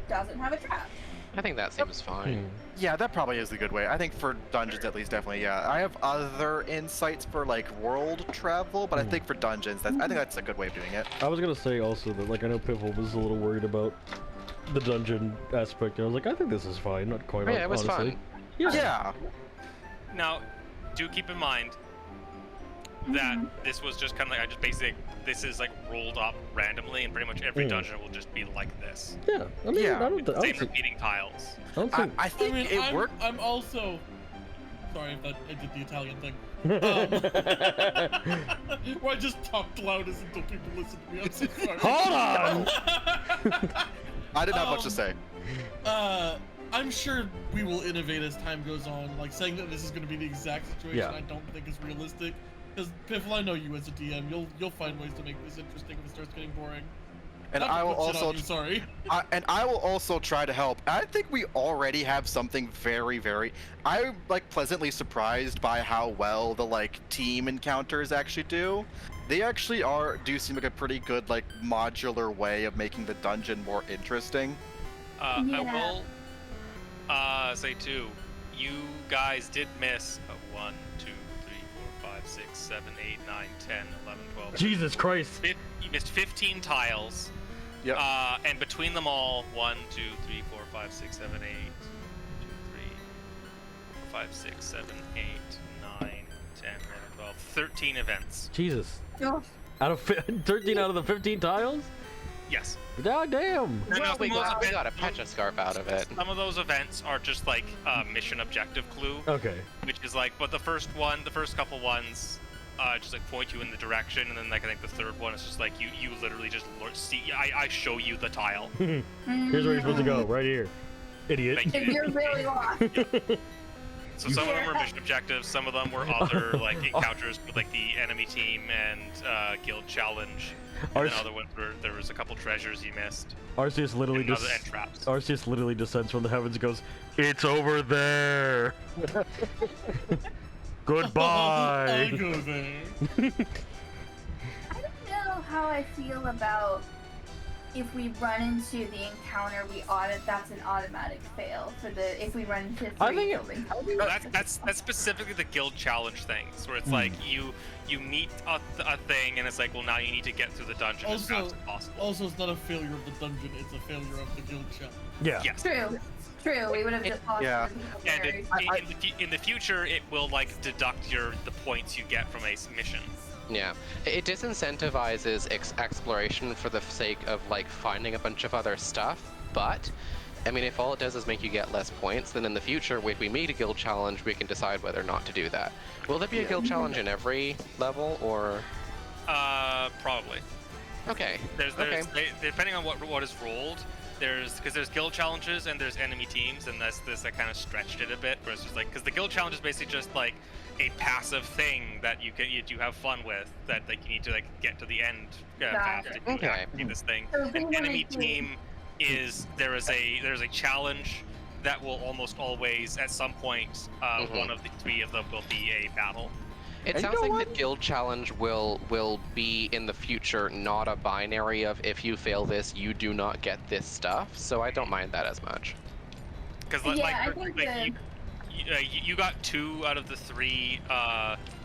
doesn't have a trap. I think that seems fine. Yeah, that probably is a good way. I think for dungeons at least, definitely, yeah. I have other insights for like world travel, but I think for dungeons, I think that's a good way of doing it. I was gonna say also that like I know Piffle was a little worried about the dungeon aspect, and I was like, I think this is fine, not quite. Yeah, it was honestly. fun. Yeah. Now, do keep in mind that this was just kind of like this is like rolled up randomly, and pretty much every dungeon will just be like this. Yeah, I mean, Yeah. I don't Same think. repeating tiles. I think it worked. I'm also sorry if I did the Italian thing. Where I just talked loudest until people listen to me. I'm so sorry. Hold on. I didn't have much to say. I'm sure we will innovate as time goes on. Like saying that this is going to be the exact situation, I don't think is realistic. Because Piffle, I know you as a DM. You'll find ways to make this interesting if it starts getting boring. And I will also sorry. I will also try to help. I think we already have something very, very. I'm like pleasantly surprised by how well the like team encounters actually do. They actually do seem like a pretty good like modular way of making the dungeon more interesting. I will say too, you guys did miss 1, 2, 3, 4, 5, 6, 7, 8, 9, 10, 11, 12. Jesus Christ. You missed 15 tiles. Yep. And between them all, 1, 2, 3, 4, 5, 6, 7, 8, 2, 3, 4, 5, 6, 7, 8, 9, 10, 11, 12, 13 events. Jesus. Oh. Out of 13 out of the 15 tiles? Yes. God damn. Well, we got a Pecha Scarf out of it. Some of those events are just like mission objective clue. Okay. Which is like, but the first couple ones, just like point you in the direction, and then like I think the third one is just like you literally just see. I show you the tile. Here's where you're supposed to go, right here, idiot. Thank you. If you're really lost. So some of them were mission objectives, some of them were other like encounters with like the enemy team and guild challenge. And then other ones were there was a couple treasures you missed. Arceus literally and just and traps. Arceus literally descends from the heavens and goes, "It's over there." Goodbye. I go there. I don't know how I feel about if we run into the encounter, that's an automatic fail for the if we run into 3 I think buildings. That's specifically the guild challenge things, where it's like you meet a thing and it's like, well, now you need to get through the dungeon as fast as possible. Also, it's not a failure of the dungeon; it's a failure of the guild challenge. Yeah. Yes. True. We would have just lost. Yeah. And in the future, it will like deduct the points you get from a mission. Yeah, it disincentivizes exploration for the sake of like finding a bunch of other stuff, but I mean, if all it does is make you get less points, then in the future, if we meet a guild challenge, we can decide whether or not to do that. Will there be a guild challenge in every level, or? Probably. Okay. There's depending on what is rolled, there's guild challenges and there's enemy teams, and that kind of stretched it a bit. Where it's just like, because the guild challenge is basically just like a passive thing that you have fun with, that like you need to like get to the end fast if you actually do this thing. So An enemy team there is a challenge that will almost always at some point one of the three of them will be a battle. It And sounds you know like what? the guild challenge will be in the future not a binary of if you fail this, you do not get this stuff. So I don't mind that as much. Because Yeah, I think you got 2 out of the 3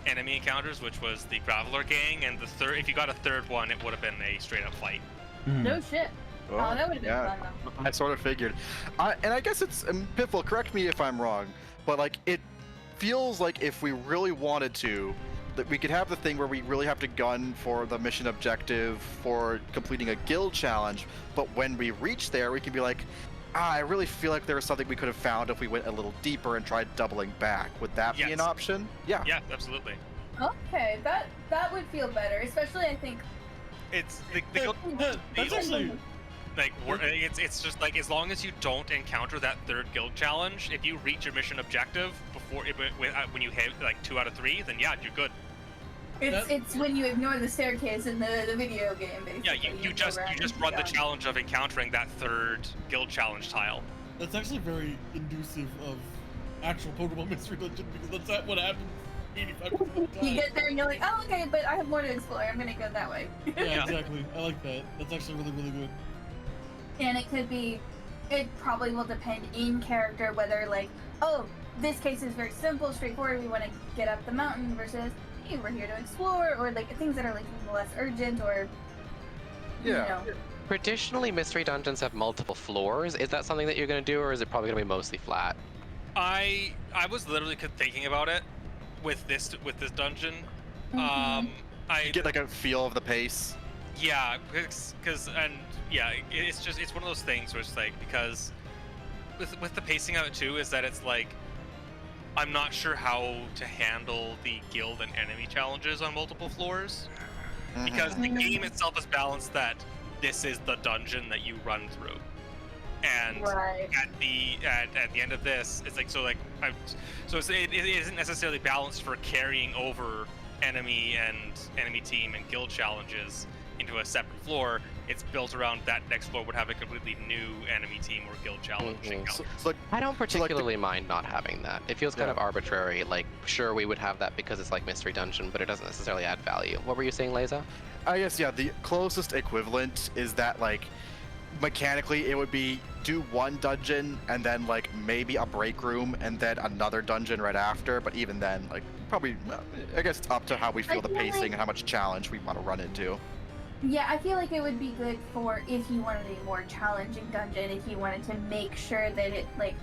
enemy encounters, which was the Graveler gang, and the third, if you got a third one, it would have been a straight up fight. No shit. Oh, that would have been yeah. fun though. I sort of figured. And I guess it's, Piffle, correct me if I'm wrong, but like it feels like if we really wanted to, that we could have the thing where we really have to gun for the mission objective for completing a guild challenge, but when we reach there, we can be like, I really feel like there was something we could have found if we went a little deeper and tried doubling back. Would that be an option? Yeah. Yeah, absolutely. Okay, that would feel better, especially I think. It's the That's actually. like it's just like, as long as you don't encounter that third guild challenge, if you reach your mission objective before when you hit like 2 out of 3, then yeah, you're good. It's when you ignore the staircase in the video game, basically. Yeah, you just run the challenge of encountering that third guild challenge tile. That's actually very inducive of actual Pokemon Mystery Dungeon, because that's what happens 85% of the time. You get there and you're like, oh, okay, but I have more to explore. I'm gonna go that way. Yeah, exactly. I like that. That's actually really, really good. And it probably will depend in character whether like, oh, this case is very simple, straightforward. We want to get up the mountain versus, hey, we're here to explore, or like things that are like less urgent, or Yeah. you know. Traditionally, mystery dungeons have multiple floors. Is that something that you're going to do, or is it probably going to be mostly flat? I was literally thinking about it with this dungeon. Mhm. You get like a feel of the pace. Yeah, it's one of those things where it's like, because with the pacing of it too, is that it's like, I'm not sure how to handle the guild and enemy challenges on multiple floors, because the game itself is balanced that this is the dungeon that you run through, and Right. at the end of this, it's like, it isn't necessarily balanced for carrying over enemy team and guild challenges into a separate floor. It's built around that next floor would have a completely new enemy team or guild challenge encounter. I don't particularly mind not having that. It feels kind Yeah. of arbitrary. Like, sure, we would have that because it's like Mystery Dungeon, but it doesn't necessarily add value. What were you saying, Leza? I guess, yeah, the closest equivalent is that, like, mechanically it would be do one dungeon and then, like, maybe a break room and then another dungeon right after, but even then, like, probably, I guess it's up to how we feel the feel pacing like- and how much challenge we want to run into. Yeah, I feel like it would be good for if you wanted a more challenging dungeon, if you wanted to make sure that it like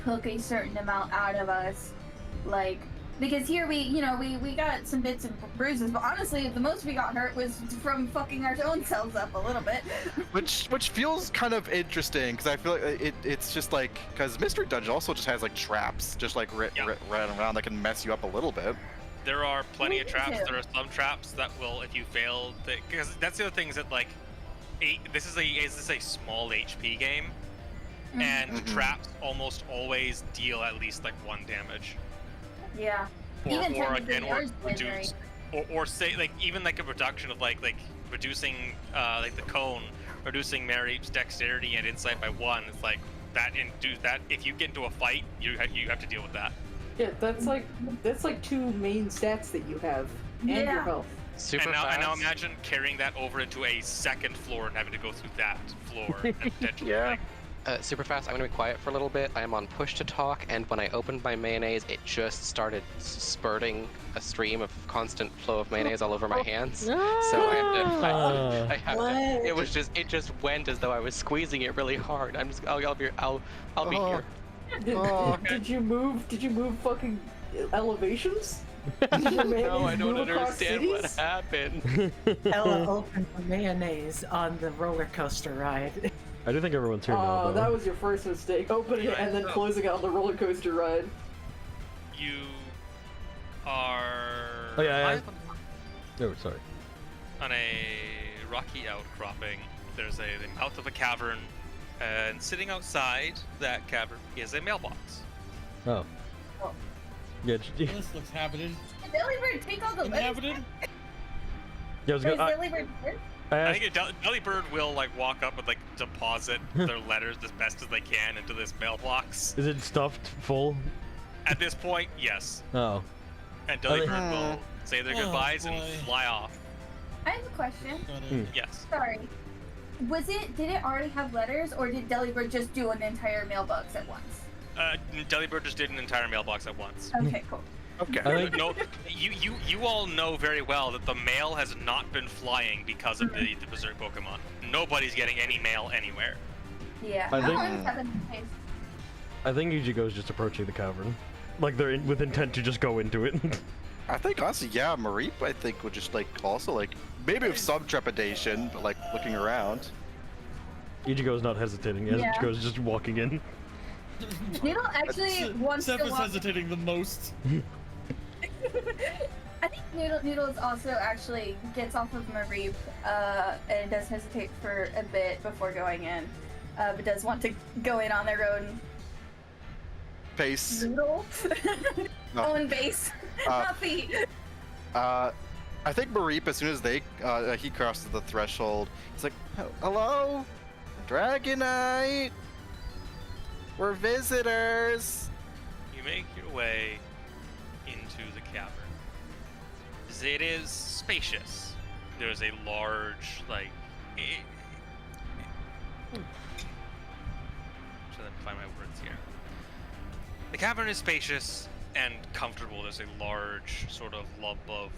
took a certain amount out of us, like, because here we got some bits and bruises, but honestly the most we got hurt was from fucking our own selves up a little bit. Which feels kind of interesting, because I feel like it's just like, because Mystery Dungeon also just has like traps, just like right around that can mess you up a little bit. There are plenty of Me traps. too. There are some traps that will, if you fail, because that's the other thing, is that like, this is a small HP game, and the traps almost always deal at least like 1 damage. Yeah. Or technically again, or yours did, reduce, right? or say like even like a reduction of like reducing like the cone, reducing Mary's dexterity and insight by 1. It's like that, and do that. If you get into a fight, you have to deal with that. Yeah, that's like 2 main stats that you have, and your Yeah. health. Super And fast. now imagine carrying that over into a second floor and having to go through that floor and potentially Yeah. like, Super fast, I'm going to be quiet for a little bit. I am on push to talk, and when I opened my mayonnaise, it just started spurting a stream of constant flow of mayonnaise all over my hands. So I have to, it just went as though I was squeezing it really hard. I'll be here. Did you move fucking elevations? No, I don't move across understand what cities? happened. Ella opened the mayonnaise on the roller coaster ride. I do think everyone's here now, Oh, though. that was your first mistake, opening it and then closing it on the roller coaster ride. you are Oh, yeah, live Oh, sorry. on a rocky outcropping. There's the mouth of a cavern, And sitting outside that cavern is a mailbox. Oh. Oh. Yeah. Well, this looks habited. Did Delibird take all the letters? Inhabited? Yeah, I was Wait, gonna. is Delibird here? I I asked, think Delibird will like walk up and like deposit their letters as best as they can into this mailbox. is it stuffed full? At this point, yes. Oh. And Are they- Delibird will say their Oh, goodbyes and boy. fly off. I have a question. Yes. Sorry. Did it already have letters, or did Delibird just do an entire mailbox at once? Delibird just did an entire mailbox at once. Okay, cool. Okay. I think No, you all know very well that the mail has not been flying because of the Berserk Pokemon. Nobody's getting any mail anywhere. Yeah. I think- I'm having a case. I think Ichigo's just approaching the cavern, like they're with intent to just go into it. I think honestly, yeah, Mareep, I think would just like also like maybe with some trepidation, but like looking around. Ichigo's not hesitating. Yeah. Ichigo's just walking in. Noodle actually wants Seth to is walk. hesitating the most. I think Noodles also actually gets off of Mareep and does hesitate for a bit before going in, but does want to go in on their own Pace. noodle, No. own base, not feet. I think Mareep, as soon as he crosses the threshold, he's like, "Hello, Dragonite. We're visitors." You make your way into the cavern. It is spacious. There's a large, like, trying to find my words here. The cavern is spacious and comfortable. There's a large sort of lump of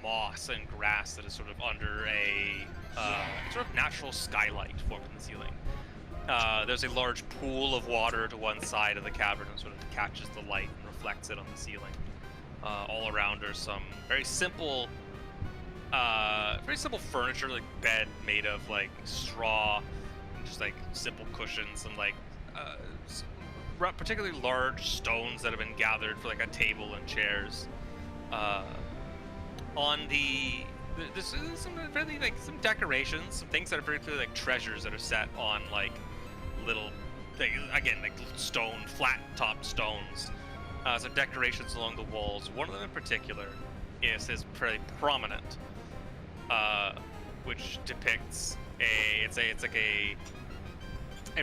moss and grass that is sort of under a sort of natural skylight formed in the ceiling. There's a large pool of water to one side of the cavern that sort of catches the light and reflects it on the ceiling. All around are some very simple furniture, like bed made of like straw, and just like simple cushions and like particularly large stones that have been gathered for like a table and chairs. There's some really like some decorations, some things that are very clearly like treasures that are set on like little, like stone, flat top stones. Some decorations along the walls. One of them in particular is pretty prominent, which depicts it's like a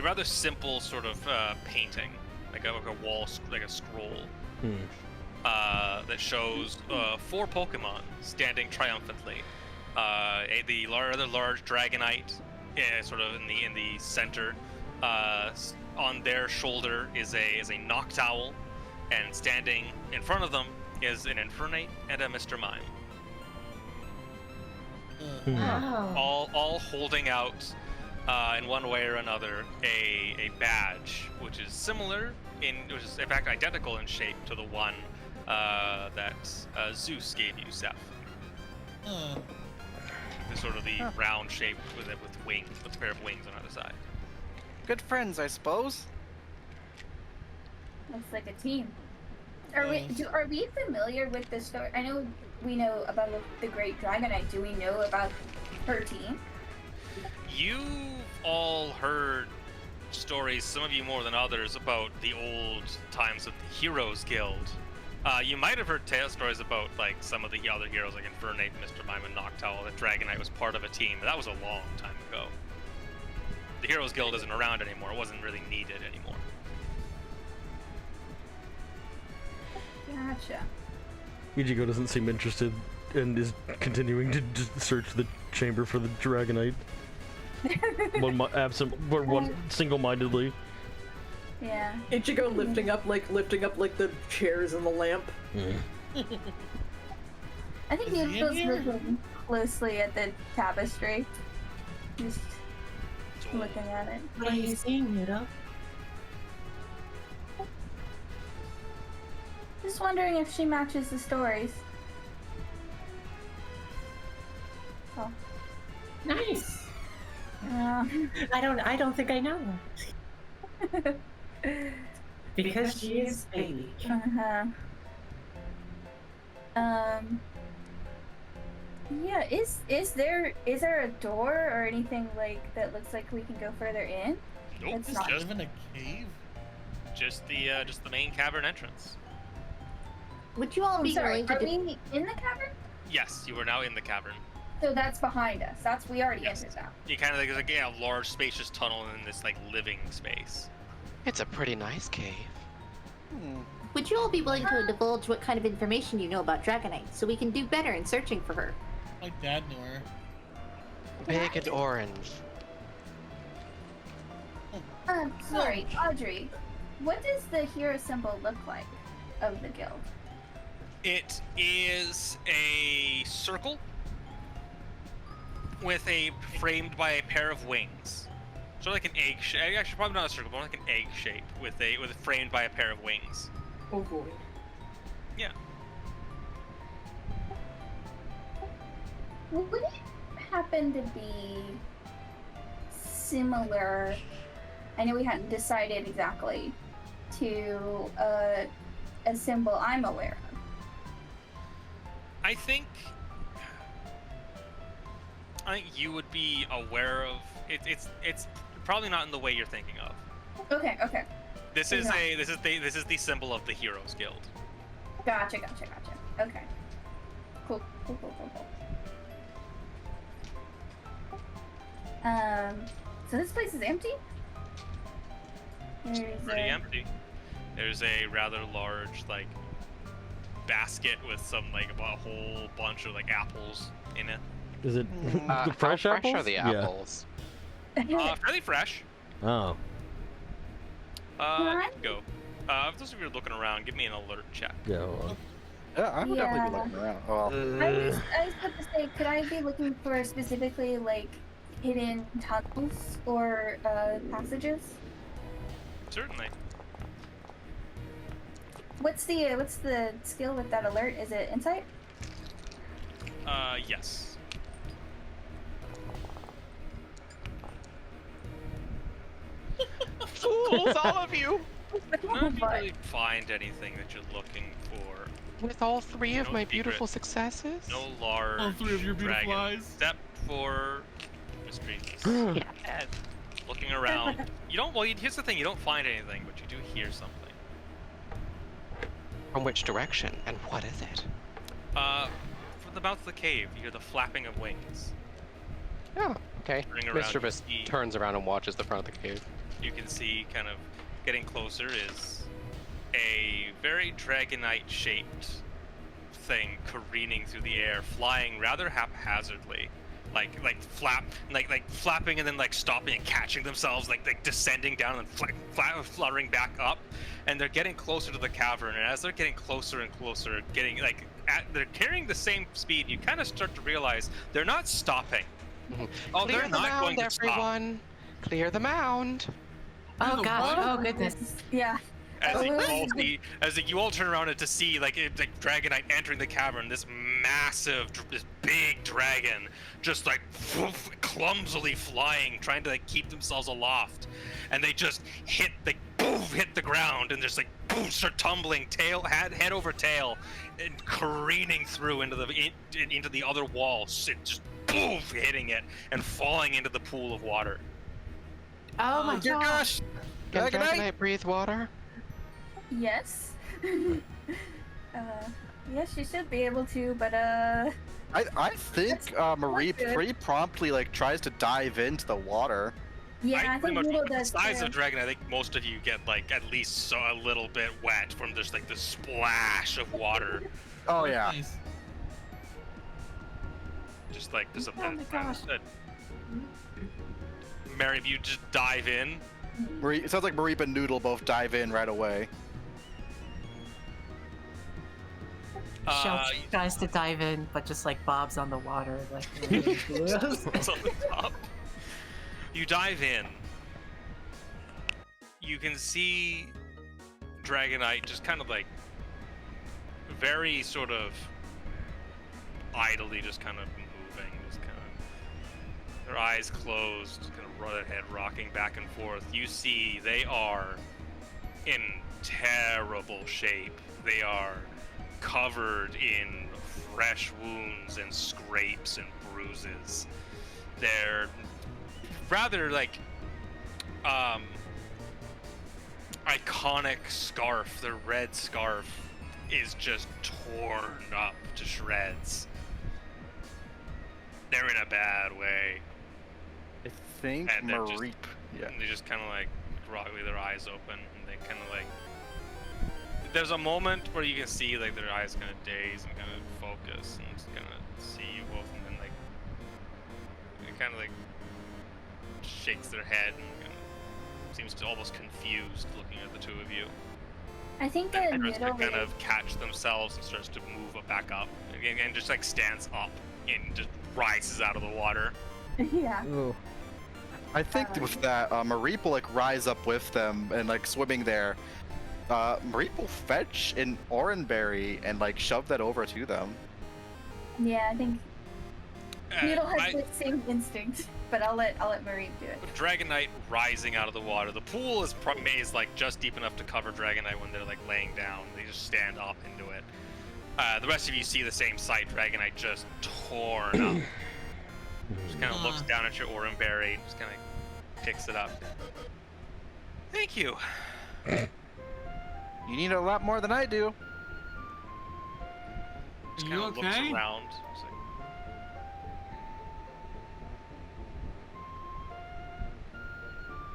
rather simple sort of painting, like a wall, like a scroll, that shows 4 Pokemon standing triumphantly. The rather large Dragonite, sort of in the center. On their shoulder is a Noctowl. And standing in front of them is an Infernape and a Mr. Mime. Wow. All holding out, in one way or another, a badge, which is which is in fact identical in shape to the one that Zeus gave you, Seth. The sort of the round shape with wings, with a pair of wings on either side. Good friends, I suppose. Looks like a team. Are we familiar with the story? I know we know about the Great Dragonite. Do we know about her team? You've all heard stories, some of you more than others, about the old times of the Heroes Guild. You might have heard stories about like some of the other heroes, like Infernape, Mr. Mime, and Noctowl. That Dragonite was part of a team, but that was a long time ago. The Heroes Guild isn't around anymore. It wasn't really needed anymore. Gotcha. Ichigo doesn't seem interested and is continuing to just search the chamber for the Dragonite. Single-mindedly. Yeah. Ichigo lifting up like the chairs and the lamp. I think Is he in Noodle's here? looking closely at the tapestry. Just looking at it. What are you seeing, Noodle? Just wondering if she matches the stories. Oh. Nice. Um, I don't think I know. Because she is baby. uh-huh. Yeah, is there a door or anything like that looks like we can go further in? Nope, It's Just not. live in a cave? just the main cavern entrance. Would you all I'm be sorry, willing to are we in the cavern? Yes, you are now in the cavern. So that's behind us. We already Yes. entered that. You kind of like, there's like a large spacious tunnel in this like living space. It's a pretty nice cave. Would you all be willing to divulge what kind of information you know about Dragonite, so we can do better in searching for her? My dad knew her. Big and orange. Sorry, Audrey. What does the hero symbol look like of the guild? It is a circle with framed by a pair of wings. So like an egg shape. Actually, probably not a circle, but like an egg shape with framed by a pair of wings. Ovoid. Yeah. Would it happen to be similar? I know we hadn't decided exactly to a symbol I'm aware of. I think you would be aware of it. It's probably not in the way you're thinking of. Okay. This is the symbol of the Heroes Guild. Gotcha. Okay. Cool. So this place is empty? It's pretty empty. There's a rather large like basket with some like a whole bunch of like apples in it. Is it the fresh How apples? fresh are the apples? Fairly fresh. Yeah. Oh. You can go. For those of you who are looking around, give me an alert check. Yeah. Hold on. Yeah, I would definitely be looking around. Well, I was about to say, could I be looking for specifically like hidden tunnels or passages? Certainly. What's the skill with that alert? Is it insight? Yes. Fools, all of you! None of you really find anything that you're looking for. With all three of No my secret. beautiful successes? No large All three of your beautiful dragon, eyes. except for Mystery. Yes. Looking around, you don't. Well, here's the thing: you don't find anything, but you do hear something. From which direction, and what is it? From the mouth of the cave, you hear the flapping of wings. Oh, okay. Turning around, Mr. Vis you see- turns around and watches the front of the cave. You can see, kind of getting closer, is a very dragonite-shaped thing careening through the air, flying rather haphazardly, like flapping and then like stopping and catching themselves, like descending down and fluttering back up, and they're getting closer to the cavern. And as they're getting closer and closer, they're carrying the same speed. You kind of start to realize they're not stopping. Oh, Clear they're the not going mound, to stop. everyone! Clear the mound! Oh gosh, oh goodness. Yeah. As you all turn around to see like Dragonite entering the cavern, this big dragon, just like clumsily flying, trying to like keep themselves aloft, and they just hit the ground and just like start tumbling, head over tail, and careening through into the other wall, just hitting it and falling into the pool of water. Oh my dear gosh. gosh! Can Dragonite? Dragonite breathe water? Yes. Yes, you should be able to, but I think Marie good. pretty promptly like tries to dive into the water. yeah, I pretty think much Noodle the does size too. of dragon. I think most of you get like at least a little bit wet from just like the splash of water. Oh yeah. Nice. Just like there's a Oh my gosh. Mary, if you just dive in, Marie, it sounds like Marie and Noodle both dive in right away. Shell tries to dive in, but just like bobs on the water. Like, it's on the top. You dive in. You can see Dragonite just kind of like very sort of idly just kind of moving, just kind of her eyes closed, kind of head rocking back and forth. You see they are in terrible shape. They are covered in fresh wounds and scrapes and bruises. They're rather like iconic scarf, the red scarf, is just torn up to shreds. They're in a bad way. I think And they're just- Mareep. Yeah. And they just kind of like groggily, their eyes open, and they kind of like. There's a moment where you can see like their eyes kind of daze and kind of focus and just kind of see you both, and then like it kind of like shakes their head and kind of seems to almost confused looking at the two of you. I think And the starts to middle kind of catch themselves and starts to move back up and just like stands up and just rises out of the water. yeah. Ooh. I think with that, Mareep will like rise up with them and like swimming there. Mareep will fetch an oranberry and like shove that over to them. Yeah, I think Noodle has I- the same instinct, but I'll let Marie do it. Dragonite rising out of the water. The pool is like just deep enough to cover Dragonite when they're like laying down. They just stand up into it. The rest of you see the same sight. Dragonite just torn up. Just kind of looks down at your Oranberry and just kind of picks it up. Thank you. You need a lot more than I do. Just Are kind you of looks okay? around. Just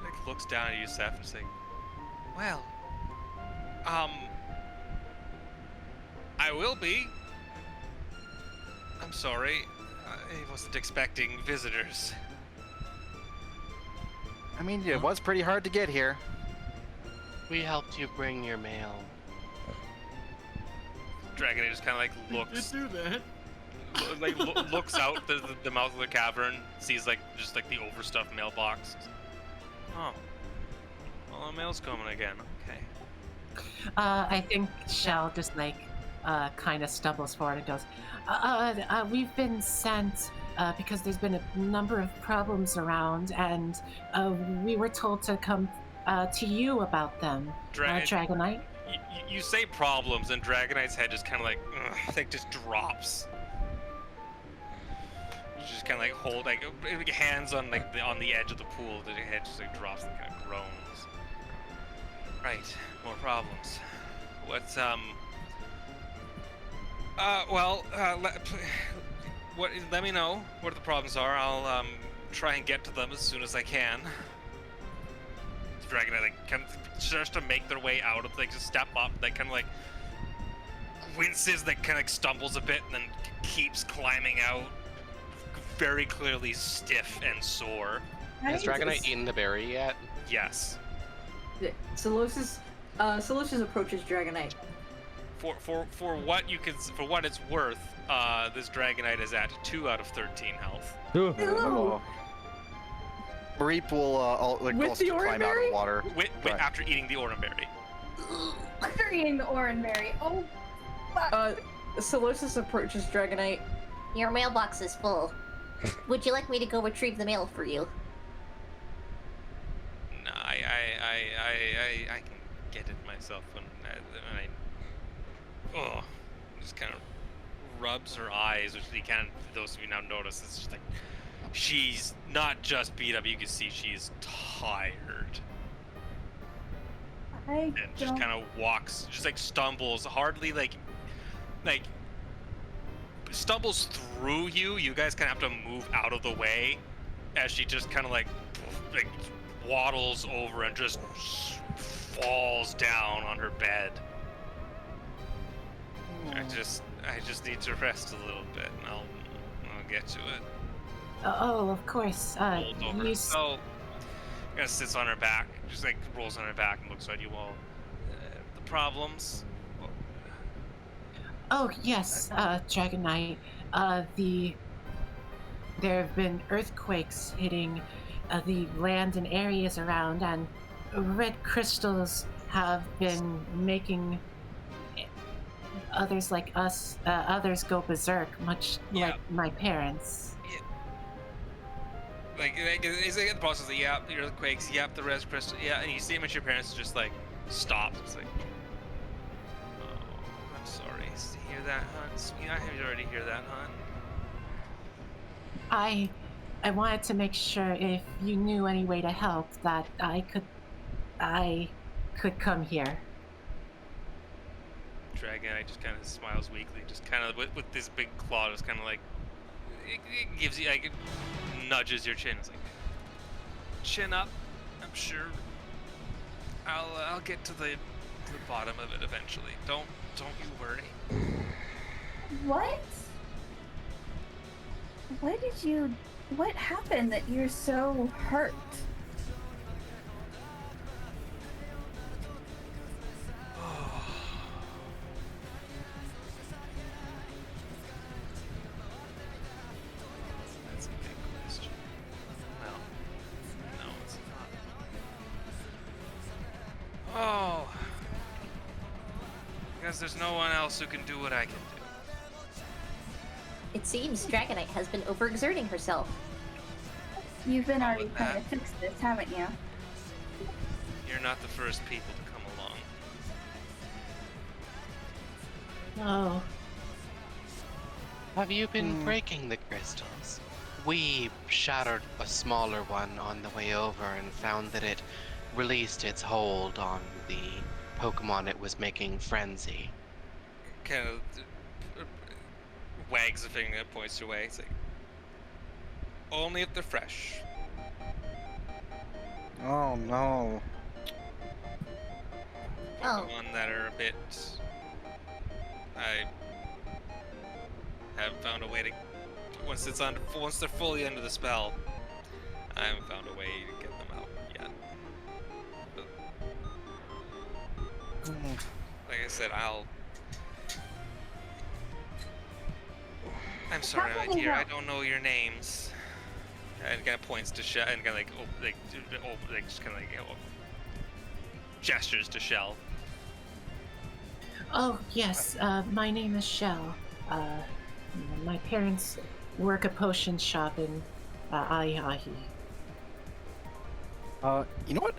like looks down at you, Seth, and saying, "Well, I will be. I'm sorry. I wasn't expecting visitors." I mean, it was pretty hard to get here. We helped you bring your mail. Dragonite just kind of like looks, Did do that. looks out the mouth of the cavern, sees like just like the overstuffed mailbox. Oh, well, the mail's coming again. Okay. I think Shell just like kind of stumbles forward and goes, we've been sent because there's been a number of problems around, and we were told to come to you about them, Dragonite. You say problems, and Dragonite's head just kind of like just drops. Just kind of like hold like hands on like on the edge of the pool. The head just like drops and kind of groans. Right, more problems. What's let me know what the problems are. I'll try and get to them as soon as I can. Dragonite like kind of starts to make their way out of like just step up, like kind of like winces, like kind of like stumbles a bit, and then keeps climbing out, very clearly stiff and sore. Has Dragonite eaten the berry yet? Yes. Solosis approaches Dragonite. For what you can, for what it's worth, this Dragonite is at 2 out of 13 health. Oh. Mareep will like With also the climb out of oranberry? the water. Right. After eating the Oranberry. After eating the oranberry. Oh, fuck. Solosis approaches Dragonite. Your mailbox is full. Would you like me to go retrieve the mail for you? No, I can get it myself when I just kind of rubs her eyes, which you can, those of you now notice, it's just like she's not just beat up. You can see she's tired, and just kind of walks, just like stumbles, hardly like stumbles through you. You guys kind of have to move out of the way as she just kind of like waddles over and just falls down on her bed. I just need to rest a little bit, and I'll get to it. Oh, of course. Rolls over. You So, kind of sits on her back, just like rolls on her back and looks at you all. The problems. Oh, yes, Dragonite. There have been earthquakes hitting the land and areas around, and red crystals have been making others like us, others go berserk, much like my parents. Like is it the process of the earthquakes, the red crystal, and you see him at your parents just like stops. It's like, oh, I'm sorry. Hear that, hon? Sweetheart, have you already hear that, hon? I wanted to make sure if you knew any way to help that I could come here. Dragonite just kind of smiles weakly, just kind of with this big claw, just kind of like it gives you like it nudges your chin. It's like chin up. I'm sure I'll get to the bottom of it eventually. Don't you worry. What? What happened that you're so hurt? That's a big question. No, it's not. Oh, because there's no one else who can do what I can do. It seems Dragonite has been overexerting herself. You've been Oh, already with trying that? to fix this, haven't you? You're not the first people to come along. No. Have you been breaking the crystals? We shattered a smaller one on the way over and found that it released its hold on the Pokemon it was making frenzy. Kind of wags a finger and points away. It's like, only if they're fresh. Oh no. Oh. Pokemon that are a bit. I haven't found a way to. Once they're fully under the spell, I haven't found a way to get them out yet. But, like I said, I'm sorry, How my can I dear. I help? don't know your names. And kind of points to Shell, and kind of like just kind of like gestures to Shell. Oh, yes. My name is Shell. My parents work a potion shop in Ahi. You know what?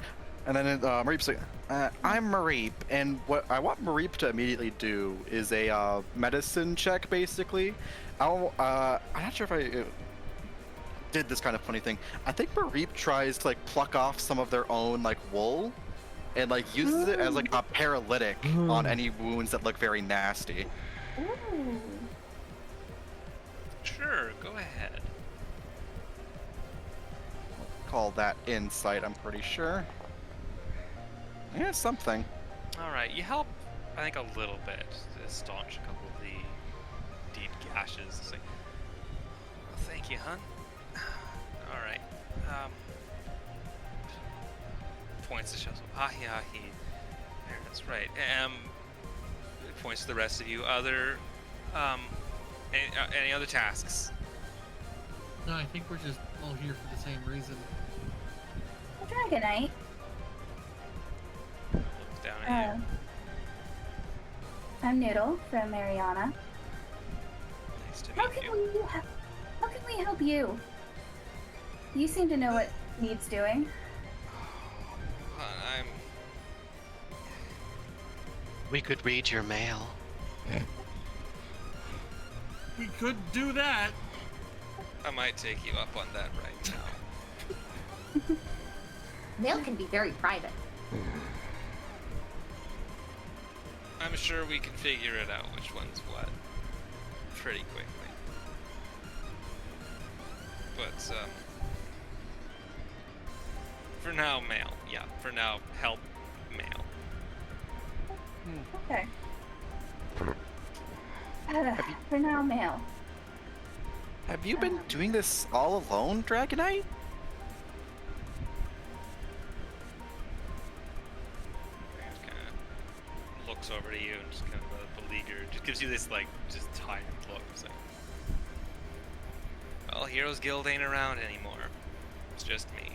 And then Mareep's like, I'm Mareep, and what I want Mareep to immediately do is a medicine check, basically. I'm not sure if I did this kind of funny thing. I think Mareep tries to like pluck off some of their own like wool, and like uses it as like a paralytic on any wounds that look very nasty. Ooh. Sure, go ahead. Call that insight, I'm pretty sure. Yeah, something. All right, you help. I think a little bit to staunch a couple of the deep gashes. It's like, well, thank you, hun. All right. Points to Shell. Ahi. There, that's right. It points to the rest of you. Other, any other tasks? No, I think we're just all here for the same reason. Dragonite. Look down at you. I'm Noodle from Mariana. Nice to How meet can you. how can we help you? You seem to know what needs doing. We could read your mail. We could do that. I might take you up on that right now. Mail can be very private. I'm sure we can figure it out which one's what pretty quickly. But for now, mail. Yeah, for now, help mail. Okay. For now, mail. Have you been doing this all alone, Dragonite? Just kind of looks over to you and just kind of beleaguered. Just gives you this like just tired look. It's like, well, Heroes Guild ain't around anymore. It's just me.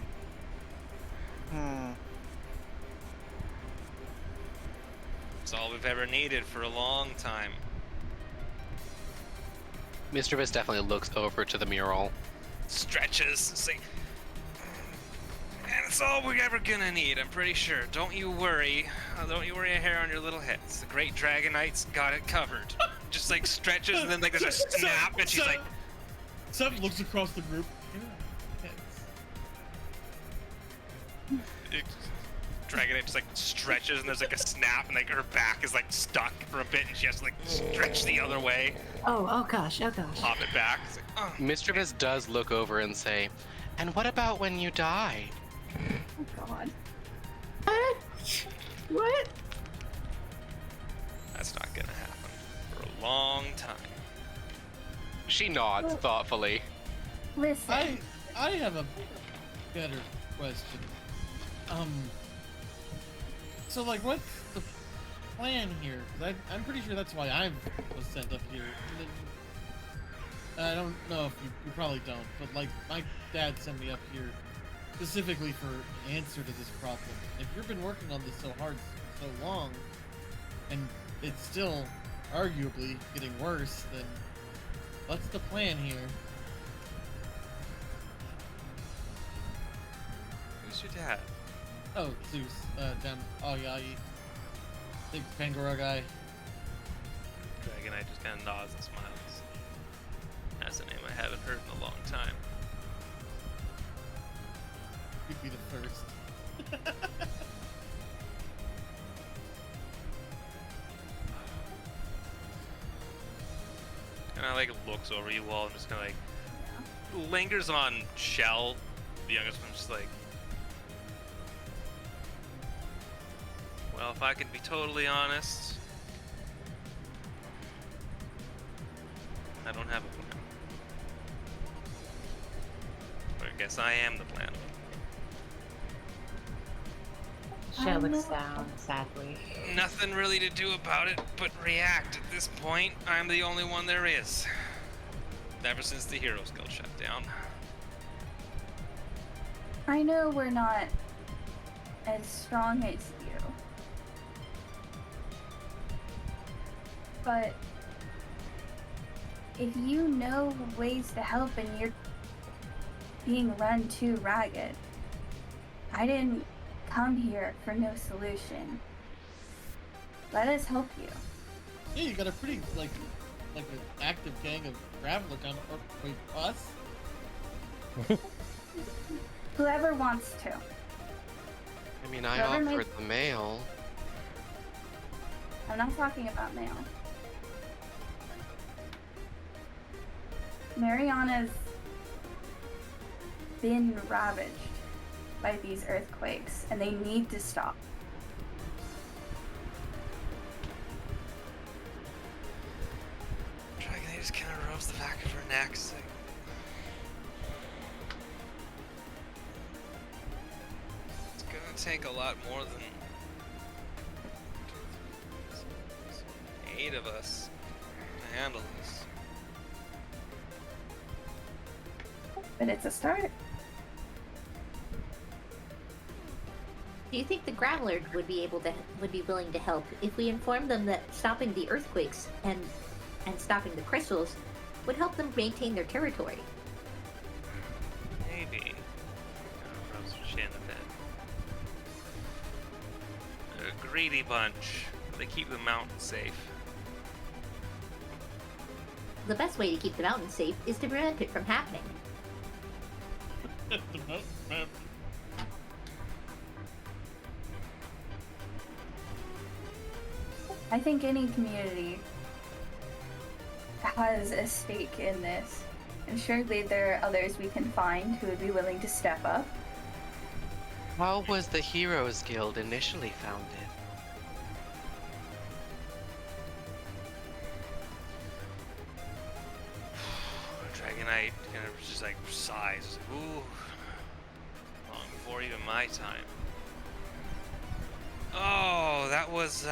It's all we've ever needed for a long time. Mr. Viss definitely looks over to the mural. Stretches. Say, and it's all we're ever gonna need, I'm pretty sure. Don't you worry. Don't you worry a hair on your little heads. The great Dragonite's got it covered. Just like stretches and then like there's a snap and she's like, Seth looks across the group. Dragonite just like stretches and there's like a snap and like her back is like stuck for a bit and she has to like stretch the other way, Oh gosh, oh gosh. pop it back. It's like, oh. Mischievous does look over and say, "And what about when you die?" Oh God. What? That's not gonna happen for a long time. She nods thoughtfully. Listen. I have a better question. So like, what's the plan here? 'Cause I'm pretty sure that's why I was sent up here. I don't know if you probably don't, but like, my dad sent me up here specifically for an answer to this problem. If you've been working on this so hard so long, and it's still arguably getting worse, then what's the plan here? Who's your dad? Oh, Zeus, down, oh yeah, big Pangoro guy. Dragonite just kind of nods and smiles. That's a name I haven't heard in a long time. You'd be the first. And I like looks over you all and just kind of like lingers on Shell, the youngest one, just like, well, if I can be totally honest, I don't have a plan. But I guess I am the plan. Shell looks down sadly. Nothing really to do about it but react. At this point, I'm the only one there is. Ever since the Heroes Guild shut down. I know we're not as strong as you, but if you know ways to help and you're being run too ragged, I didn't come here for no solution. Let us help you. Yeah, you got a pretty, like an active gang of Graveler kind of, or wait, us? Whoever wants to. I mean, I Whoever offered makes- the mail. I'm not talking about mail. Mariana's been ravaged by these earthquakes, and they need to stop. Dragonite just kind of rubs the back of her neck. It's like, it's gonna take a lot more than 8 of us to handle this. But it's a start. Do you think the Graveler would be willing to help if we informed them that stopping the earthquakes and stopping the crystals would help them maintain their territory? Maybe. Kind of rubs her chin a bit. They're a greedy bunch. They keep the mountain safe. The best way to keep the mountain safe is to prevent it from happening. The mountain map. I think any community has a stake in this, and surely there are others we can find who would be willing to step up. How was the Heroes Guild initially founded? Dragonite kind of just like sighs. Ooh, long before even my time. Oh, that was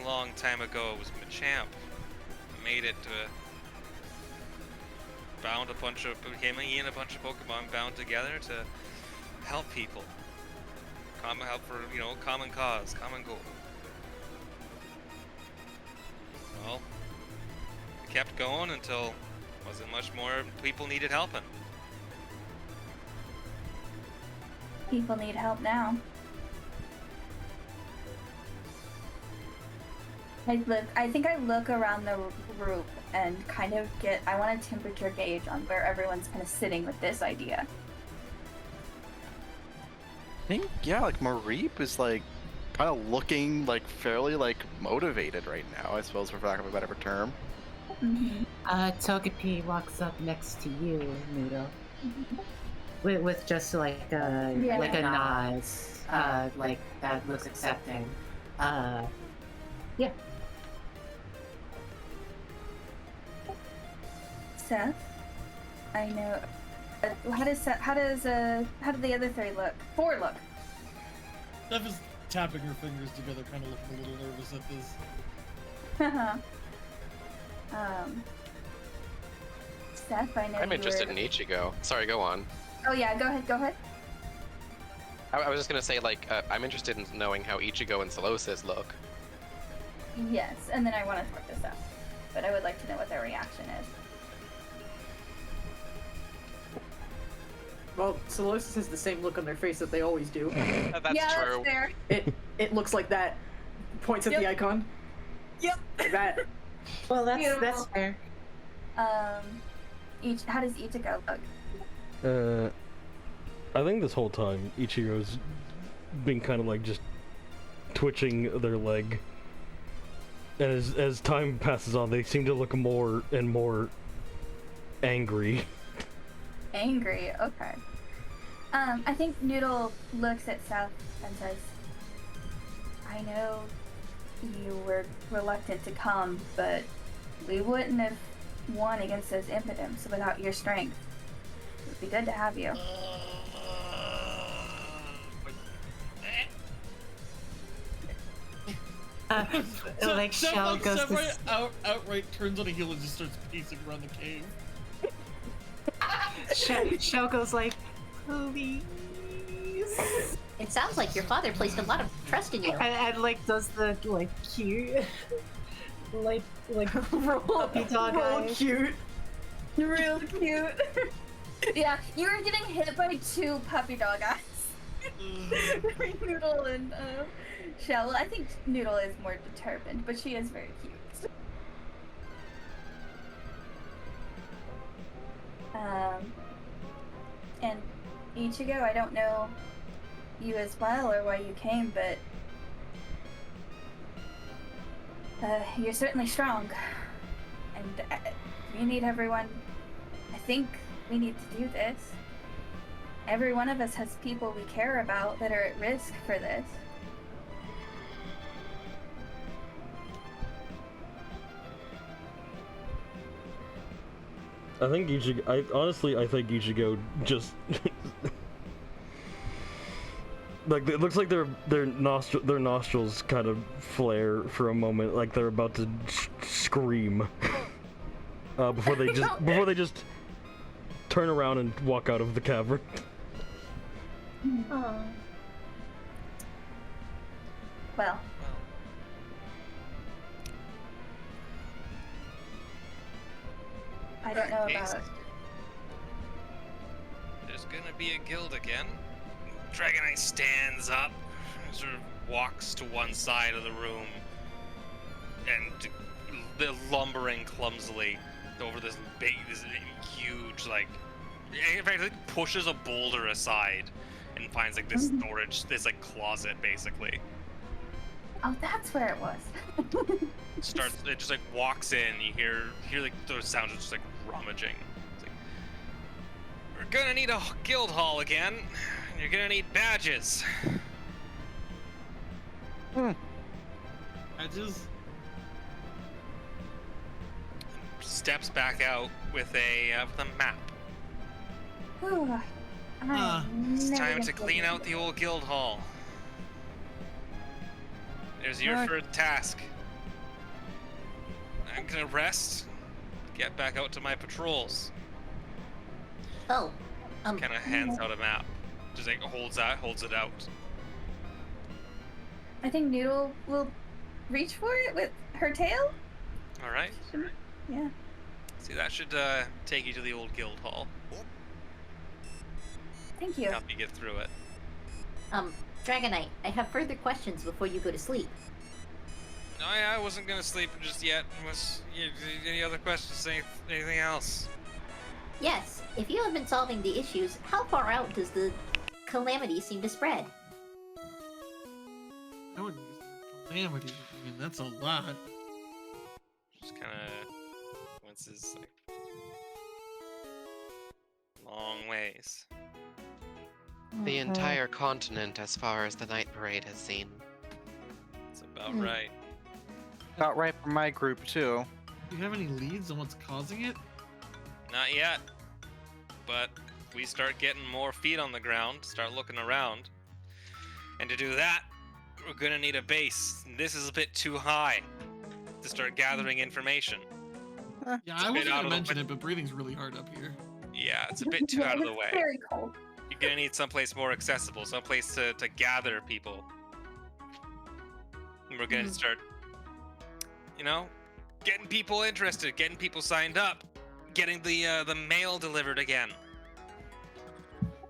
long time ago. It was Machamp. Made it to bound a bunch of he and a bunch of Pokemon bound together to help people. Common help for common cause, common goal. Well, it kept going until wasn't much more people needed helping. People need help now. I think I look around the group and kind of I want a temperature gauge on where everyone's kind of sitting with this idea. think, yeah, like Mareep is like kind of looking like fairly like motivated right now, I suppose, for lack of a better term. Mm-hmm. Togepi walks up next to you, Noodle, with just like a nod, like that looks accepting. Yeah. Seth, I know. How do the other three look? 4 look. Steph is tapping her fingers together, kind of looking a little nervous at this. Seth, I know I'm interested were... in Ichigo. Sorry, go on. Oh yeah, go ahead. I was just gonna say, like, I'm interested in knowing how Ichigo and Solosis look. Yes, and then I want to talk to Seth, but I would like to know what their reaction is. Well, Solosis has the same look on their face that they always do. That's yeah, true. That's fair. It looks like that. Points at the icon. Yep. That. Well, that's fair. How does Ichigo look? I think this whole time Ichigo's been kind of like just twitching their leg. And as time passes on, they seem to look more and more angry. Angry, okay. I think Noodle looks at Seth and says, I know you were reluctant to come, but we wouldn't have won against those impotents without your strength. It would be good to have you. Like Shell goes Seth outright turns on a heel and just starts pacing around the cave. Shell goes like, please. It sounds like your father placed a lot of trust in you. And like does the like cute, like puppy dog eyes. Cute. Real cute. Yeah, you were getting hit by 2 puppy dog eyes. Noodle and Shell. I think Noodle is more determined, but she is very cute. And Ichigo, I don't know you as well or why you came, but you're certainly strong. And we need everyone. I think we need to do this. Every one of us has people we care about that are at risk for this. I think Ichigo. I think Ichigo just like it looks like their nostrils kind of flare for a moment, like they're about to scream before they just turn around and walk out of the cavern. Oh. Well. I don't know about. There's gonna be a guild again. Dragonite stands up, sort of walks to one side of the room, and lumbering clumsily over this huge, like, in fact, it pushes a boulder aside and finds like this storage, this like closet basically. Oh, that's where it was. It just like walks in. You hear like those sounds of just like rummaging. It's like, we're gonna need a guild hall again. You're gonna need badges. Badges? Steps back out with a map. It's time to clean out the old guild hall. There's your first task. I'm gonna rest, get back out to my patrols. Oh, Kind of hands out a map. Just like holds it out. I think Noodle will reach for it with her tail. All right. Yeah. See, that should take you to the old guild hall. Thank you. Help you get through it. Dragonite, I have further questions before you go to sleep. No, I wasn't gonna sleep just yet. Any other questions? Anything else? Yes, if you have been solving the issues, how far out does the calamity seem to spread? I wouldn't use the word calamity. I mean, that's a lot. Just kind of coinces like long ways. The entire continent, as far as the night parade has seen. That's about right. About right for my group too. Do you have any leads on what's causing it? Not yet, but we start getting more feet on the ground, start looking around, and to do that, we're gonna need a base. This is a bit too high to start gathering information. Yeah, It's a I bit wasn't out gonna of the mention way. it, but breathing's really hard up here. Yeah, it's a bit too Yeah, out of the it's way. very cold. You're gonna need someplace more accessible, someplace to gather people. And we're gonna start, getting people interested, getting people signed up, getting the mail delivered again.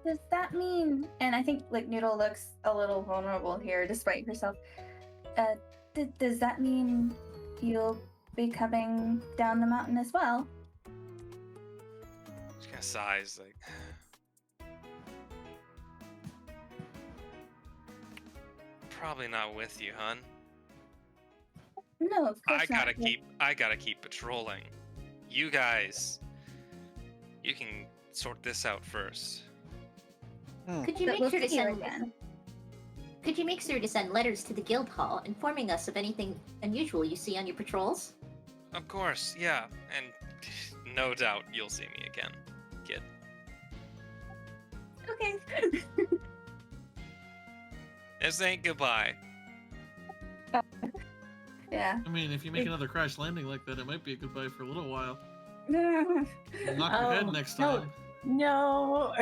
Does that mean? And I think like Noodle looks a little vulnerable here, despite herself. Does that mean you'll be coming down the mountain as well? She kind of sighs, like. Probably not with you, hun. No, of course not. I gotta keep patrolling. You guys, you can sort this out first. Could you But make we'll sure to see you send again. Could you make sure to send letters to the guild hall informing us of anything unusual you see on your patrols? Of course, yeah, and no doubt you'll see me again, kid. Okay. This ain't goodbye. Yeah. I mean, if you make another crash landing like that, it might be a goodbye for a little while. No. You'll knock your head next no. time. No.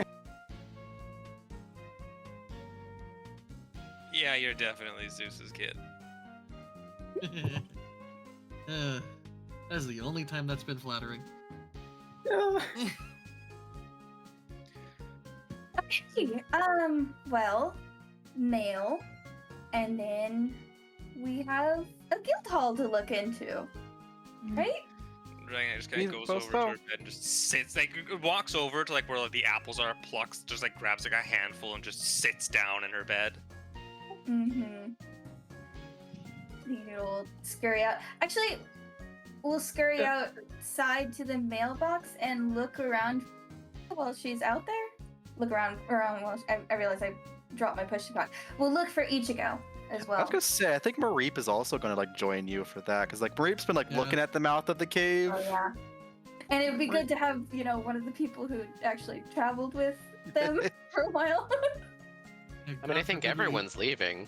Yeah, you're definitely Zeus's kid. That's the only time that's been flattering. No. Okay. Well, mail, and then we have a guild hall to look into, right? Dragon just kind Yeah, of goes well, over to her bed and just sits, like, walks over to like where like the apples are, plucks, just like grabs like a handful and just sits down in her bed. Mm-hmm. You'll scurry out. Actually, we'll scurry outside to the mailbox and look around while she's out there. Look around while I realize I dropped my push to talk. We'll look for Ichigo as well. I was gonna say, I think Mareep is also gonna like join you for that, because like Mareep's been like Yeah. looking at the mouth of the cave. Oh yeah. And it would be good to have, one of the people who actually traveled with them for a while. Yeah, I mean, I God think forbid everyone's leaving.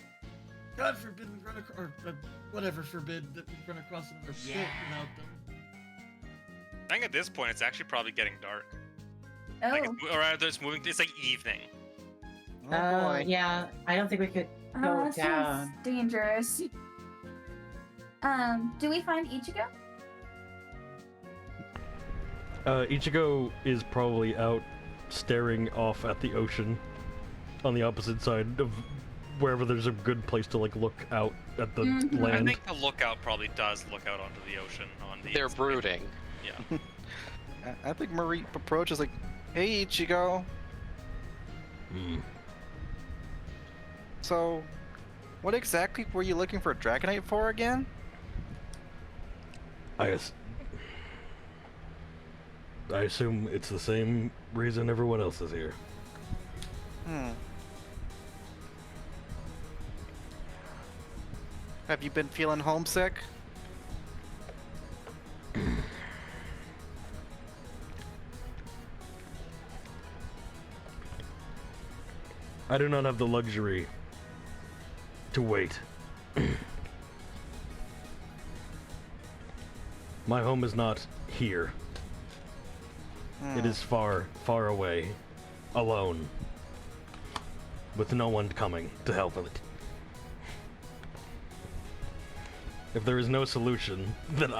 God forbid we run across, or whatever forbid that we run across another pit without them. I think at this point it's actually probably getting dark. Oh. Like, or rather, it's moving. It's like evening. Oh boy. Yeah, I don't think we could go that seems down. dangerous. Do we find Ichigo? Ichigo is probably out staring off at the ocean on the opposite side of wherever there's a good place to like look out at the Mhm. I land. think the lookout probably does look out onto the ocean on the. They're inside. brooding. Yeah. I think Mareep approaches like, "Hey Ichigo, Hmm. so what exactly were you looking for Dragonite for again?" I assume it's the same reason everyone else is here. Have you been feeling homesick? I do not have the luxury to wait. My home is not here. It is far, far away, alone, with no one coming to help with it. If there is no solution, then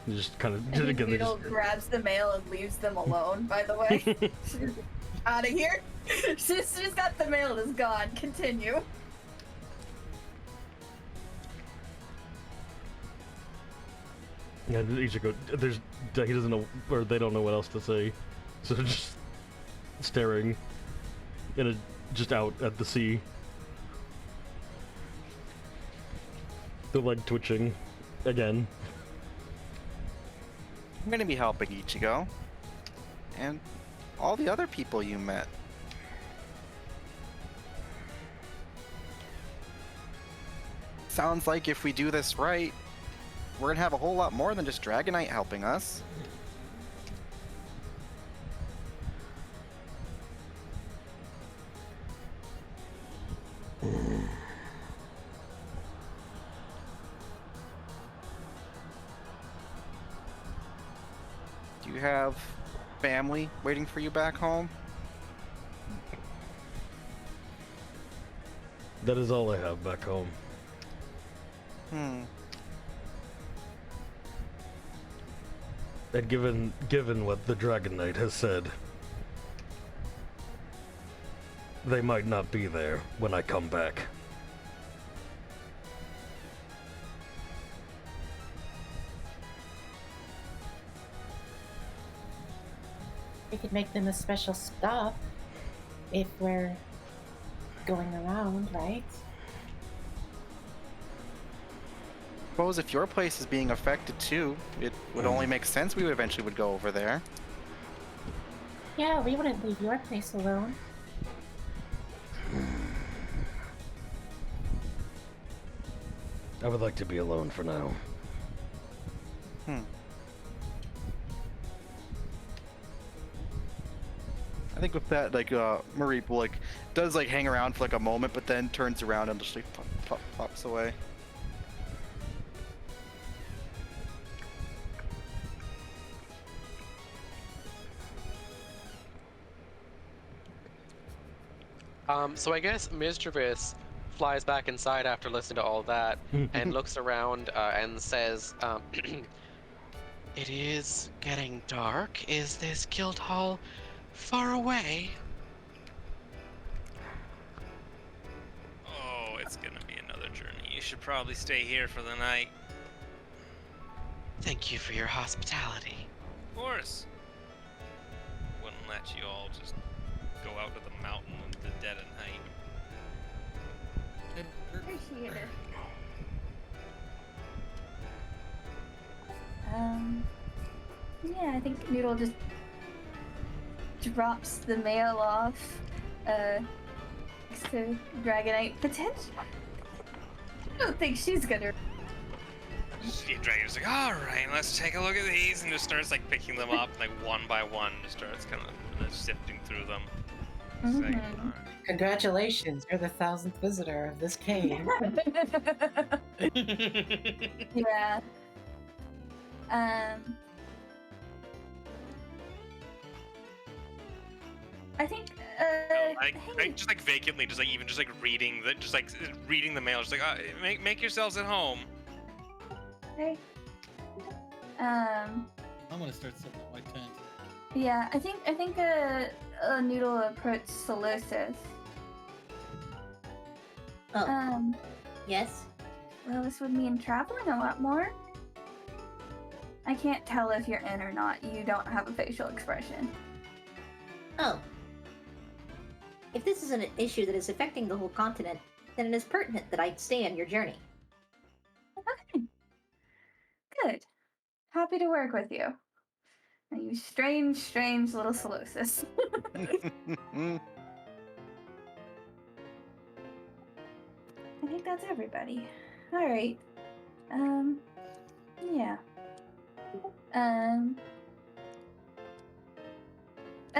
just kind of I think again, they Noodle just, grabs the mail and leaves them alone, by the way. Out of here. She's got the mail is gone. Continue. And Ichigo, he doesn't know, or they don't know what else to say, so they're just staring, just out at the sea. They're like twitching, again. I'm gonna be helping Ichigo. And all the other people you met. Sounds like if we do this right, we're gonna have a whole lot more than just Dragonite helping us. Do you have family waiting for you back home? That is all I have back home. And given what the Dragon Knight has said, they might not be there when I come back. We could make them a special stop if we're going around, right? Suppose if your place is being affected too, it would only make sense we would eventually would go over there. Yeah, we wouldn't leave your place alone. I would like to be alone for now. I think with that, like, Marie will, does, hang around for, a moment, but then turns around and just, pops away. So I guess Mischievous flies back inside after listening to all that and looks around and says, "It is getting dark. Is this guild hall far away?" Oh, it's gonna be another journey. You should probably stay here for the night. Thank you for your hospitality. Of course. Wouldn't let you all just go out to the mountain in the dead of night. Appreciate it. Yeah, I think Noodle just drops the mail off next to Dragonite. Potential. I don't think she's gonna. The dragon's like, all right, let's take a look at these, and just starts picking them up, one by one, just starts kind of sifting through them. Like, all right. Congratulations, you're the 1000th visitor of this cave. Yeah. I think. I just vacantly, even reading reading the mail, make yourselves at home. Okay. I'm gonna start setting up my tent. Yeah, I think a Noodle approached Solosis. Oh. Yes? Well, this would mean traveling a lot more. I can't tell if you're in or not. You don't have a facial expression. Oh. If this is an issue that is affecting the whole continent, then it is pertinent that I stay on your journey. Okay. Good. Happy to work with you. And you strange little Solosis. I think that's everybody. Alright. Yeah. I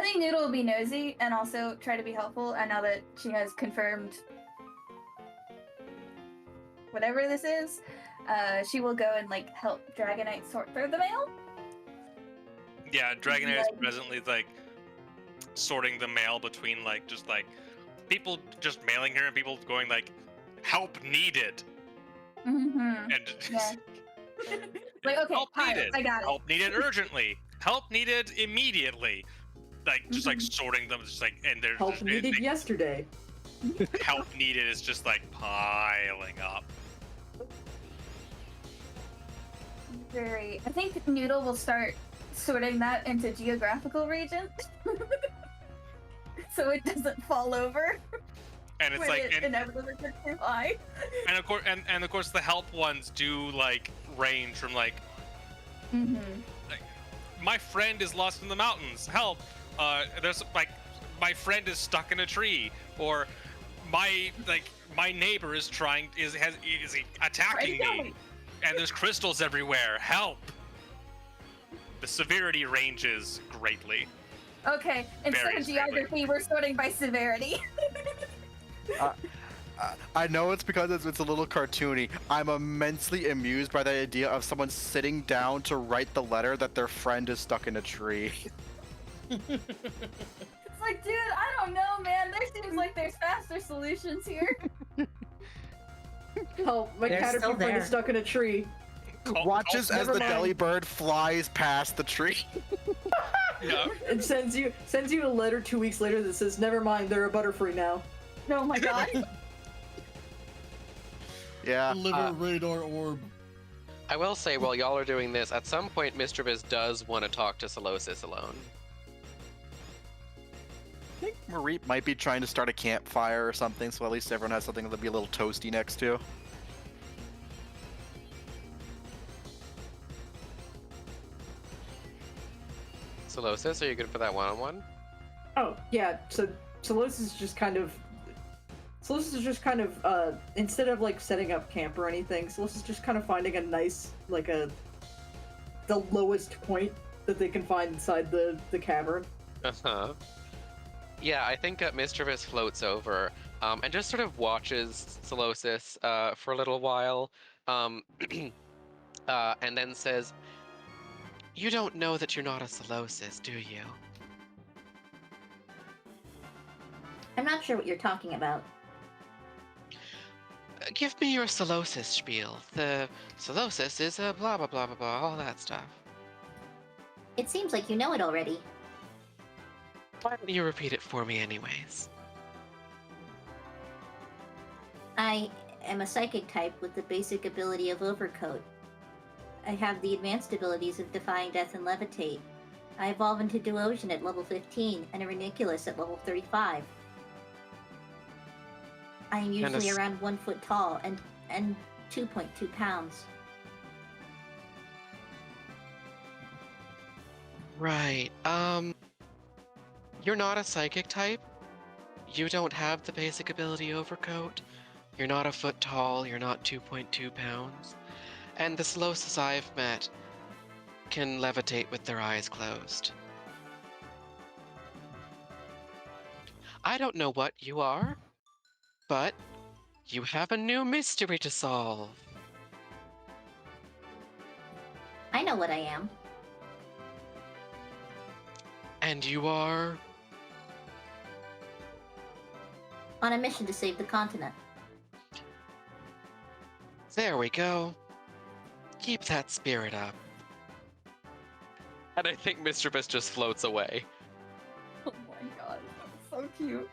think Noodle will be nosy and also try to be helpful, and now that she has confirmed whatever this is, she will go and help Dragonite sort through the mail. Yeah, Dragonite is presently sorting the mail between people just mailing her and people going help needed. Mm-hmm. And Yeah. Okay, help hi, needed. I got it. Help needed urgently. Help needed immediately. Just sorting them, and there's Help needed yesterday. help needed is just piling up. very. I think Noodle will start sorting that into geographical regions, so it doesn't fall over. And it's when like, it inevitably gets too high. and of course, the help ones do like range from like, like, my friend is lost in the mountains. Help! There's like, my friend is stuck in a tree, or my neighbor is attacking me, and there's crystals everywhere. Help! The severity ranges greatly. Okay, instead Very of geography, we're sorting by severity. I know it's because it's a little cartoony. I'm immensely amused by the idea of someone sitting down to write the letter that their friend is stuck in a tree. It's like, dude, I don't know, man. There seems like there's faster solutions here. Oh, my They're caterpillar still friend there. is stuck in a tree. Watches as never the mind. belly bird flies past the tree. Yeah. And sends you a letter 2 weeks later that says, "Never mind, they're a butterfree now." Oh my god. Yeah. Deliver radar orb. I will say, while y'all are doing this, at some point, Mr. Biz does want to talk to Solosis alone. I think Marie might be trying to start a campfire or something, so at least everyone has something that'll be a little toasty next to. Solosis, are you good for that one-on-one? Oh yeah, so Solosis is just kind of instead of like setting up camp or anything, Solosis is just kind of finding a nice the lowest point that they can find inside the cavern. Uh-huh. Yeah, I think Mischievous floats over and just sort of watches Solosis for a little while, and then says, "You don't know that you're not a Solosis, do you?" I'm not sure what you're talking about. Give me your Solosis spiel. The Solosis is a blah blah blah blah blah, all that stuff. It seems like you know it already. Why don't you repeat it for me anyways? I am a psychic type with the basic ability of Overcoat. I have the advanced abilities of Defying Death and Levitate. I evolve into Duosion at level 15 and a Reniculus at level 35. I am usually around 1 foot tall and 2.2 pounds. Right. You're not a psychic type. You don't have the basic ability Overcoat. You're not a foot tall. You're not 2.2 pounds. And the Solosis I've met can levitate with their eyes closed. I don't know what you are, but you have a new mystery to solve. I know what I am. And you are... On a mission to save the continent. There we go. Keep that spirit up. And I think Mr. Beast just floats away. Oh my god, that's so cute.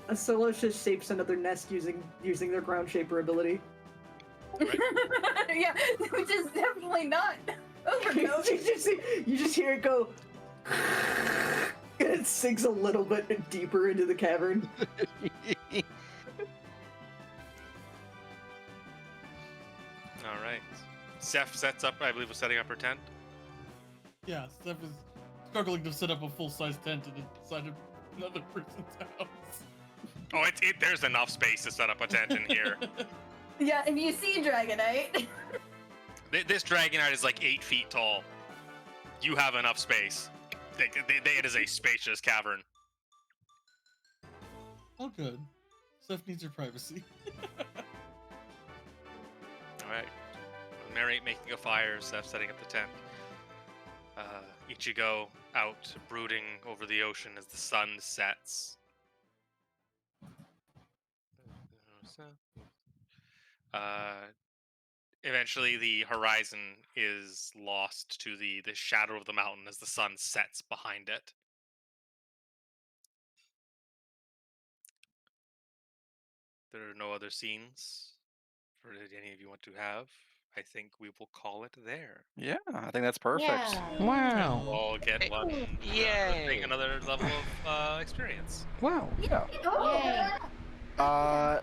A Solosis shapes another nest using their ground shaper ability. Yeah, which is definitely not Overcoat. you just hear it go, and it sinks a little bit deeper into the cavern. All right. Seth sets up. I believe was setting up her tent. Yeah, Steph is struggling to set up a full-size tent inside of another person's house. Oh, there's enough space to set up a tent in here. Yeah, if you see Dragonite. This Dragonite is like 8 feet tall. You have enough space. It is a spacious cavern. Oh, good. Steph needs her privacy. All right. Mary making a fire, Seth setting up the tent. Ichigo out brooding over the ocean as the sun sets. Eventually, the horizon is lost to the shadow of the mountain as the sun sets behind it. there are no other scenes for any of you want to have, I think we will call it there. Yeah, I think that's perfect. Yeah. Wow. We'll all get one, Yay! another level of experience. Wow. Yeah. Yay.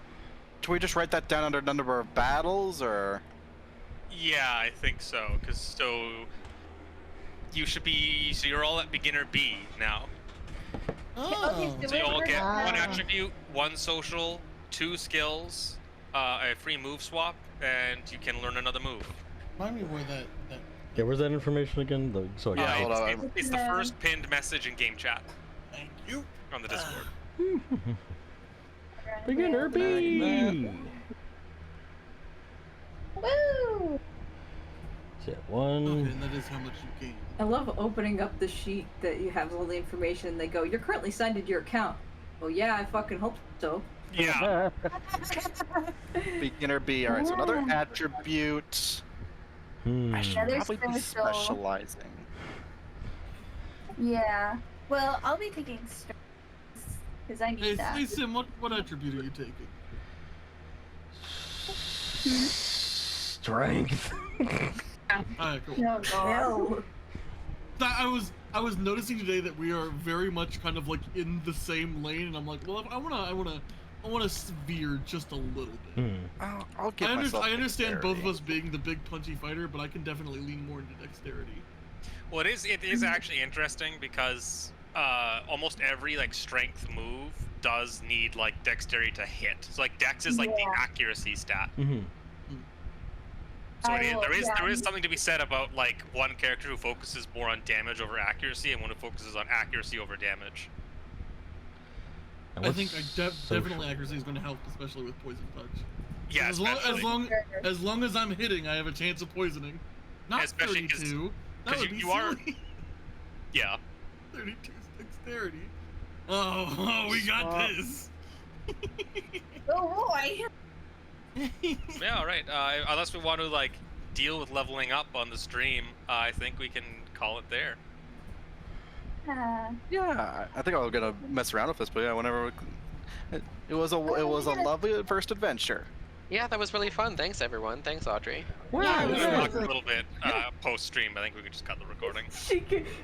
Can we just write that down under number of battles, or? Yeah, I think so. So you're all at beginner B now. Oh. So you all get one Ah. attribute, one social, 2 skills, a free move swap, and you can learn another move. Remind me where that Yeah, where's that information again? So I Yeah, can- hold on. It's the first pinned message in game chat thank you. on the Discord. Beginner B. Woo! Set Okay, one. and that is how much you gain. I love opening up the sheet that you have all the information and they go, you're currently signed into your account. Well, yeah, I fucking hope so. Yeah. Beginner B. All right, so another attribute. I should Another probably be special. specializing. Yeah. Well, I'll be taking strengths because I need Hey, that. hey Sim, what attribute are you taking? Strength. Alright, cool. No, no. I was noticing today that we are very much kind of like in the same lane, and I'm like, well, I wanna veer just a little bit. I'll give myself. I understand both of dexterity. us being the big punchy fighter, but I can definitely lean more into dexterity. Well, it is actually interesting because almost every like strength move does need like dexterity to hit. So like dex is like the accuracy stat. Mm-hmm. So I will- there is something to be said about like one character who focuses more on damage over accuracy and one who focuses on accuracy over damage. I think definitely accuracy is going to help, especially with poison touch. Yeah, as long as I'm hitting, I have a chance of poisoning. Not Especially 32. That would be you are- silly. Yeah. 32 dexterity. Oh, we got this. Oh boy. Yeah, all right. Unless we want to like deal with leveling up on the stream, I think we can call it there. Yeah, I think I'm gonna mess around with this, but yeah, whenever it was a lovely first adventure. Yeah, that was really fun. Thanks, everyone. Thanks, Audrey. Yeah, We'll yeah. talk a little bit post stream. I think we could just cut the recording.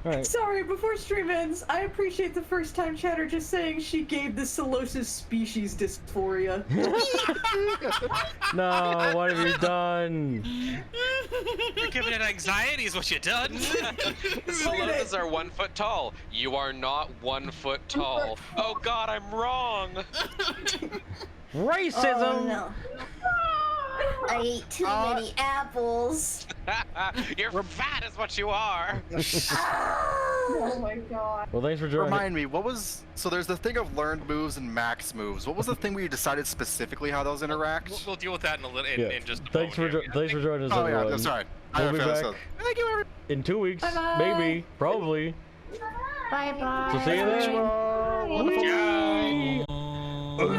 Alright. Sorry, before stream ends, I appreciate the first time chatter just saying she gave the Solosis species dysphoria. No, what have you done? You're giving it anxiety is what you done. Soloths are 1 foot tall. You are not 1 foot tall. Oh God, I'm wrong. Racism. Oh, no. I ate too many apples. You're fat, is what you are. Oh my god. Well, thanks for joining. Remind me, what was so? There's the thing of learned moves and max moves. What was the thing where you decided specifically how those interact? We'll deal with that in a little in just a Thanks for moment here. thanks for joining us, Oh yeah, everyone. I'm sorry. We'll be back Thank you, everyone. in 2 weeks, Bye-bye. maybe, probably. Bye bye. So see you then. Wonderful. Yeah.